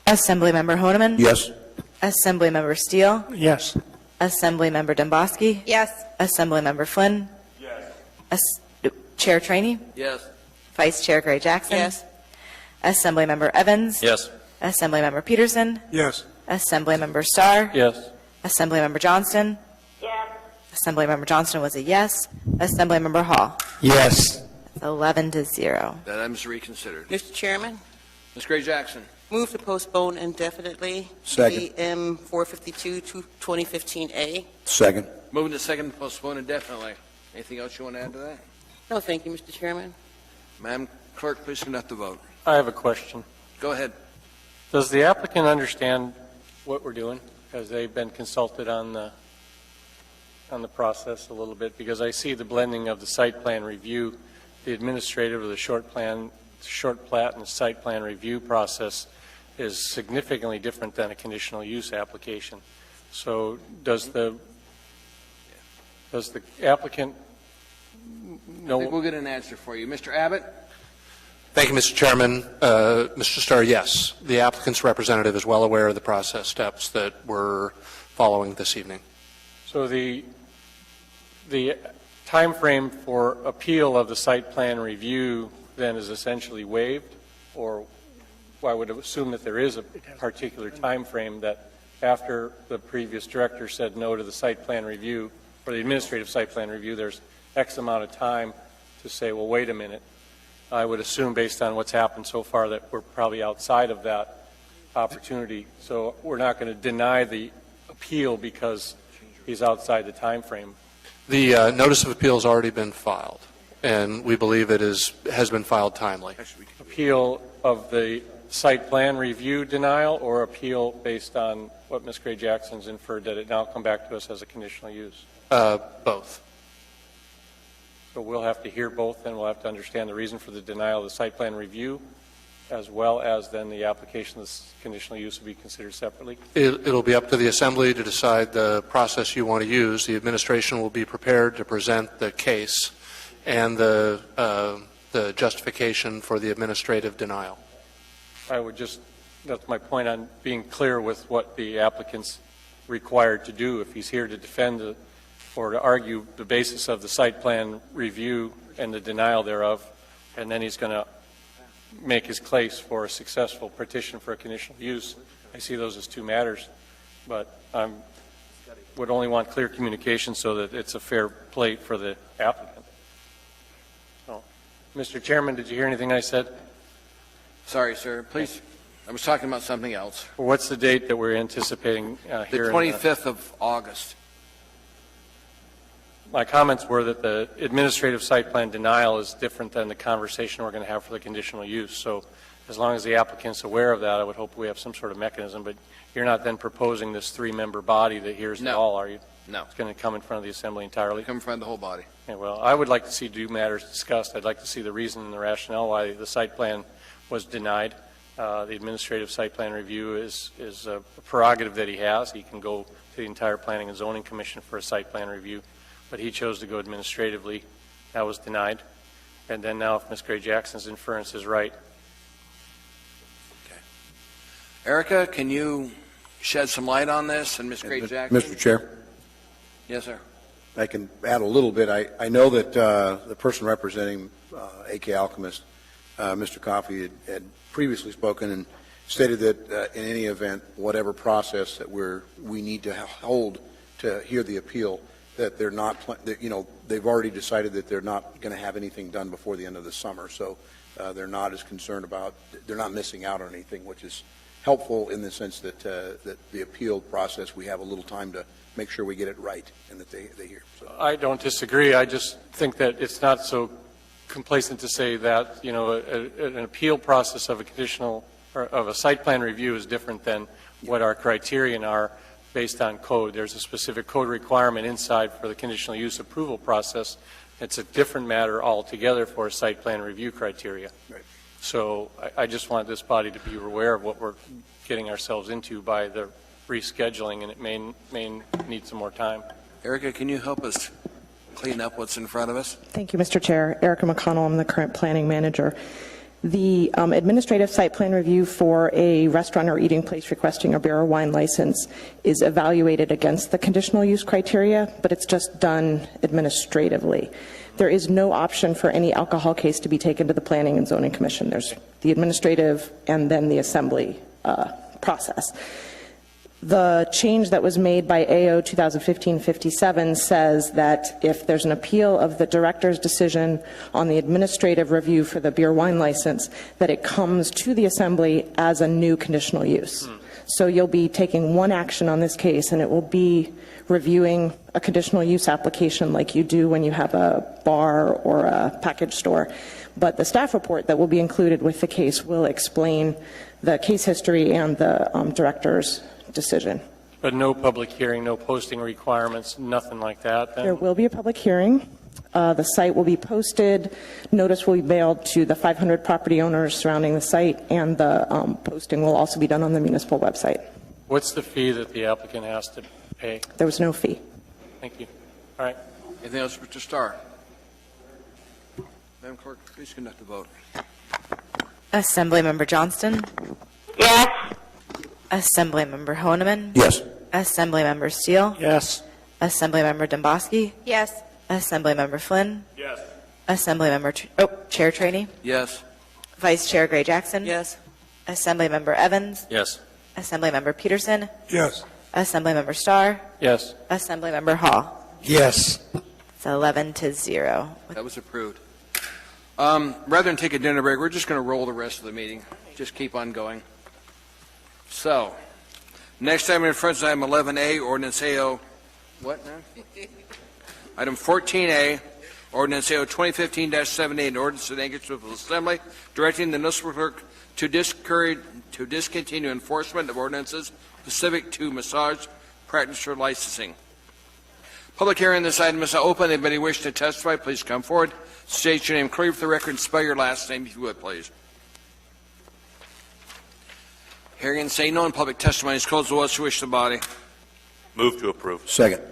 Assemblymember Honeman? Yes. Assemblymember Steele? Yes. Assemblymember Domboski? Yes. Assemblymember Flynn? Yes. Chair Trainee? Yes. Vice Chair Gray Jackson? Yes. Assemblymember Evans? Yes. Assemblymember Peterson? Yes. Assemblymember Starr? Yes. Assemblymember Johnston? Yes. Assemblymember Johnston was a yes. Assemblymember Hall? Yes. 11-0. That item is reconsidered. Mr. Chairman, Ms. Gray Jackson. move to postpone indefinitely Second. AM 452 to 2015A. Second. Moving to second, to postpone indefinitely. Anything else you want to add to that? No, thank you, Mr. Chairman. Madam Clerk, please conduct the vote. I have a question. Go ahead. Does the applicant understand what we're doing? Has they been consulted on the process a little bit? Because I see the blending of the site plan review, the administrative or the short plat and the site plan review process is significantly different than a conditional use application. So does the applicant I know? think we'll get an answer for you. Mr. Abbott? Thank you, Mr. Chairman. Mr. Starr, yes, the applicant's representative is well aware of the process steps that we're following this evening. So the time frame for appeal of the site plan review then is essentially waived, or I would assume that there is a particular time frame that after the previous director said no to the site plan review, or the administrative site plan review, there's X amount of time to say, well, wait a minute. I would assume, based on what's happened so far, that we're probably outside of that opportunity. So we're not going to deny the appeal because he's outside the time frame. The notice of appeal has already been filed, and we believe it has been filed timely. Appeal of the site plan review denial, or appeal based on what Ms. Gray Jackson's inferred, that it now come back to us as a conditional use? Both. So we'll have to hear both, and we'll have to understand the reason for the denial of the site plan review, as well as then the application of this conditional use will be considered separately? It'll be up to the Assembly to decide the process you want to use. The administration will be prepared to present the case and the justification for the administrative denial. I would just, that's my point on being clear with what the applicant's required to do. If he's here to defend or to argue the basis of the site plan review and the denial thereof, and then he's going to make his case for a successful petition for a conditional use, I see those as two matters. But I would only want clear communication so that it's a fair plate for the applicant. So, Mr. Chairman, did you hear anything I said? Sorry, sir. Please. I was talking about something else. What's the date that we're anticipating here? The 25th of August. My comments were that the administrative site plan denial is different than the conversation we're going to have for the conditional use. So as long as the applicant's aware of that, I would hope we have some sort of mechanism. But you're not then proposing this three-member body that hears it all, are you? No. It's going to come in front of the Assembly entirely? Come in front of the whole body. Okay, well, I would like to see due matters discussed. I'd like to see the reason and the rationale why the site plan was denied. The administrative site plan review is a prerogative that he has. He can go to the entire Planning and Zoning Commission for a site plan review, but he chose to go administratively. That was denied. And then now, if Ms. Gray Jackson's inference is right. Okay. Erica, can you shed some light on this? And Ms. Gray Jackson? Mr. Chair, Yes, sir. I can add a little bit. I know that the person representing AK Alchemist, Mr. Coffey, had previously spoken and stated that in any event, whatever process that we need to hold to hear the appeal, that they're not, they've already decided that they're not going to have anything done before the end of the summer. So they're not as concerned about, they're not missing out on anything, which is helpful in the sense that that the appeal process, we have a little time to make sure we get it right and that they hear. So. I don't disagree. I just think that it's not so complacent to say that, an appeal process of a conditional or of a site plan review is different than what our criterion are based on code. There's a specific code requirement inside for the conditional use approval process. It's a different matter altogether for a site plan review criteria. Right. So I just want this body to be aware of what we're getting ourselves into by the rescheduling, and it may need some more time. Erica, can you help us clean up what's in front of us? Thank you, Mr. Chair. Erica McConnell, I'm the current planning manager. The administrative site plan review for a restaurant or eating place requesting a beer or wine license is evaluated against the conditional use criteria, but it's just done administratively. There is no option for any alcohol case to be taken to the Planning and Zoning Commission. There's the administrative and then the assembly process. The change that was made by AO 2015-57 says that if there's an appeal of the director's decision on the administrative review for the beer wine license, that it comes to the assembly as a new conditional use. So you'll be taking one action on this case, and it will be reviewing a conditional use application like you do when you have a bar or a package store. But the staff report that will be included with the case will explain the case history and the director's decision. But no public hearing, no posting requirements, nothing like that, then? There will be a public hearing. The site will be posted. Notice will be mailed to the 500 property owners surrounding the site, and the posting will also be done on the municipal website. What's the fee that the applicant has to pay? There was no fee. Thank you. All right. Anything else, Mr. Starr? Madam Clerk, please conduct the vote. Assemblymember Johnston? Yes. Assemblymember Honeman? Yes. Assemblymember Steele? Yes. Assemblymember Domboski? Yes. Assemblymember Flynn? Yes. Chair Trainee? Yes. Vice Chair Gray Jackson? Yes. Assemblymember Evans? Yes. Assemblymember Peterson? Yes. Assemblymember Starr? Yes. Assemblymember Hall? Yes. It's 11-0. That was approved. Rather than take a dinner break, we're just going to roll the rest of the meeting. Just keep on going. So, next item in front is item 11A, ordinance AO, what now? Item 14A, ordinance AO 2015-78, an ordinance of the Anchorage Municipal Assembly directing the municipal clerk to discontinue enforcement of ordinances specific to massage practitioner licensing. Public hearing on this item is now open. Anybody wish to testify, please come forward. State your name clearly for the record and spell your last name if you would, please. Hearing and saying no in public testimony is closed. Those who wish the body. Move to approve. Second.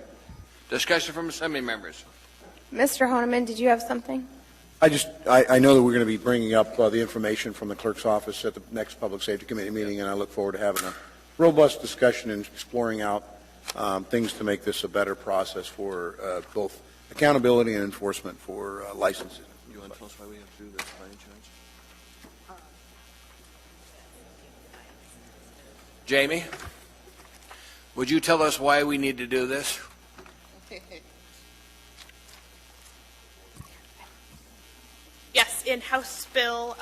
Discussion from assembly members. Mr. Honeman, did you have something? I know that we're going to be bringing up the information from the clerk's office at the next Public Safety Committee meeting, and I look forward to having a robust discussion and exploring out things to make this a better process for both accountability and enforcement for licenses. You want to tell us why we have to do this by any chance? Jamie, would you tell us why we need to do this? Yes, in House Bill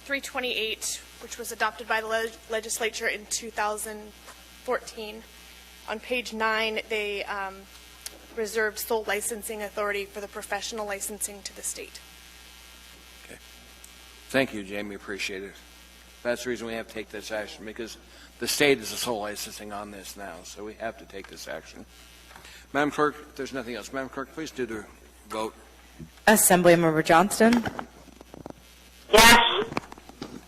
328, which was adopted by the legislature in 2014, on page 9, they reserved sole licensing authority for the professional licensing to the state. Okay. Thank you, Jamie. Appreciate it. That's the reason we have to take this action, because the state is the sole licensing on this now, so we have to take this action. Madam Clerk, if there's nothing else, Madam Clerk, please do the vote. Assemblymember Johnston? Yes.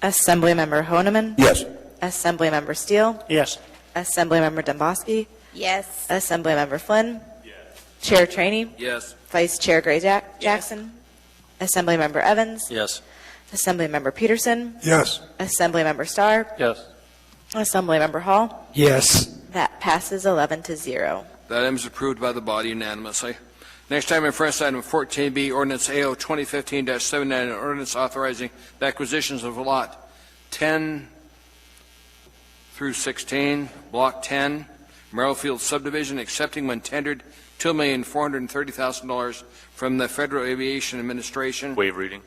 Assemblymember Honeman? Yes. Assemblymember Steele? Yes. Assemblymember Domboski? Yes. Assemblymember Flynn? Yes. Chair Trainee? Yes. Vice Chair Gray Jackson? Assemblymember Evans? Yes. Assemblymember Peterson? Yes. Assemblymember Starr? Yes. Assemblymember Hall? Yes. That passes 11-0. That item is approved by the body unanimously. Next item in front is item 14B, ordinance AO 2015-79, an ordinance authorizing the acquisitions of lot 10 through 16, block 10, Merrillfield subdivision, accepting when tendered $2,430,000 from the Federal Aviation Administration. Waive reading.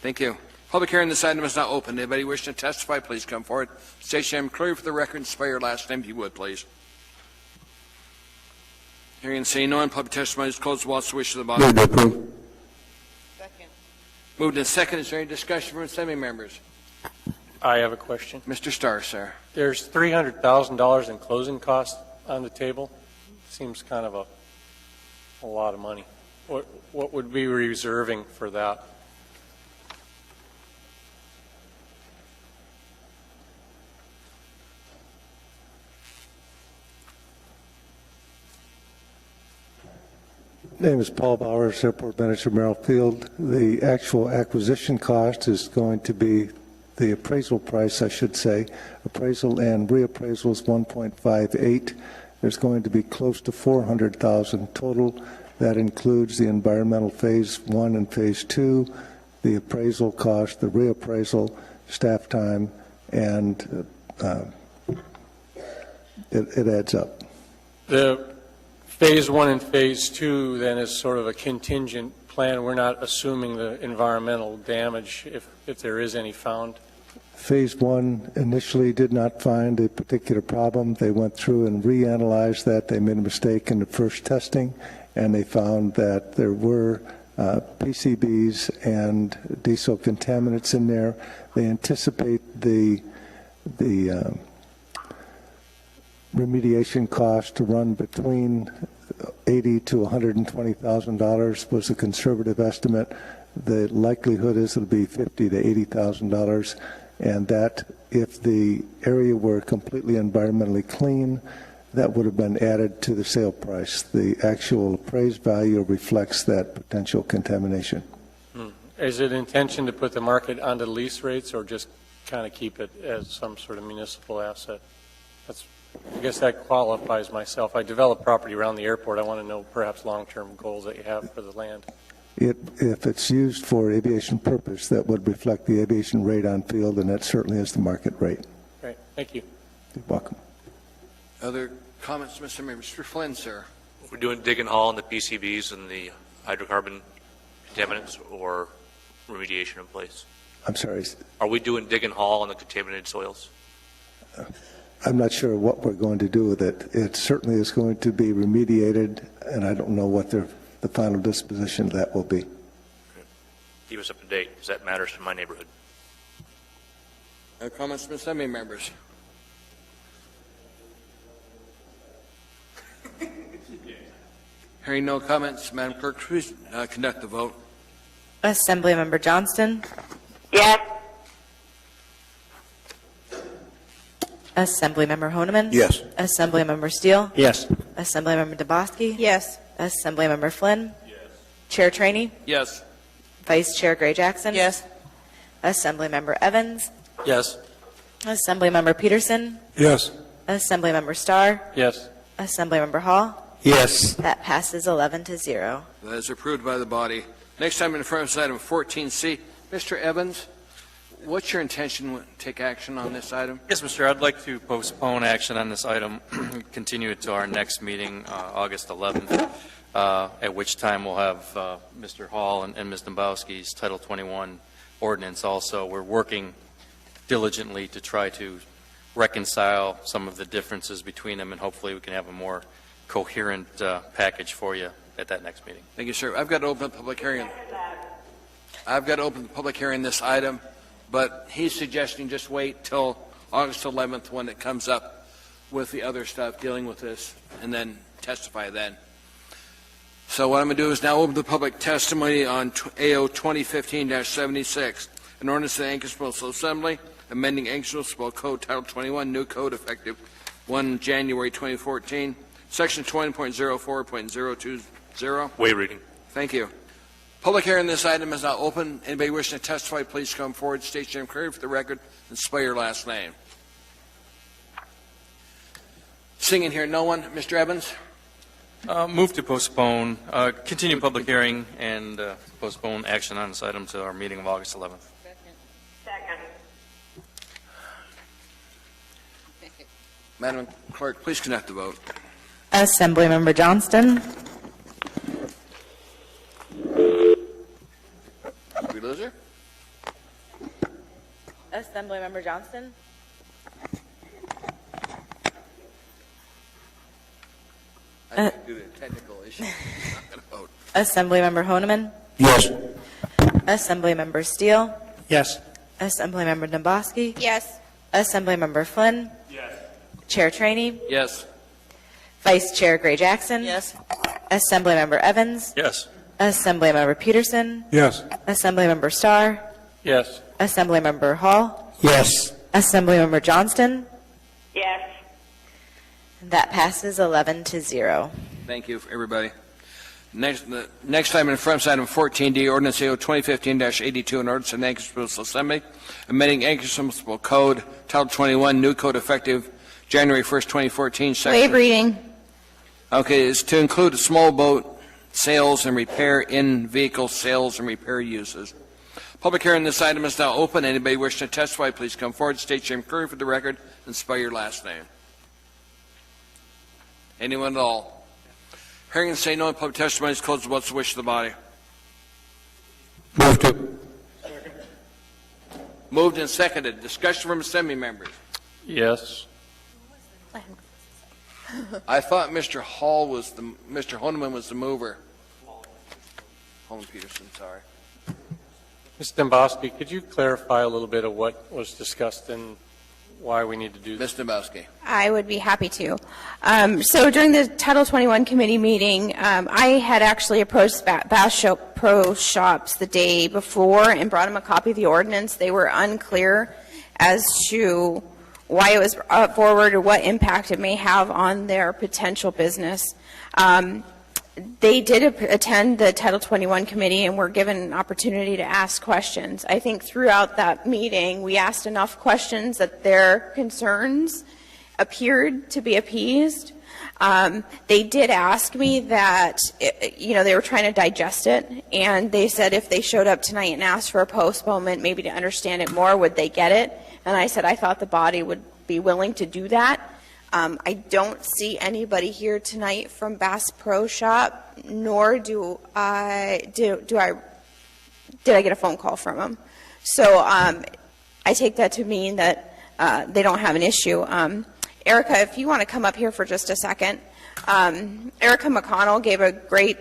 Thank you. Public hearing on this item is now open. Anybody wishing to testify, please come forward. State your name clearly for the record and spell your last name if you would, please. Hearing and seeing no one, public testimony is closed. What's the wish of the body? Move to approve. Second. Moved in second. Is there any discussion from assembly members? I have a question. Mr. Starr, sir. There's $300,000 in closing costs on the table. Seems kind of a lot of money. What would we be reserving for that? name is Paul Bowers, Airport Manager, Merrill Field. The actual acquisition cost is going to be the appraisal price, I should say. Appraisal and reappraisal is 1.58. There's going to be close to $400,000 total. That includes the environmental phase 1 and phase 2, the appraisal cost, the reappraisal, staff time, and it adds up. The phase 1 and phase 2 then is sort of a contingent plan. We're not assuming the environmental damage if there is any found. Phase 1 initially did not find a particular problem. They went through and reanalyzed that. They made a mistake in the first testing, and they found that there were PCBs and diesel contaminants in there. They anticipate the remediation cost to run between $80,000 to $120,000 was a conservative estimate. The likelihood is it'll be $50,000 to $80,000, and that if the area were completely environmentally clean, that would have been added to the sale price. The actual appraised value reflects that potential contamination. Is it intention to put the market onto lease rates or just kind of keep it as some sort of municipal asset? I guess that qualifies myself. I develop property around the airport. I want to know perhaps long-term goals that you have for the land. If it's used for aviation purpose, that would reflect the aviation rate on field, and that certainly is the market rate. Great. Thank you. You're welcome. Other comments, Mr. Mayor? Mr. Flynn, sir. We're doing dig and haul on the PCBs and the hydrocarbon contaminants or remediation in place? I'm sorry. Are we doing dig and haul on the contaminated soils? I'm not sure what we're going to do with it. It certainly is going to be remediated, and I don't know what the final disposition of that will be. Keep us up to date, because that matters to my neighborhood. Other comments from Assembly members? Hearing no comments, Madam Clerk, please conduct the vote. Assemblymember Johnston? Yes. Assemblymember Honeman? Yes. Assemblymember Steele? Yes. Assemblymember Dabowski? Yes. Assemblymember Flynn? Yes. Chair Trainey? Yes. Vice Chair Gray Jackson? Yes. Assemblymember Evans? Yes. Assemblymember Peterson? Yes. Assemblymember Starr? Yes. Assemblymember Hall? Yes. That passes 11-0. That is approved by the body. Next item in front of us, item 14C. Mr. Evans, what's your intention to take action on this item? Yes, Mr. I'd like to postpone action on this item, continue it to our next meeting, August 11th, at which time we'll have Mr. Hall and Ms. Dombowski's Title 21 ordinance also. We're working diligently to try to reconcile some of the differences between them, and hopefully we can have a more coherent package for you at that next meeting. Thank you, sir. I've got to open the public hearing. I've got to open the public hearing this item, but he's suggesting just wait till August 11th when it comes up with the other stuff dealing with this, and then testify then. So what I'm going to do is now open the public testimony on AO 2015-76, an ordinance of the Anchorage Municipal Assembly amending Anchorage Municipal Code Title 21, new code effective 1 January 2014, Section 20.04.020. Waive reading. Thank you. Public hearing on this item is now open. Anybody wishing to testify, please come forward, state your name clearly for the record, and spell your last name. Seeing here, no one. Mr. Evans? Move to postpone, continue public hearing and postpone action on this item to our meeting of August 11th. Second. Madam Clerk, please conduct the vote. Assemblymember Johnston? Did we lose her? Assemblymember Johnston? I think due to technical issue, I'm not going to vote. Assemblymember Honeman? Yes. Assemblymember Steele? Yes. Assemblymember Dombowski? Yes. Assemblymember Flynn? Yes. Chair Trainey? Yes. Vice Chair Gray Jackson? Yes. Assemblymember Evans? Yes. Assemblymember Peterson? Yes. Assemblymember Starr? Yes. Assemblymember Hall? Yes. Assemblymember Johnston? Yes. That passes 11-0. Thank you, everybody. The next item in front is item 14D, ordinance AO 2015-82, an ordinance of the Anchorage Municipal Assembly, amending Anchorage Municipal Code, Title 21, new code effective January 1st, 2014. Waive reading. Okay, it's to include a small boat sales and repair in vehicle sales and repair uses. Public hearing on this item is now open. Anybody wishing to testify, please come forward, state your name clearly for the record, and spell your last name. Anyone at all? Hearing and saying no, public testimony is closed. What's the wish of the body? Move to. Moved and seconded. Discussion from assembly members. Yes. I thought Mr. Honeman was the mover. Holman Peterson, sorry. Ms. Dembowski, could you clarify a little bit of what was discussed and why we need to do this? Ms. Dembowski. I would be happy to. So during the Title 21 committee meeting, I had actually approached Bass Pro Shops the day before and brought them a copy of the ordinance. They were unclear as to why it was brought forward or what impact it may have on their potential business. They did attend the Title 21 committee and were given an opportunity to ask questions. I think throughout that meeting, we asked enough questions that their concerns appeared to be appeased. They did ask me that, they were trying to digest it, and they said if they showed up tonight and asked for a postponement, maybe to understand it more, would they get it? And I said I thought the body would be willing to do that. I don't see anybody here tonight from Bass Pro Shop, nor did I get a phone call from them. So I take that to mean that they don't have an issue. Erica, if you want to come up here for just a second. Erica McConnell gave a great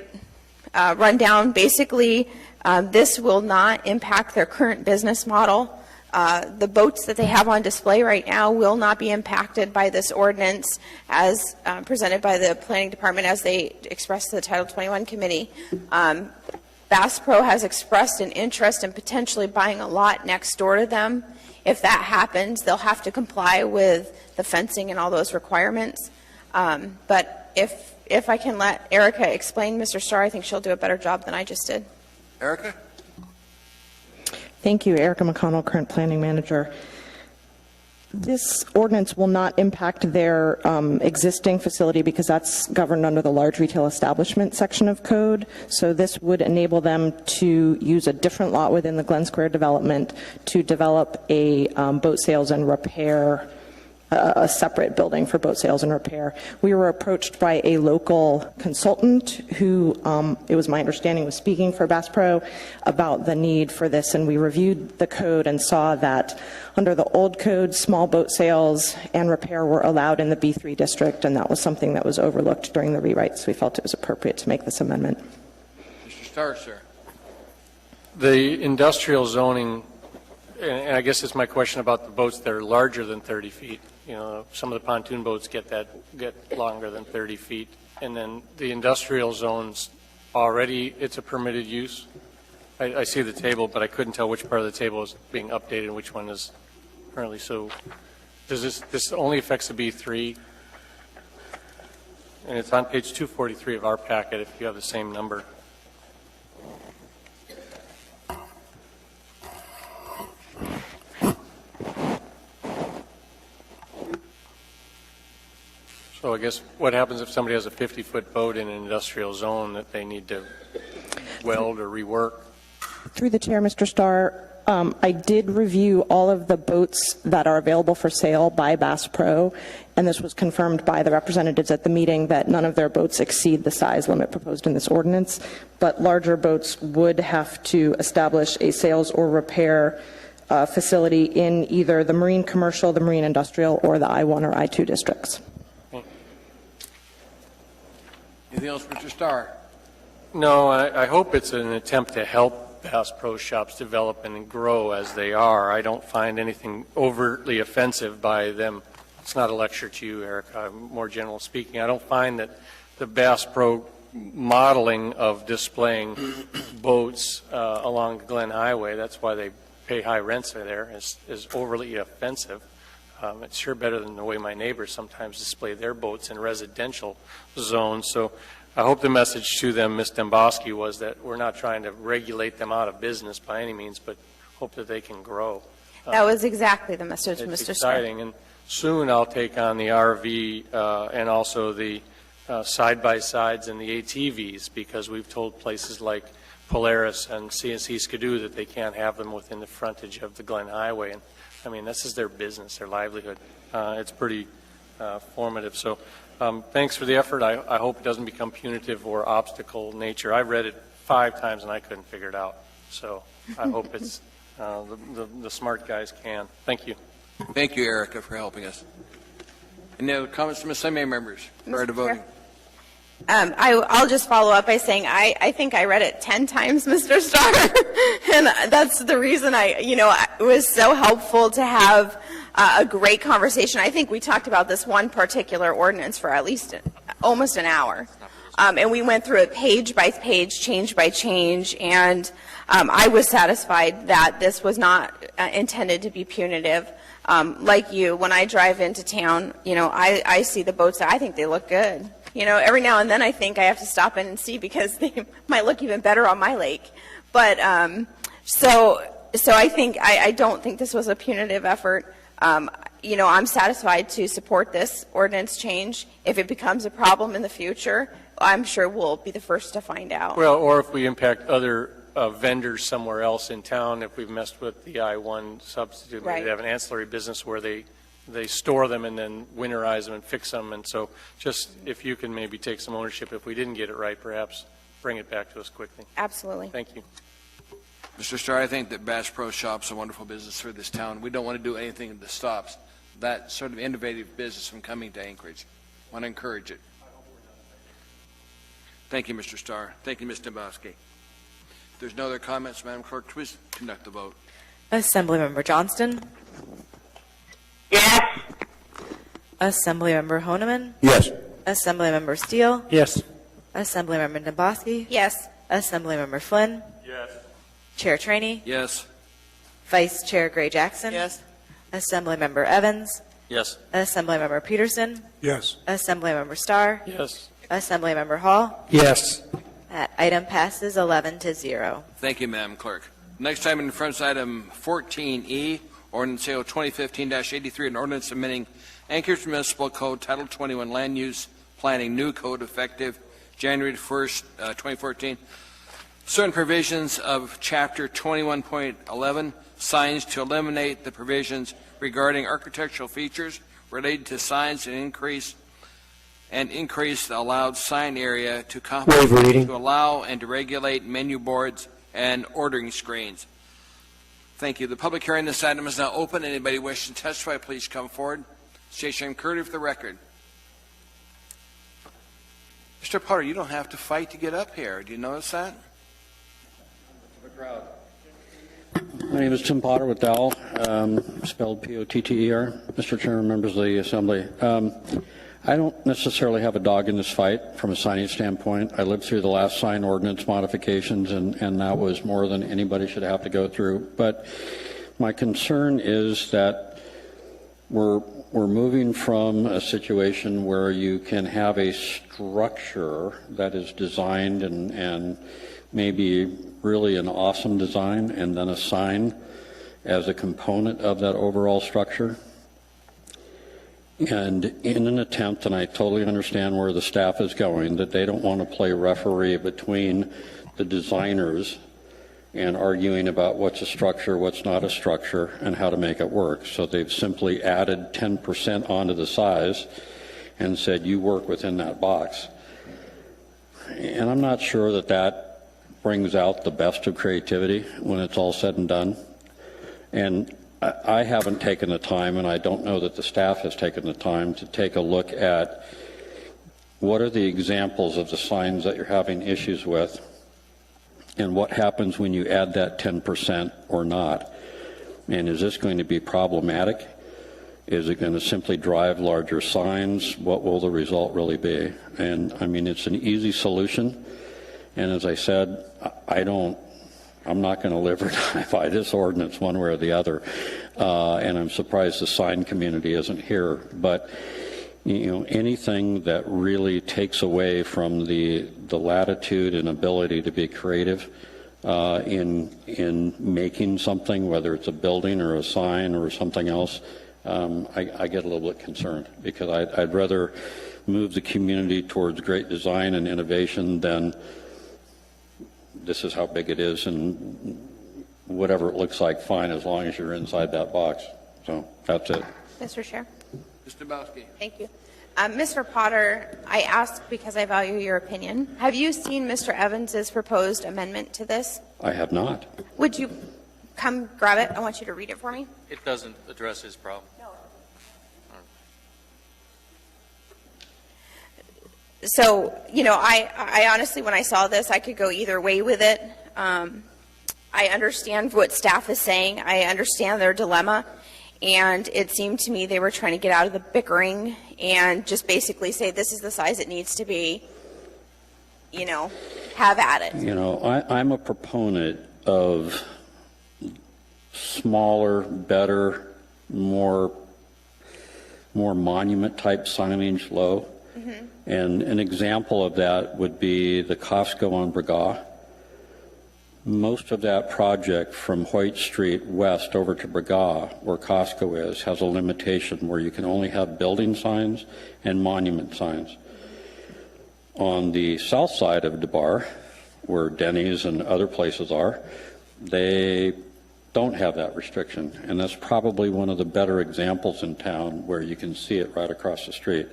rundown. Basically, this will not impact their current business model. The boats that they have on display right now will not be impacted by this ordinance as presented by the Planning Department as they expressed to the Title 21 committee. Bass Pro has expressed an interest in potentially buying a lot next door to them. If that happens, they'll have to comply with the fencing and all those requirements. But if I can let Erica explain, Mr. Starr, I think she'll do a better job than I just did. Erica? Thank you, Erica McConnell, current planning manager. This ordinance will not impact their existing facility because that's governed under the large retail establishment section of code. So this would enable them to use a different lot within the Glen Square development to develop a boat sales and repair, a separate building for boat sales and repair. We were approached by a local consultant who, it was my understanding, was speaking for Bass Pro about the need for this, and we reviewed the code and saw that under the old code, small boat sales and repair were allowed in the B3 district, and that was something that was overlooked during the rewrites. We felt it was appropriate to make this amendment. Mr. Starr, sir. The industrial zoning, and I guess it's my question about the boats that are larger than 30 feet. Some of the pontoon boats get longer than 30 feet. And then the industrial zones already, it's a permitted use. I see the table, but I couldn't tell which part of the table is being updated and which one is currently. So does this only affects the B3? And it's on page 243 of our packet if you have the same number. So I guess what happens if somebody has a 50-foot boat in an industrial zone that they need to weld or rework? Through the chair, Mr. Starr, I did review all of the boats that are available for sale by Bass Pro, and this was confirmed by the representatives at the meeting that none of their boats exceed the size limit proposed in this ordinance, but larger boats would have to establish a sales or repair facility in either the marine commercial, the marine industrial, or the I-1 or I-2 districts. Anything else, Mr. Starr? No, I hope it's an attempt to help Bass Pro Shops develop and grow as they are. I don't find anything overtly offensive by them. It's not a lecture to you, Erica. More general speaking, I don't find that the Bass Pro modeling of displaying boats along Glen Highway, that's why they pay high rents there, is overly offensive. It's sure better than the way my neighbors sometimes display their boats in residential zones. So I hope the message to them, Ms. Dembowski, was that we're not trying to regulate them out of business by any means, but hope that they can grow. That was exactly the message, It's Mr. Starr. exciting, and soon I'll take on the RV and also the side-by-sides and the ATVs, because we've told places like Polaris and CNC Skidoo that they can't have them within the frontage of the Glen Highway. And I mean, this is their business, their livelihood. It's pretty formative. So thanks for the effort. I hope it doesn't become punitive or obstacle nature. I read it 5 times and I couldn't figure it out. So I hope it's the smart guys can. Thank you. Thank you, Erica, for helping us. Any other comments from Assembly members prior to voting? I'll just follow up by saying I think I read it 10 times, Mr. Starr, and that's the reason it was so helpful to have a great conversation. I think we talked about this one particular ordinance for at least almost an hour, and we went through it page by page, change by change, and I was satisfied that this was not intended to be punitive. Like you, when I drive into town, I see the boats. I think they look good. Every now and then I think I have to stop in and see because they might look even better on my lake. But so I think I don't think this was a punitive effort. I'm satisfied to support this ordinance change. If it becomes a problem in the future, I'm sure we'll be the first to find out. Well, or if we impact other vendors somewhere else in town, if we've messed with the I-1 substitute, maybe they have an ancillary business where they store them and then winterize them and fix them. And so just if you can maybe take some ownership, if we didn't get it right, perhaps bring it back to us quickly. Absolutely. Thank you. Mr. Starr, I think that Bass Pro Shop's a wonderful business for this town. We don't want to do anything that stops that sort of innovative business from coming to Anchorage. I want to encourage it. Thank you, Mr. Starr. Thank you, Ms. Dembowski. If there's no other comments, Madam Clerk, please conduct the vote. Assemblymember Johnston? Yes. Assemblymember Honeman? Yes. Assemblymember Steele? Yes. Assemblymember Dembowski? Yes. Assemblymember Flynn? Yes. Chair Trainee? Yes. Vice Chair Gray Jackson? Yes. Assemblymember Evans? Yes. Assemblymember Peterson? Yes. Assemblymember Starr? Yes. Assemblymember Hall? Yes. That item passes 11-0. Thank you, Madam Clerk. Next item in front is item 14E, Ordinance AO 2015-83, an ordinance amending Anchorage Municipal Code Title 21 Land Use Planning New Code effective January 1st, 2014. Certain provisions of Chapter 21.11, signs, to eliminate the provisions regarding architectural features related to signs and increase the allowed sign area to compensate, to allow and to regulate menu boards and ordering screens. Thank you. The public hearing on this item is now open. Anybody wishing to testify, please come forward. State your name clearly for the record. Mr. Potter, you don't have to fight to get up here. Do you notice that? My name is Tim Potter with Dowell, spelled P-O-T-T-E-R. Mr. Chairman, members of the Assembly. I don't necessarily have a dog in this fight from a signage standpoint. I lived through the last sign ordinance modifications, and that was more than anybody should have to go through. But my concern is that we're moving from a situation where you can have a structure that is designed and maybe really an awesome design, and then a sign as a component of that overall structure. And in an attempt, and I totally understand where the staff is going, that they don't want to play referee between the designers and arguing about what's a structure, what's not a structure, and how to make it work. So they've simply added 10% onto the size and said, you work within that box. And I'm not sure that that brings out the best of creativity when it's all said and done. And I haven't taken the time, and I don't know that the staff has taken the time to take a look at what are the examples of the signs that you're having issues with, and what happens when you add that 10% or not. And is this going to be problematic? Is it going to simply drive larger signs? What will the result really be? And I mean, it's an easy solution. And as I said, I'm not going to live or die by this ordinance one way or the other. And I'm surprised the sign community isn't here. But anything that really takes away from the latitude and ability to be creative in making something, whether it's a building or a sign or something else, I get a little bit concerned, because I'd rather move the community towards great design and innovation than this is how big it is, and whatever it looks like, fine, as long as you're inside that box. So that's it. Mr. Chair. Mr. Bowski. Thank you. Mr. Potter, I ask because I value your opinion. Have you seen Mr. Evans's proposed amendment to this? I have not. Would you come grab it? I want you to read it for me. It doesn't address his problem. So, I honestly, when I saw this, I could go either way with it. I understand what staff is saying. I understand their dilemma. And it seemed to me they were trying to get out of the bickering and just basically say, this is the size it needs to be, have at it. I'm a proponent of smaller, better, more monument-type signage low. Mm-hmm. And an example of that would be the Costco on Braga. Most of that project from Hoyt Street west over to Braga, where Costco is, has a limitation where you can only have building signs and monument signs. On the south side of DeBar, where Denny's and other places are, they don't have that restriction. And that's probably one of the better examples in town where you can see it right across the street.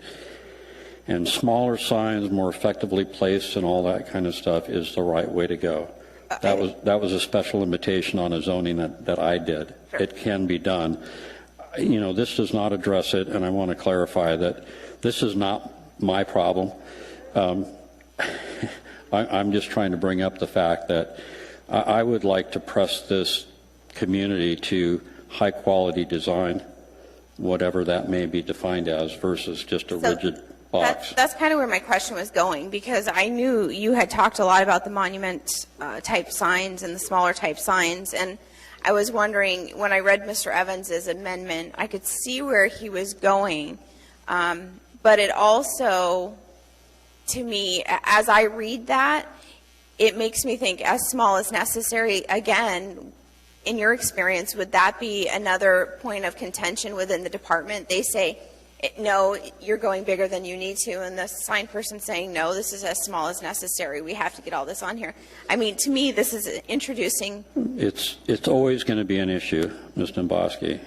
And smaller signs, more effectively placed and all that kind of stuff is the right way to go. That was a special invitation on a zoning that I did. Sure. It can be done. This does not address it, and I want to clarify that this is not my problem. I'm just trying to bring up the fact that I would like to press this community to high-quality design, whatever that may be defined as, versus just a rigid box. That's kind of where my question was going, because I knew you had talked a lot about the monument type signs and the smaller type signs, and I was wondering, when I read Mr. Evans's amendment, I could see where he was going, but it also, to me, as I read that, it makes me think as small as necessary. Again, in your experience, would that be another point of contention within the department? They say, no, you're going bigger than you need to, and the sign person saying, no, this is as small as necessary. We have to get all this on here. I mean, to me, this is introducing. It's always going to be an issue, Ms. Domboski.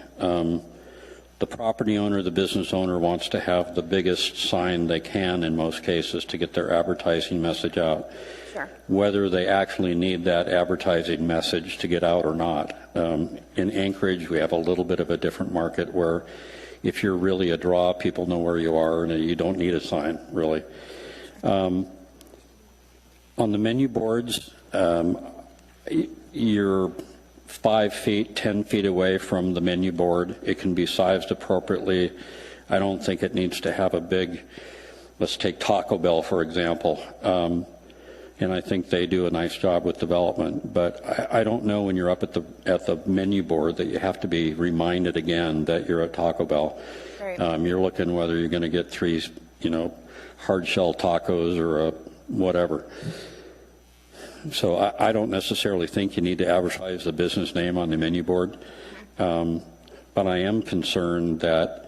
The property owner, the business owner wants to have the biggest sign they can in most cases to get their advertising message out. Sure. Whether they actually need that advertising message to get out or not. In Anchorage, we have a little bit of a different market where if you're really a draw, people know where you are, and you don't need a sign, really. On the menu boards, you're 5 feet, 10 feet away from the menu board. It can be sized appropriately. I don't think it needs to have a big, let's take Taco Bell, for example. And I think they do a nice job with development. But I don't know when you're up at the menu board that you have to be reminded again that you're at Taco Bell. Right. You're looking whether you're going to get 3, hard shell tacos or whatever. So I don't necessarily think you need to advertise the business name on the menu board. But I am concerned that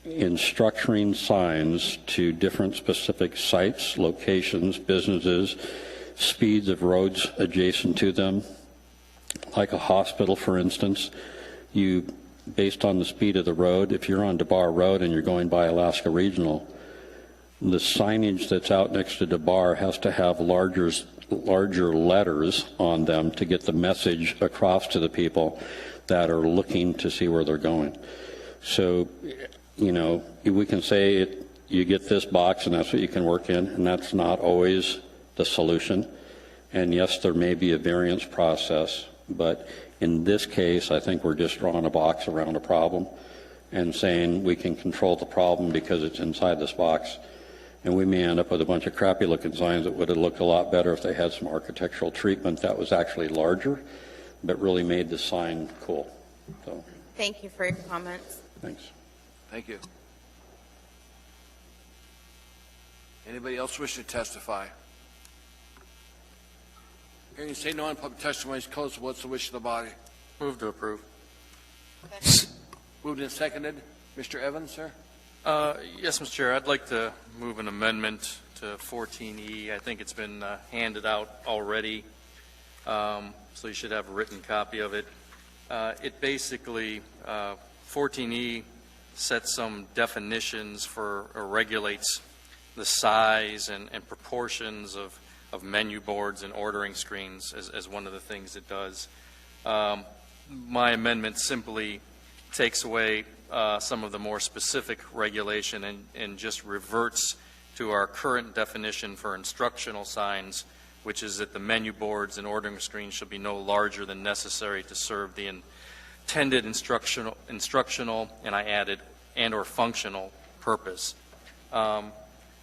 in structuring signs to different specific sites, locations, businesses, speeds of roads adjacent to them, like a hospital, for instance, based on the speed of the road, if you're on DeBar Road and you're going by Alaska Regional, the signage that's out next to DeBar has to have larger letters on them to get the message across to the people that are looking to see where they're going. So, we can say you get this box and that's what you can work in, and that's not always the solution. And yes, there may be a variance process, but in this case, I think we're just drawing a box around a problem and saying we can control the problem because it's inside this box. And we may end up with a bunch of crappy looking signs that would have looked a lot better if they had some architectural treatment that was actually larger, but really made the sign cool. So, Thank you for your comments. thanks. Thank you. Anybody else wish to testify? Hearing you say no on public testimony is closed. What's the wish of the body? Move to approve. Moved and seconded. Mr. Evans, sir? Yes, Mr. Chair, I'd like to move an amendment to 14E. I think it's been handed out already, so you should have a written copy of it. It basically, 14E sets some definitions for, or regulates the size and proportions of menu boards and ordering screens as one of the things it does. My amendment simply takes away some of the more specific regulation and just reverts to our current definition for instructional signs, which is that the menu boards and ordering screens shall be no larger than necessary to serve the intended instructional, and I added, and or functional purpose.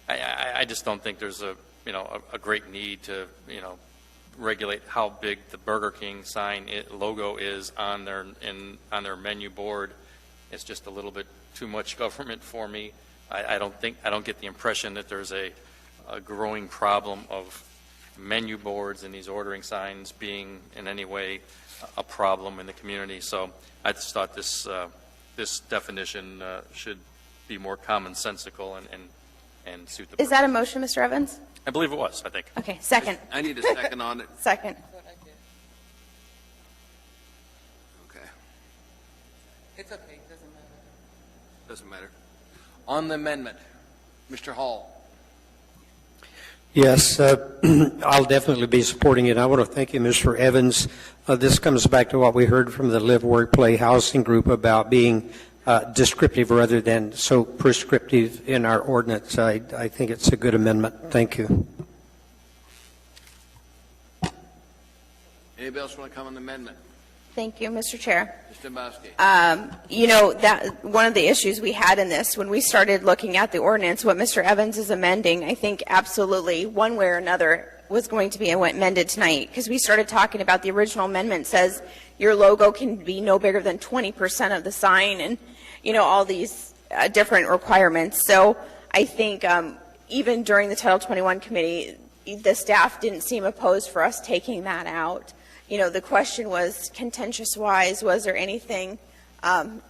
I just don't think there's a great need to, regulate how big the Burger King sign logo is on their menu board. It's just a little bit too much government for me. I don't get the impression that there's a growing problem of menu boards and these ordering signs being in any way a problem in the community. So I just thought this definition should be more commonsensical and suit the. Is that a motion, Mr. Evans? I believe it was. I think. Okay, second. I need a second on it. Second. Okay. It's okay, it doesn't matter. Doesn't matter. On the amendment, Mr. Hall. Yes, I'll definitely be supporting it. I want to thank you, Mr. Evans. This comes back to what we heard from the Live, Work, Play Housing Group about being descriptive rather than so prescriptive in our ordinance. I think it's a good amendment. Thank you. Anybody else want to come on the amendment? Thank you, Mr. Chair. Mr. Dombrowski. That one of the issues we had in this when we started looking at the ordinance, what Mr. Evans is amending, I think absolutely one way or another was going to be amended tonight, because we started talking about the original amendment says your logo can be no bigger than 20% of the sign, and all these different requirements. So I think even during the Title 21 committee, the staff didn't seem opposed for us taking that out. The question was contentious-wise, was there anything,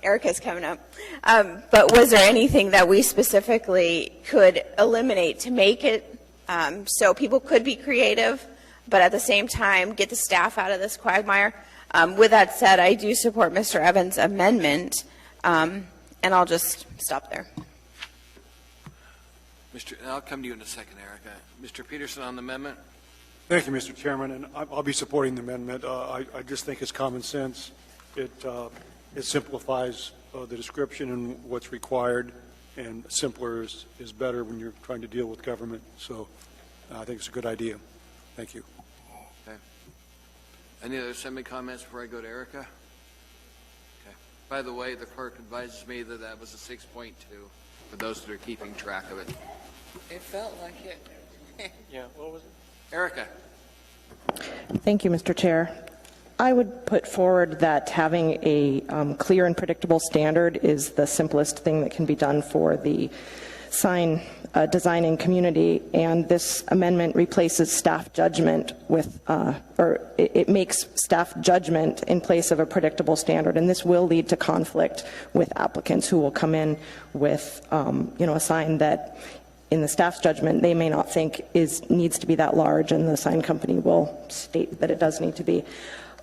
Erica's coming up, but was there anything that we specifically could eliminate to make it so people could be creative, but at the same time get the staff out of this quagmire? With that said, I do support Mr. Evans' amendment, and I'll just stop there. I'll come to you in a second, Erica. Mr. Peterson on the amendment. Thank you, Mr. Chairman, and I'll be supporting the amendment. I just think it's common sense. It simplifies the description and what's required, and simpler is better when you're trying to deal with government. So I think it's a good idea. Thank you. Okay. Any other assembly comments before I go to Erica? Okay. By the way, the clerk advises me that that was a 6.2 for those that are keeping track of it. It felt like it. Yeah, what was it? Erica. Thank you, Mr. Chair. I would put forward that having a clear and predictable standard is the simplest thing that can be done for the sign designing community, and this amendment replaces staff judgment with, it makes staff judgment in place of a predictable standard, and this will lead to conflict with applicants who will come in with, a sign that in the staff's judgment, they may not think needs to be that large, and the sign company will state that it does need to be.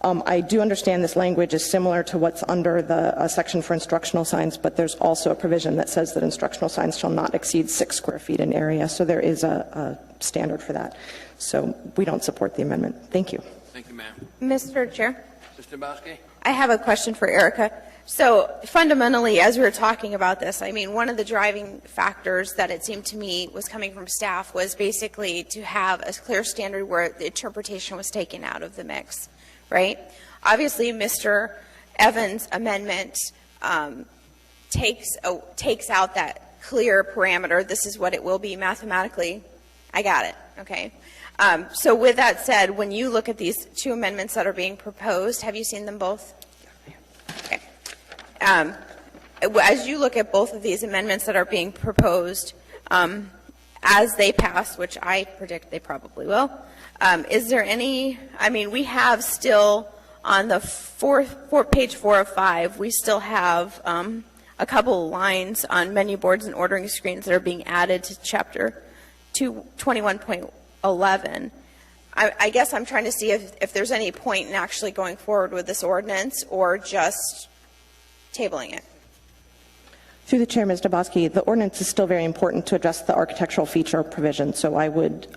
I do understand this language is similar to what's under the section for instructional signs, but there's also a provision that says that instructional signs shall not exceed 6 square feet in area, so there is a standard for that. So we don't support the amendment. Thank you. Thank you, ma'am. Mr. Chair? Mr. Dombrowski. I have a question for Erica. So fundamentally, as we were talking about this, one of the driving factors that it seemed to me was coming from staff was basically to have a clear standard where the interpretation was taken out of the mix, right? Obviously, Mr. Evans' amendment takes out that clear parameter. This is what it will be mathematically. I got it, okay? So with that said, when you look at these two amendments that are being proposed, have you seen them both? Okay. As you look at both of these amendments that are being proposed, as they pass, which I predict they probably will, is there any, I mean, we have still on the page 4 of 5, we still have a couple of lines on menu boards and ordering screens that are being added to chapter 21.11. I guess I'm trying to see if there's any point in actually going forward with this ordinance or just tabling it. Through the chair, Ms. Dabowski, the ordinance is still very important to address the architectural feature provision, so I would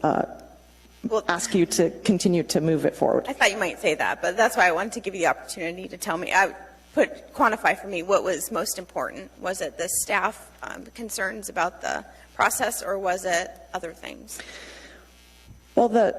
ask you to continue to move it forward. I thought you might say that, but that's why I wanted to give you the opportunity to tell me. Quantify for me what was most important. Was it the staff concerns about the process, or was it other things? Well, the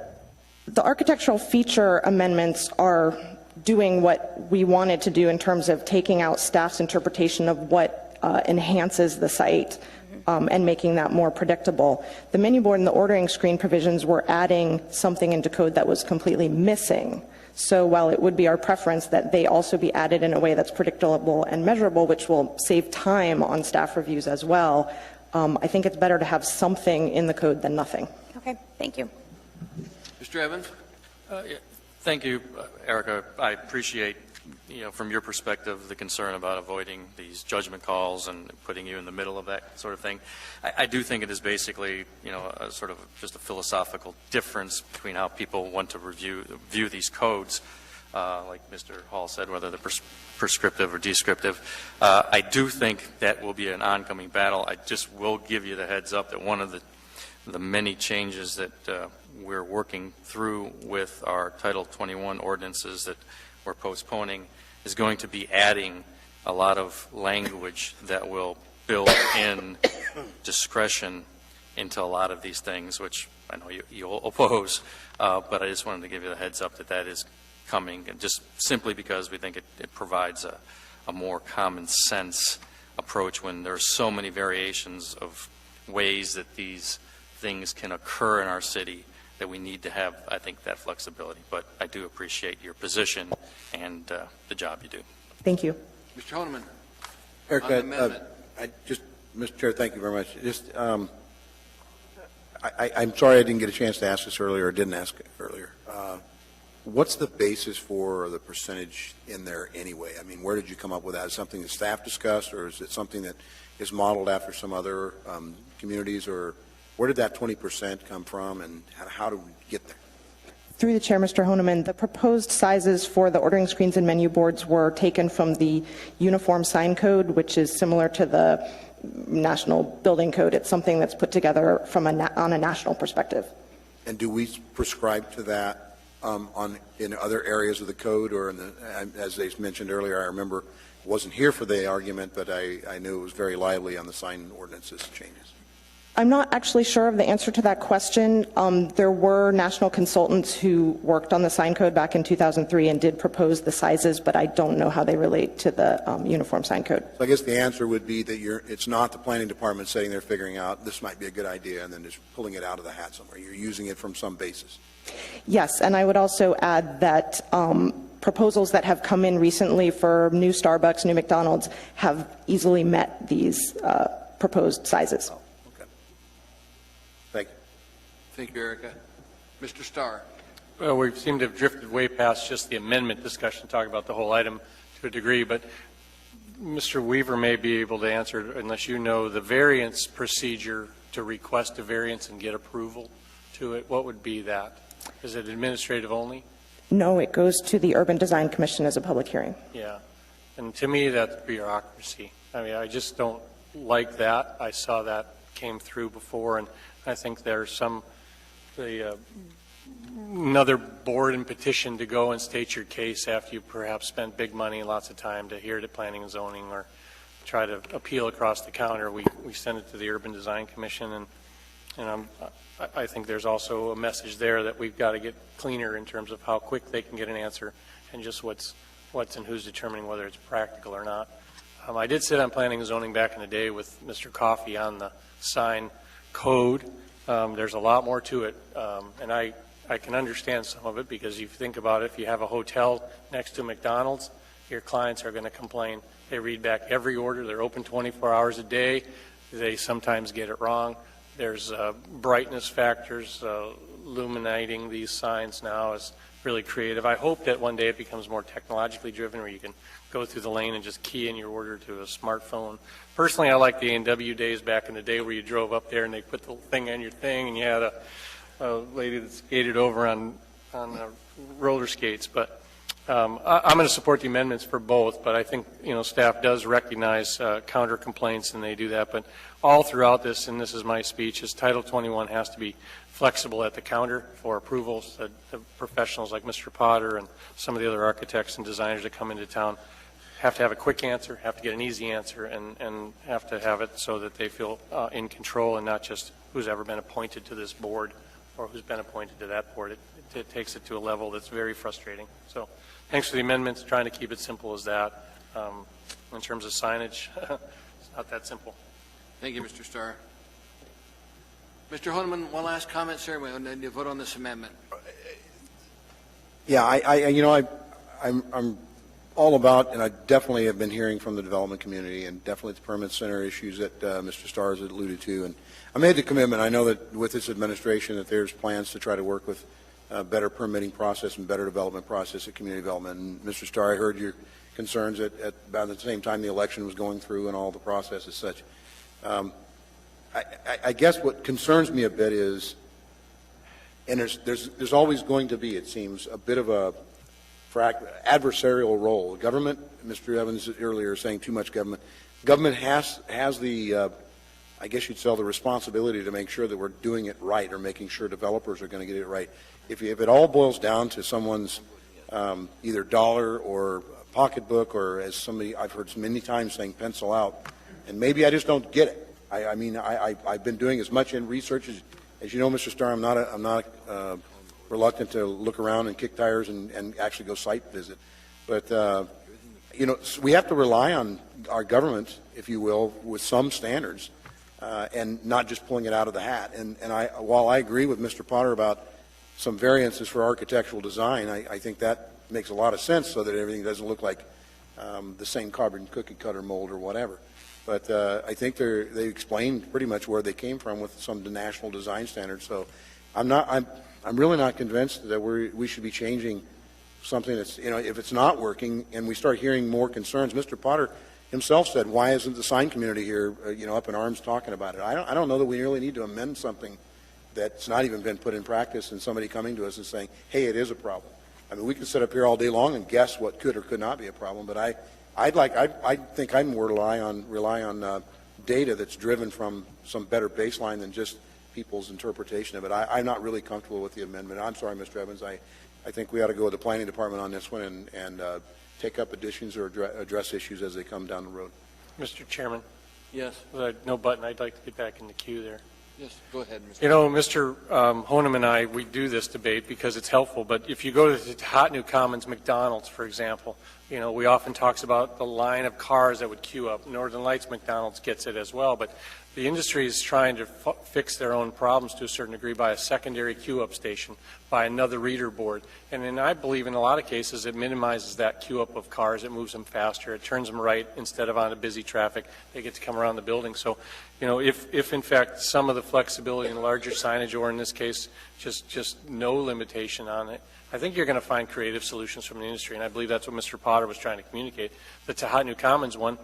architectural feature amendments are doing what we wanted to do in terms of taking out staff's interpretation of what enhances the site and making that more predictable. The menu board and the ordering screen provisions were adding something into code that was completely missing. So while it would be our preference that they also be added in a way that's predictable and measurable, which will save time on staff reviews as well, I think it's better to have something in the code than nothing. Okay, thank you. Mr. Evans? Thank you, Erica. I appreciate, from your perspective, the concern about avoiding these judgment calls and putting you in the middle of that sort of thing. I do think it is basically, a sort of just a philosophical difference between how people want to view these codes, like Mr. Hall said, whether they're prescriptive or descriptive. I do think that will be an oncoming battle. I just will give you the heads up that one of the many changes that we're working through with our Title 21 ordinances that we're postponing is going to be adding a lot of language that will build in discretion into a lot of these things, which I know you'll oppose, but I just wanted to give you the heads up that that is coming, and just simply because we think it provides a more common sense approach when there are so many variations of ways that these things can occur in our city, that we need to have, I think, that flexibility. But I do appreciate your position and the job you do. Thank you. Mr. Honeman. Erica, Mr. Chair, thank you very much. I'm sorry I didn't get a chance to ask this earlier, or didn't ask it earlier. What's the basis for the percentage in there anyway? I mean, where did you come up with that? Is it something that staff discussed, or is it something that is modeled after some other communities, or where did that 20% come from, and how do we get there? Through the chair, Mr. Honeman, the proposed sizes for the ordering screens and menu boards were taken from the Uniform Sign Code, which is similar to the National Building Code. It's something that's put together from on a national perspective. And do we prescribe to that in other areas of the code, or as they mentioned earlier, I remember wasn't here for the argument, but I knew it was very lively on the sign ordinances changes. I'm not actually sure of the answer to that question. There were national consultants who worked on the sign code back in 2003 and did propose the sizes, but I don't know how they relate to the Uniform Sign Code. So I guess the answer would be that it's not the planning department sitting there figuring out this might be a good idea and then just pulling it out of the hat somewhere. You're using it from some basis. Yes, and I would also add that proposals that have come in recently for new Starbucks, new McDonald's, have easily met these proposed sizes. Thank you, Erica. Mr. Starr. Well, we seem to have drifted way past just the amendment discussion, talking about the whole item to a degree, but Mr. Weaver may be able to answer, unless you know the variance procedure to request a variance and get approval to it. What would be that? Is it administrative only? No, it goes to the Urban Design Commission as a public hearing. Yeah, and to me that's bureaucracy. I mean, I just don't like that. I saw that came through before, and I think there's another board and petition to go and state your case after you perhaps spent big money and lots of time to hear it at planning and zoning or try to appeal across the counter. We send it to the Urban Design Commission, and I think there's also a message there that we've got to get cleaner in terms of how quick they can get an answer and just what's and who's determining whether it's practical or not. I did sit on planning and zoning back in the day with Mr. Coffey on the sign code. There's a lot more to it, and I can understand some of it, because you think about it, if you have a hotel next to McDonald's, your clients are going to complain. They read back every order. They're open 24 hours a day. They sometimes get it wrong. There's brightness factors. Illuminating these signs now is really creative. I hope that one day it becomes more technologically driven where you can go through the lane and just key in your order to a smartphone. Personally, I like the A&W days back in the day where you drove up there and they put the thing on your thing and you had a lady that skated over on roller skates. But I'm going to support the amendments for both, but I think staff does recognize counter complaints and they do that. But all throughout this, and this is my speech, is Title 21 has to be flexible at the counter for approvals. The professionals like Mr. Potter and some of the other architects and designers that come into town have to have a quick answer, have to get an easy answer, and have to have it so that they feel in control and not just who's ever been appointed to this board or who's been appointed to that board. It takes it to a level that's very frustrating. So thanks for the amendments, trying to keep it simple as that. In terms of signage, it's not that simple. Thank you, Mr. Starr. Mr. Honeman, one last comment, sir. We need to vote on this amendment. Yeah, I'm all about, and I definitely have been hearing from the development community, and definitely the permit center issues that Mr. Starr has alluded to. And I made the commitment. I know that with this administration that there's plans to try to work with better permitting process and better development process at community development. And Mr. Starr, I heard your concerns at about the same time the election was going through and all the process as such. I guess what concerns me a bit is, and there's always going to be, it seems, a bit of a adversarial role. Government, Mr. Evans earlier saying too much government. Government has the, I guess you'd say, the responsibility to make sure that we're doing it right or making sure developers are going to get it right. If it all boils down to someone's either dollar or pocketbook, or as somebody I've heard many times saying pencil out, and maybe I just don't get it. I mean, I've been doing as much in research as you know, Mr. Starr. I'm not reluctant to look around and kick tires and actually go site visit. But we have to rely on our government, if you will, with some standards, and not just pulling it out of the hat. And while I agree with Mr. Potter about some variances for architectural design, I think that makes a lot of sense so that everything doesn't look like the same carbon cookie cutter mold or whatever. But I think they explained pretty much where they came from with some national design standards. So I'm really not convinced that we should be changing something that's, if it's not working and we start hearing more concerns. Mr. Potter himself said, why isn't the sign community here, up in arms talking about it? I don't know that we really need to amend something that's not even been put in practice and somebody coming to us and saying, hey, it is a problem. I mean, we can sit up here all day long and guess what could or could not be a problem, but I think I'd more rely on data that's driven from some better baseline than just people's interpretation of it. I'm not really comfortable with the amendment. I'm sorry, Mr. Evans. I think we ought to go with the planning department on this one and take up additions or address issues as they come down the road. Mr. Chairman. Yes. No button. I'd like to get back in the queue there. Yes, go ahead, Mr. Mr. Honeman and I, we do this debate because it's helpful, but if you go to the Hot New Commons McDonald's, for example, we often talks about the line of cars that would queue up. Northern Lights McDonald's gets it as well, but the industry is trying to fix their own problems to a certain degree by a secondary queue-up station, by another reader board. And then I believe in a lot of cases it minimizes that queue-up of cars. It moves them faster. It turns them right instead of on a busy traffic. They get to come around the building. So, if in fact some of the flexibility in larger signage, or in this case just no limitation on it, I think you're going to find creative solutions from the industry. And I believe that's what Mr. Potter was trying to communicate. The Tahat New Commons one,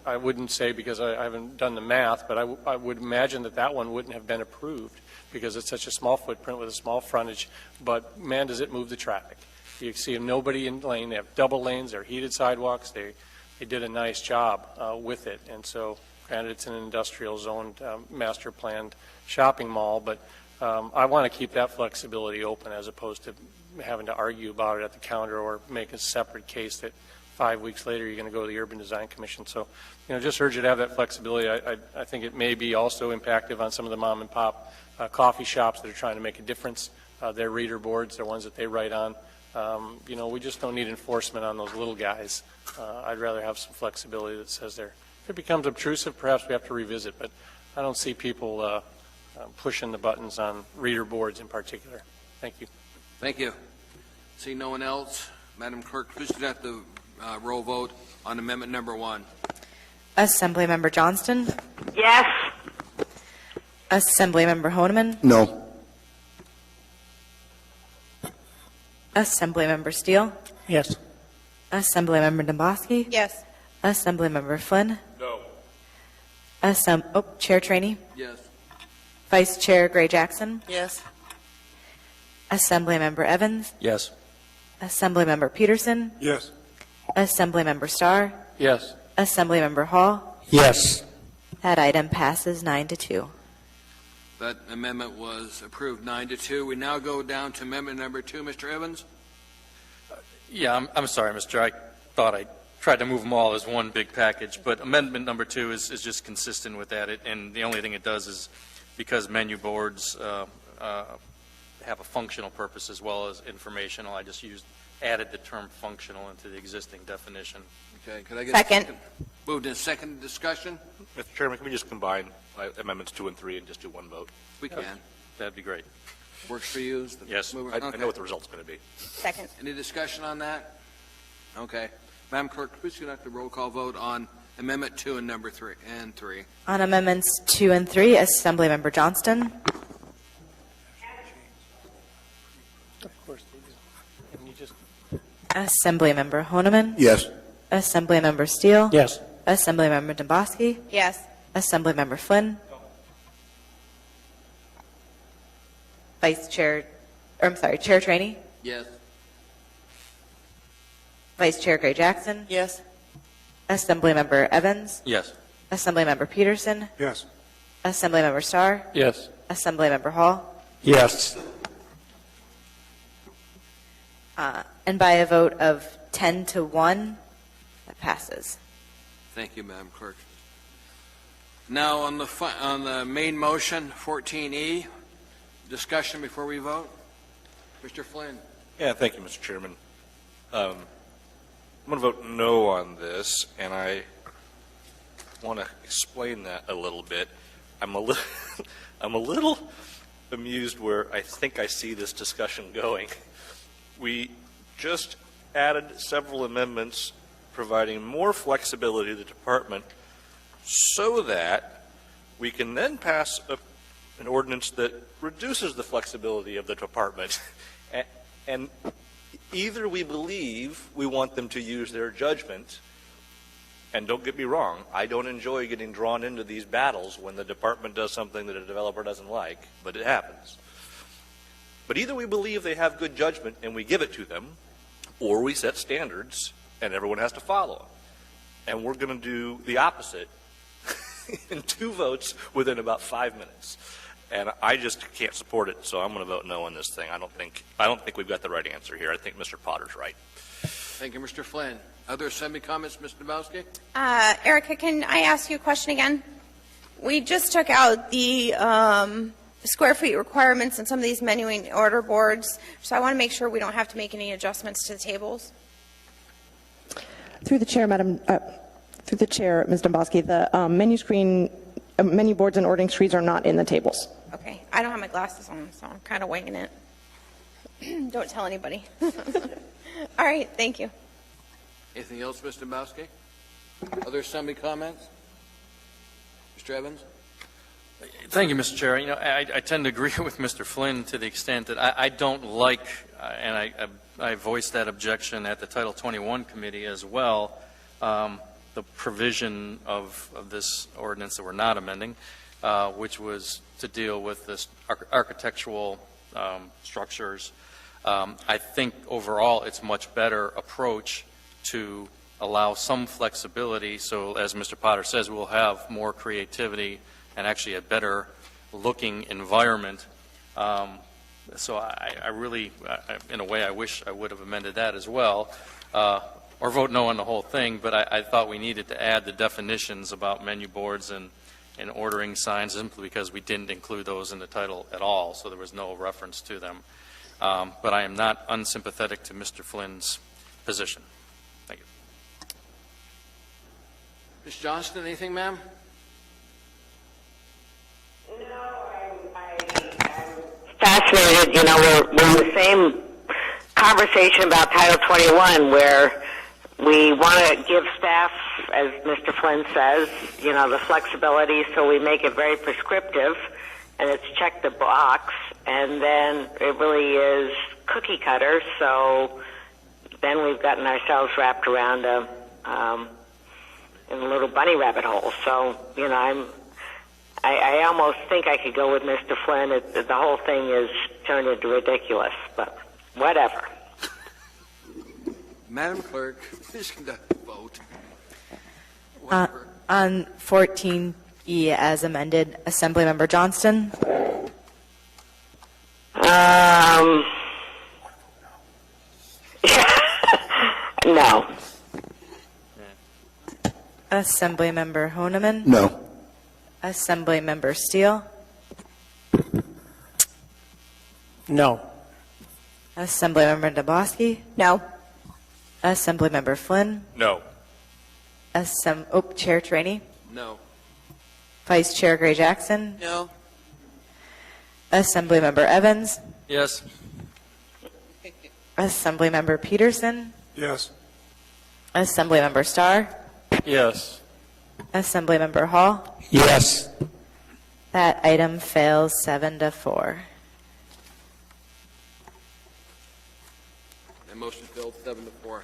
I wouldn't say, because I haven't done the math, but I would imagine that one wouldn't have been approved because it's such a small footprint with a small frontage, but man, does it move the traffic. You see nobody in the lane. They have double lanes. They're heated sidewalks. They did a nice job with it. And so, granted, it's an industrial zoned, master planned shopping mall, but I want to keep that flexibility open as opposed to having to argue about it at the counter or make a separate case that 5 weeks later you're going to go to the Urban Design Commission. So, just urge you to have that flexibility. I think it may be also impactful on some of the mom and pop coffee shops that are trying to make a difference. Their reader boards, they're ones that they write on. We just don't need enforcement on those little guys. I'd rather have some flexibility that says there. If it becomes obtrusive, perhaps we have to revisit, but I don't see people pushing the buttons on reader boards in particular. Thank you. Thank you. See no one else. Madam Clerk, please conduct the roll vote on amendment number 1. Assemblymember Johnston? Yes. Assemblymember Honeman, No. Assemblymember Steele, Yes. Assemblymember Dombrowski, Yes. Assemblymember Flynn, No. Chair Trainee, Yes. Vice Chair Gray Jackson, Yes. Assemblymember Evans, Yes. Assemblymember Peterson, Yes. Assemblymember Starr, Yes. Assemblymember Hall. Yes. That item passes 9-2. That amendment was approved 9-2. We now go down to amendment number 2. Mr. Evans? Yeah, I'm sorry, Mr. Chair. I thought I tried to move them all as one big package, but amendment number 2 is just consistent with that. And the only thing it does is, because menu boards have a functional purpose as well as informational, I just added the term functional into the existing definition. Okay, could I get Second. a second? Moved in second discussion? Mr. Chairman, can we just combine amendments 2 and 3 and just do one vote? We can. That'd be great. Works for you? Is the Yes, mover- I okay. know what the result's going to be. Second. Any discussion on that? Okay. Madam Clerk, please conduct a roll call vote on amendment 2 and number 3 and 3. On amendments 2 and 3, Assemblymember Johnston, Of course they do. And you just Assemblymember Honeman, Yes. Assemblymember Steele, Yes. Assemblymember Dombrowski, Yes. Assemblymember Flynn, Chair Trainee, Yes. Vice Chair Gray Jackson, Yes. Assemblymember Evans, Yes. Assemblymember Peterson, Yes. Assemblymember Starr, Yes. Assemblymember Hall, Yes. and by a vote of 10-1, that passes. Thank you, Madam Clerk. Now, on the main motion, 14E, discussion before we vote. Mr. Flynn? Yeah, thank you, Mr. Chairman. I'm going to vote no on this, and I want to explain that a little bit. I'm a little amused where I think I see this discussion going. We just added several amendments providing more flexibility to the department so that we can then pass an ordinance that reduces the flexibility of the department. And either we believe we want them to use their judgment, and don't get me wrong, I don't enjoy getting drawn into these battles when the department does something that a developer doesn't like, but it happens. But either we believe they have good judgment and we give it to them, or we set standards and everyone has to follow them. And we're going to do the opposite in 2 votes within about 5 minutes. And I just can't support it, so I'm going to vote no on this thing. I don't think we've got the right answer here. I think Mr. Potter's right. Thank you, Mr. Flynn. Other assembly comments, Mr. Dombrowski? Erica, can I ask you a question again? We just took out the square feet requirements in some of these menuing order boards, so I want to make sure we don't have to make any adjustments to the tables. Through the chair, Ms. Dombrowski, the menu boards and ordering screens are not in the tables. Okay, I don't have my glasses on, so I'm kind of winging it. Don't tell anybody. All right, thank you. Anything else, Mr. Dombrowski? Other assembly comments? Mr. Evans? Thank you, Mr. Chair. You know, I tend to agree with Mr. Flynn to the extent that I don't like, and I voiced that objection at the Title 21 committee as well, the provision of this ordinance that we're not amending, which was to deal with this architectural structures. I think overall it's much better approach to allow some flexibility, so as Mr. Potter says, we'll have more creativity and actually a better looking environment. So I really, in a way, I wish I would have amended that as well, or vote no on the whole thing, but I thought we needed to add the definitions about menu boards and ordering signs simply because we didn't include those in the title at all, so there was no reference to them. But I am not unsympathetic to Mr. Flynn's position. Thank you. Ms. Johnston, anything, ma'am? Fascinated, you know, we're in the same conversation about Title 21 where we want to give staff, as Mr. Flynn says, you know, the flexibility so we make it very prescriptive and it's check the box, and then it really is cookie cutter. So then we've gotten ourselves wrapped around in a little bunny rabbit hole. So I almost think I could go with Mr. Flynn. The whole thing is turned into ridiculous, but whatever. Madam Clerk, please conduct the vote. On 14E as amended, Assemblymember Johnston? No. Assemblymember Honeman? No. Assemblymember Steele? No. Assemblymember Dabowski? No. Assemblymember Flynn? No. Chair Trainee? No. Vice Chair Gray Jackson? No. Assemblymember Evans? Yes. Assemblymember Peterson? Yes. Assemblymember Starr? Yes. Assemblymember Hall? Yes. That item fails 7-4. That motion failed 7-4.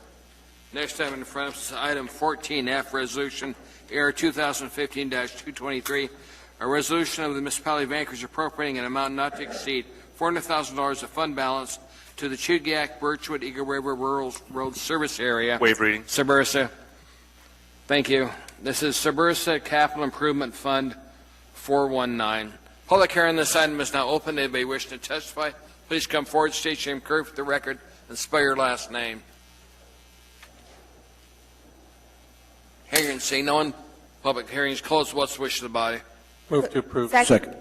Next item in front of us is item 14F, Resolution Air 2015-223, a resolution of the municipality of Anchorage appropriating an amount not to exceed $400,000 of fund balance to the Chugiak, Birchwood, Eagle River Rural Road Service Area. Waive reading. Subursa. Thank you. This is Subursa Capital Improvement Fund 419. Public hearing on this item is now open. Anybody wishing to testify, please come forward, state your name clearly for the record, and spell your last name. Hearing, seeing no one, public hearing is closed. What's the wish of the body? Move to approve. Second.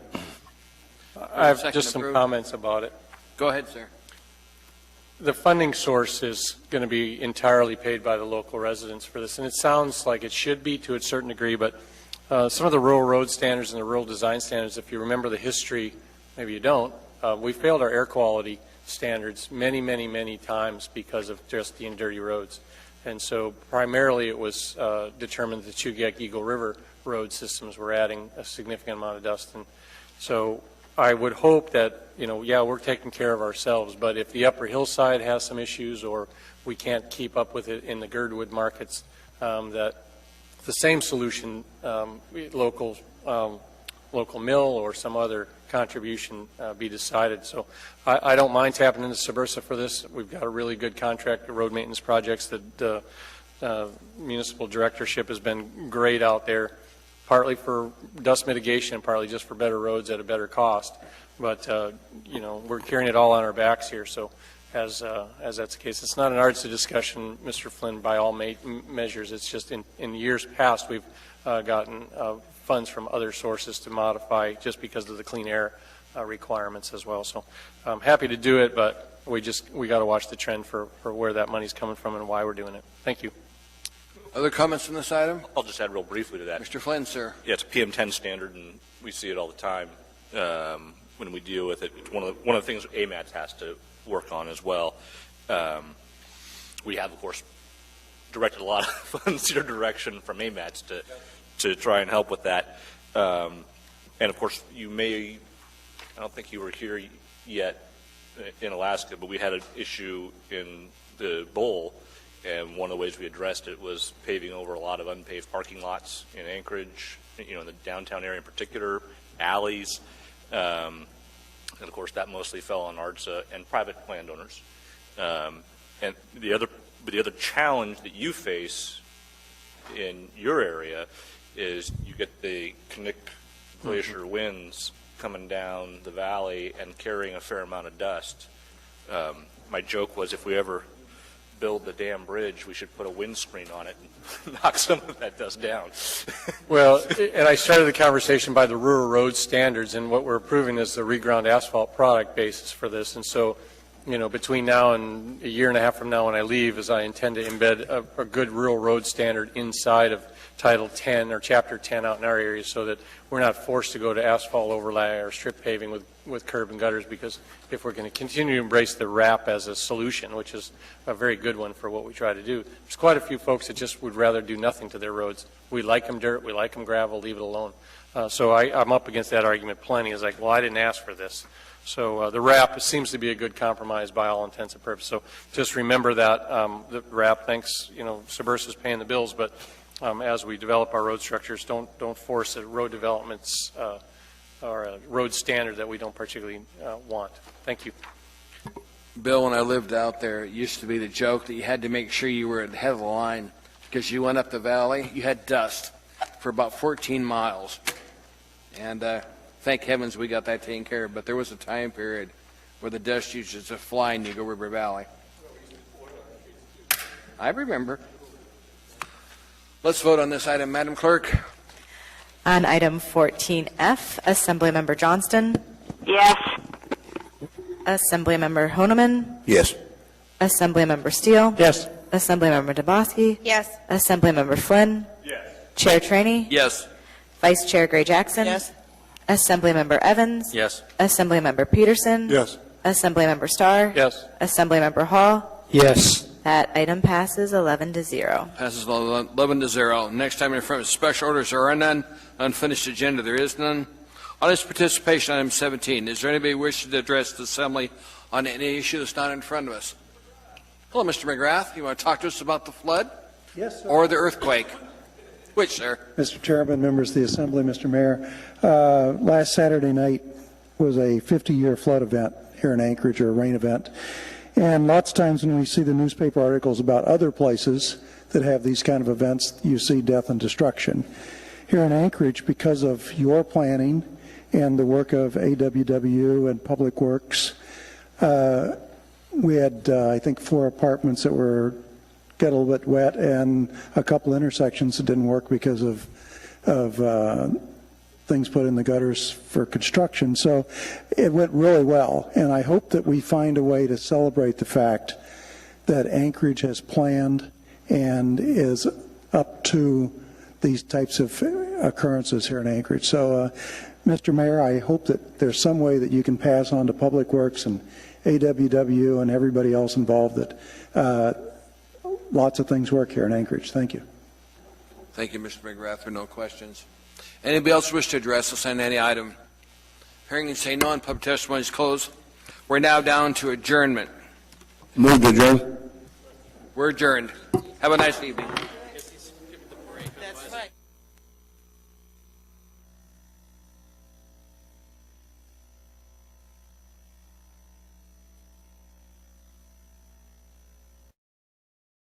I have Second just some approved. comments about it. Go ahead, sir. The funding source is going to be entirely paid by the local residents for this, and it sounds like it should be to a certain degree, but some of the rural road standards and the rural design standards, if you remember the history, maybe you don't, we failed our air quality standards many, many, many times because of just the dirty roads. And so primarily it was determined that the Chugiak Eagle River road systems were adding a significant amount of dust. And so I would hope that, we're taking care of ourselves, but if the upper hillside has some issues or we can't keep up with it in the Girdwood markets, that the same solution, local mill or some other contribution be decided. So I don't mind tapping into Subursa for this. We've got a really good contract, road maintenance projects that the municipal directorship has been great out there, partly for dust mitigation and partly just for better roads at a better cost. But, we're carrying it all on our backs here. So as that's the case, it's not an artsy discussion, Mr. Flynn, by all measures. It's just in years past we've gotten funds from other sources to modify just because of the clean air requirements as well. So I'm happy to do it, but we got to watch the trend for where that money's coming from and why we're doing it. Thank you. Other comments on this item? I'll just add real briefly to that. Mr. Flynn, sir. Yeah, it's a PM10 standard, and we see it all the time when we deal with it. It's one of the things AMATS has to work on as well. We have, of course, directed a lot of funds in your direction from AMATS to try and help with that. And, of course, I don't think you were here yet in Alaska, but we had an issue in the bowl, and one of the ways we addressed it was paving over a lot of unpaved parking lots in Anchorage, in the downtown area in particular, alleys. And, of course, that mostly fell on ARTSA and private landowners. And the other challenge that you face in your area is you get the Knik Glacier winds coming down the valley and carrying a fair amount of dust. My joke was if we ever build the dam bridge, we should put a windscreen on it and knock some of that dust down. Well, and I started the conversation by the rural road standards, and what we're approving is the reground asphalt product basis for this. And so between now and a year and a half from now when I leave is I intend to embed a good rural road standard inside of Title 10 or Chapter 10 out in our area so that we're not forced to go to asphalt overlay or strip paving with curb and gutters, because if we're going to continue to embrace the RAP as a solution, which is a very good one for what we try to do, there's quite a few folks that just would rather do nothing to their roads. We like them dirt, we like them gravel, leave it alone. So I'm up against that argument plenty. It's like, well, I didn't ask for this. So the RAP seems to be a good compromise by all intents and purposes. So just remember that the RAP, thanks, Subursa is paying the bills, but as we develop our road structures, don't force a road developments or a road standard that we don't particularly want. Thank you. Bill, when I lived out there, it used to be the joke that you had to make sure you were at the head of the line because you went up the valley, you had dust for about 14 miles. And thank heavens we got that taken care of. But there was a time period where the dust used to fly in Eagle River Valley. I remember. Let's vote on this item, Madam Clerk. On item 14F, Assemblymember Johnston. Yes. Assemblymember Honeman. Yes. Assemblymember Steele. Yes. Assemblymember DeBoski. Yes. Assemblymember Flynn. Yes. Chair Trainee. Yes. Vice Chair Gray Jackson. Yes. Assemblymember Evans. Yes. Assemblymember Peterson. Yes. Assemblymember Starr. Yes. Assemblymember Hall. Yes. That item passes 11-0. Passes 11-0. Next item in front of special orders, there are none. Unfinished agenda, there is none. Audience participation, item 17. Is there anybody wishing to address the Assembly on any issue that's not in front of us? Hello, Mr. McGrath. You want to talk to us about the flood? Yes, sir. Or the earthquake? Which, sir? Mr. Chairman, members of the Assembly, Mr. Mayor, last Saturday night was a 50-year flood event here in Anchorage, or a rain event. And lots of times when we see the newspaper articles about other places that have these kind of events, you see death and destruction. Here in Anchorage, because of your planning and the work of AWW and Public Works, we had, I think, 4 apartments that got a little bit wet, and a couple intersections that didn't work because of things put in the gutters for construction. So it went really well, and I hope that we find a way to celebrate the fact that Anchorage has planned and is up to these types of occurrences here in Anchorage. So, Mr. Mayor, I hope that there's some way that you can pass on to Public Works and AWW and everybody else involved that lots of things work here in Anchorage. Thank you. Thank you, Mr. McGrath, for no questions. Anybody else wish to address us on any item? Hearing and saying none, public testimony is closed. We're now down to adjournment. Move to adjourn. We're adjourned. Have a nice evening.